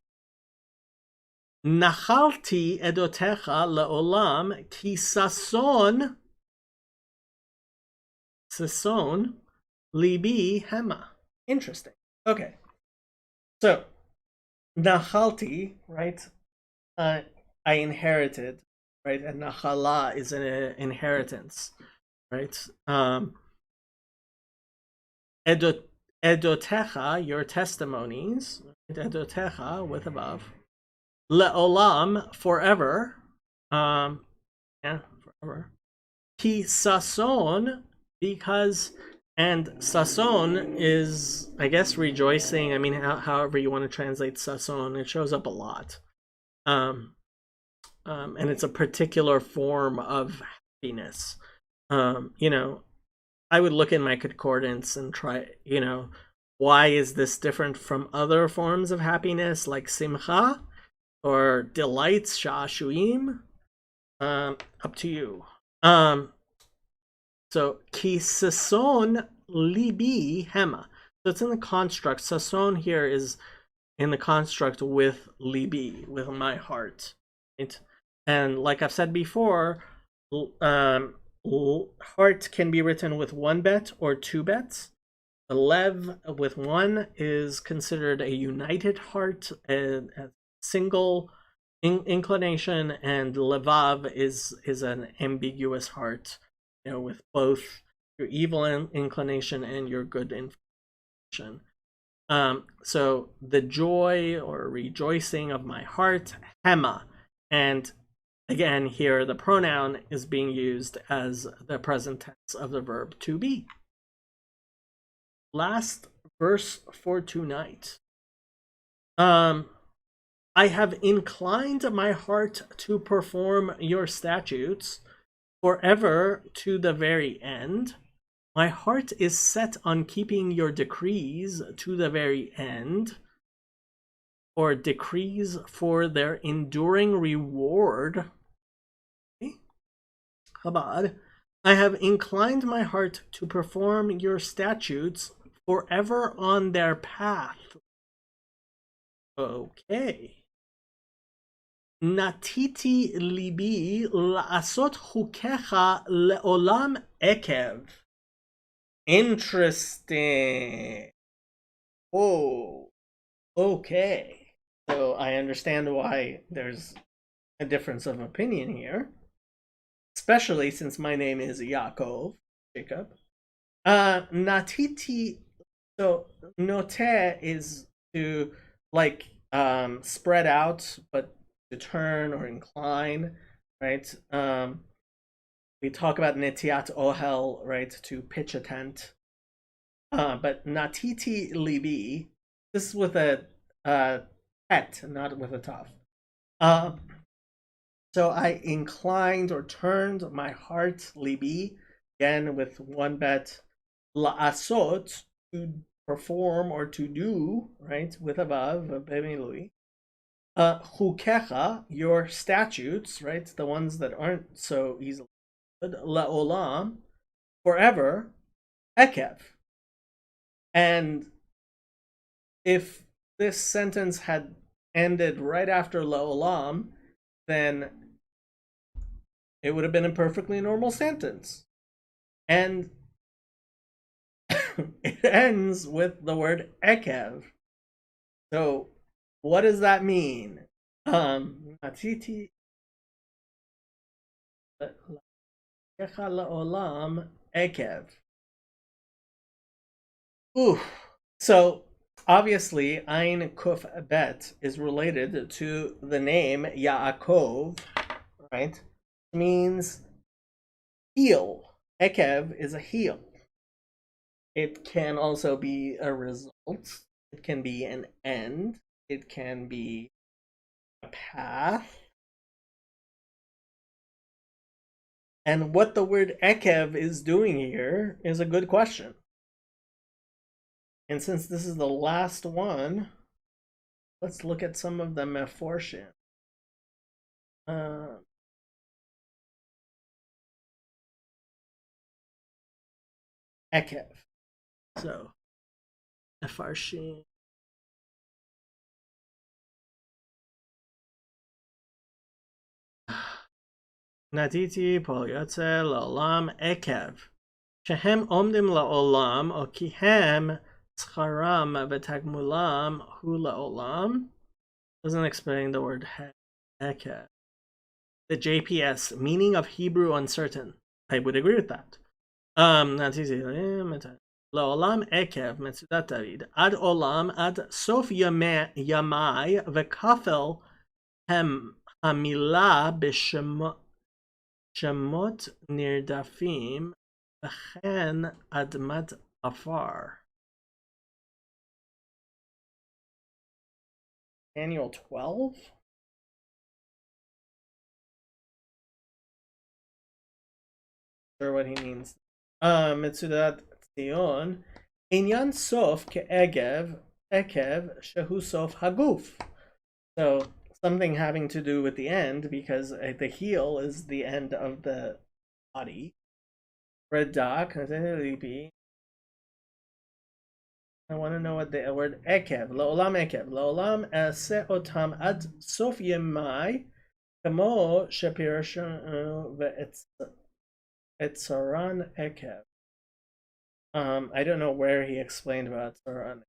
Nachalti edotecha leolam ki sason libi hema. Interesting. Okay. So, nachalti, right? I inherited, right? And nachala is an inheritance, right? Edotecha, your testimonies, edotecha with above. Leolam, forever. Yeah, forever. Ki sason, because, and sason is, I guess, rejoicing. I mean, however you want to translate sason, it shows up a lot. And it's a particular form of happiness. You know, I would look in my concordance and try, you know, why is this different from other forms of happiness like simcha or delights, sha'ashuim? Up to you. So ki sason libi hema. So it's in the construct. Sason here is in the construct with libi, with my heart. Right? And like I've said before, heart can be written with one bet or two bets. The lev with one is considered a united heart, a single inclination, and levav is an ambiguous heart, you know, with both your evil inclination and your good inclination. So the joy or rejoicing of my heart, hema, and again here the pronoun is being used as the present tense of the verb to be. Last verse for tonight. I have inclined my heart to perform your statutes forever to the very end. My heart is set on keeping your decrees to the very end, or decrees for their enduring reward. Chabad. I have inclined my heart to perform your statutes forever on their path. Okay. נטיתי ליבי לעשות חוקיך לעולם עקב. Interesting. Oh, okay. So I understand why there's a difference of opinion here, especially since my name is Yaakov, Jacob. Natiti. So note is to like spread out, but to turn or incline, right? We talk about netiat ohel, right? To pitch a tent. But natiti libi. This is with a het, not with a taf. Uh, so I inclined or turned my heart libi again with one bet la'asot, to perform or to do, right, with above bemilui. Chukecha, your statutes, right, the ones that aren't so easily good, la'olam, forever, ekev. And if this sentence had ended right after la'olam, then it would have been a perfectly normal sentence. And it ends with the word ekev. So what does that mean? Atiti olam ekev. Ooh. So obviously, Ein Kuf Bet is related to the name Yaakov, right? It means heel. Ekev is a heel. It can also be a result. It can be an end. It can be a path. And what the word Ekev is doing here is a good question. And since this is the last one, let's look at some of the meforshim. Ekev. So, mefarshim. נתיתי פועל יוצא לעולם עקב, שהם עומדים לעולם, או כי הם שכרם ותגמולם הוא לעולם. Doesn't explain the word עקב. The JPS, meaning of Hebrew uncertain. I would agree with that. נתיתי לעולם עקב מצודת דוד, עד עולם, עד סוף ימי, וכפל הם המילה שמות נרדפים, וכן אדמת עפר. Daniel 12? Sure what he means. מצודת ציון, עניין סוף כעקב, עקב שהוא סוף הגוף. So something having to do with the end, because the heel is the end of the body. Redak, I want to know what the word ekev, לעולם ekev, לעולם אעשה אותם עד סוף ימי, כמו שפירשנו ואצרן ekev. I don't know where he explained about Tzaran.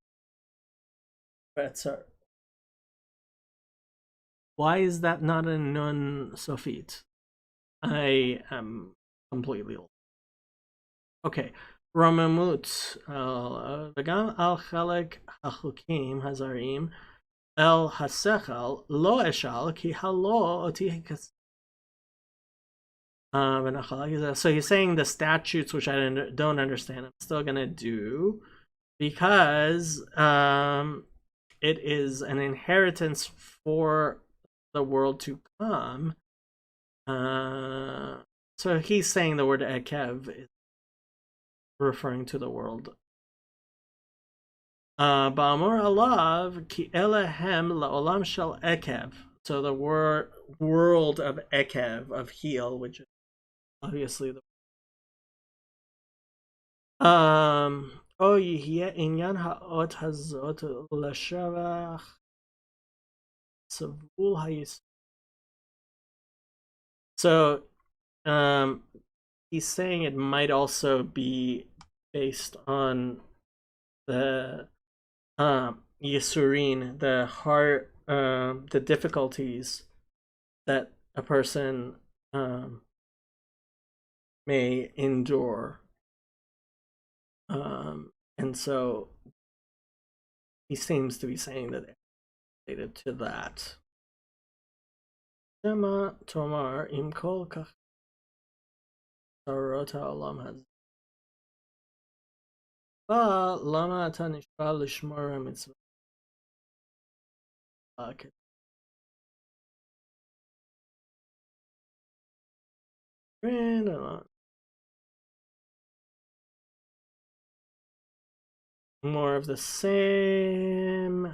Why is that not a nun sofit? I am completely old. Okay. רוממות וגם על חלק החוקים הזרים אל השכל לא אשאל כי הלא אותי so he's saying the statutes, which I don't understand, I'm still gonna do because it is an inheritance for the world to come. So he's saying the word ekev is referring to the world. Ba'amor alav ki elehem la'olam shel ekev. So the world of ekev, of heel, which is obviously the או יהיה עניין האות הזאת לשבח סבול היסוד. So um, he's saying it might also be based on the Yisurin, the difficulties that a person um, may endure. And so he seems to be saying that it's related to that. Shema Tomar im kol kach sarot ha'olam hazeh. Lama ata nishba lishmor ha'mitzvah. More of the same.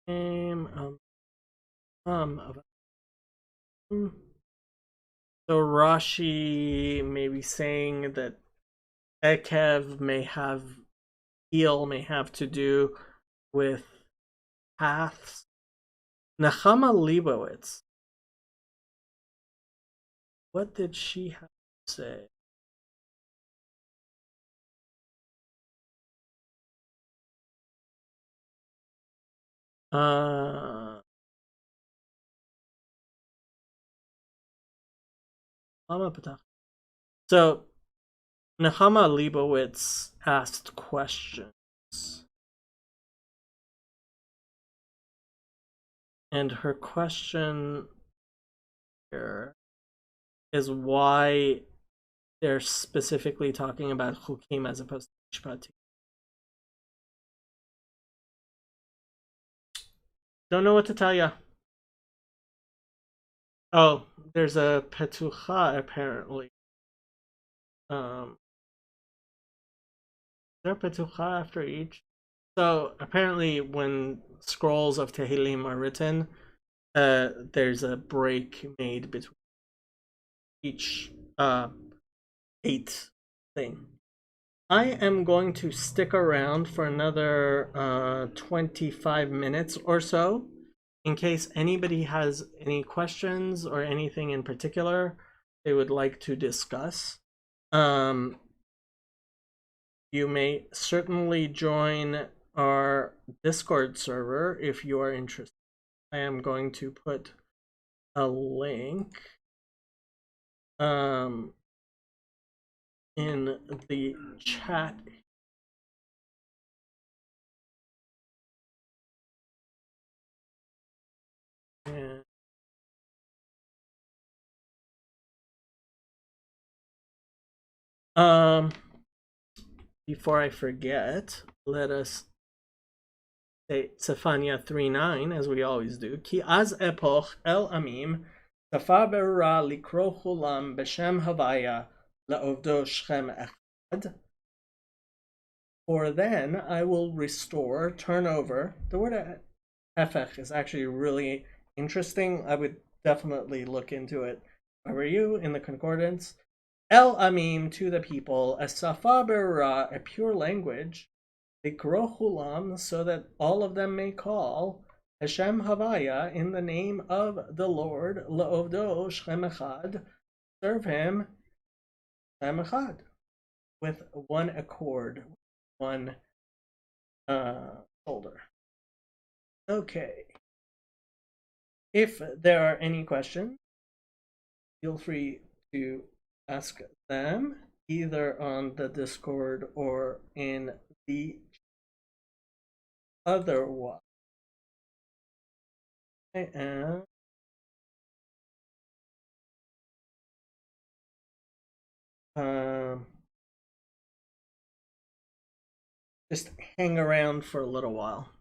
Same. So Rashi may be saying that Ekev may have heel may have to do with paths. Nechama Leibowitz. What did she have to say? So Nechama Leibowitz asked questions. And her question here is why they're specifically talking about Chukim as opposed to Mishpatim. Don't know what to tell you. Oh, there's a Petucha apparently. Is there a Petucha after each? So apparently, when scrolls of Tehillim are written, there's a break made between each 8 thing. I am going to stick around for another 25 minutes or so in case anybody has any questions or anything in particular they would like to discuss. You may certainly join our Discord server if you are interested. I am going to put a link in the chat. And before I forget, let us say Tzefania 3:9 as we always do. Ki az epoch el amim tafa berura likro chulam b'shem havaya la'ovdo shchem echad. For then I will turn over. The word hefech is actually really interesting. I would definitely look into it. If I were you, in the concordance. El amim, to the people, a safa berura, a pure language, likro chulam, so that all of them may call Hashem Havaya, in the name of the Lord, la'ovdo shchem echad, serve him shchem echad, with one accord, one shoulder. Okay. If there are any questions, feel free to ask them either on the Discord or in the otherwise. I am just hang around for a little while.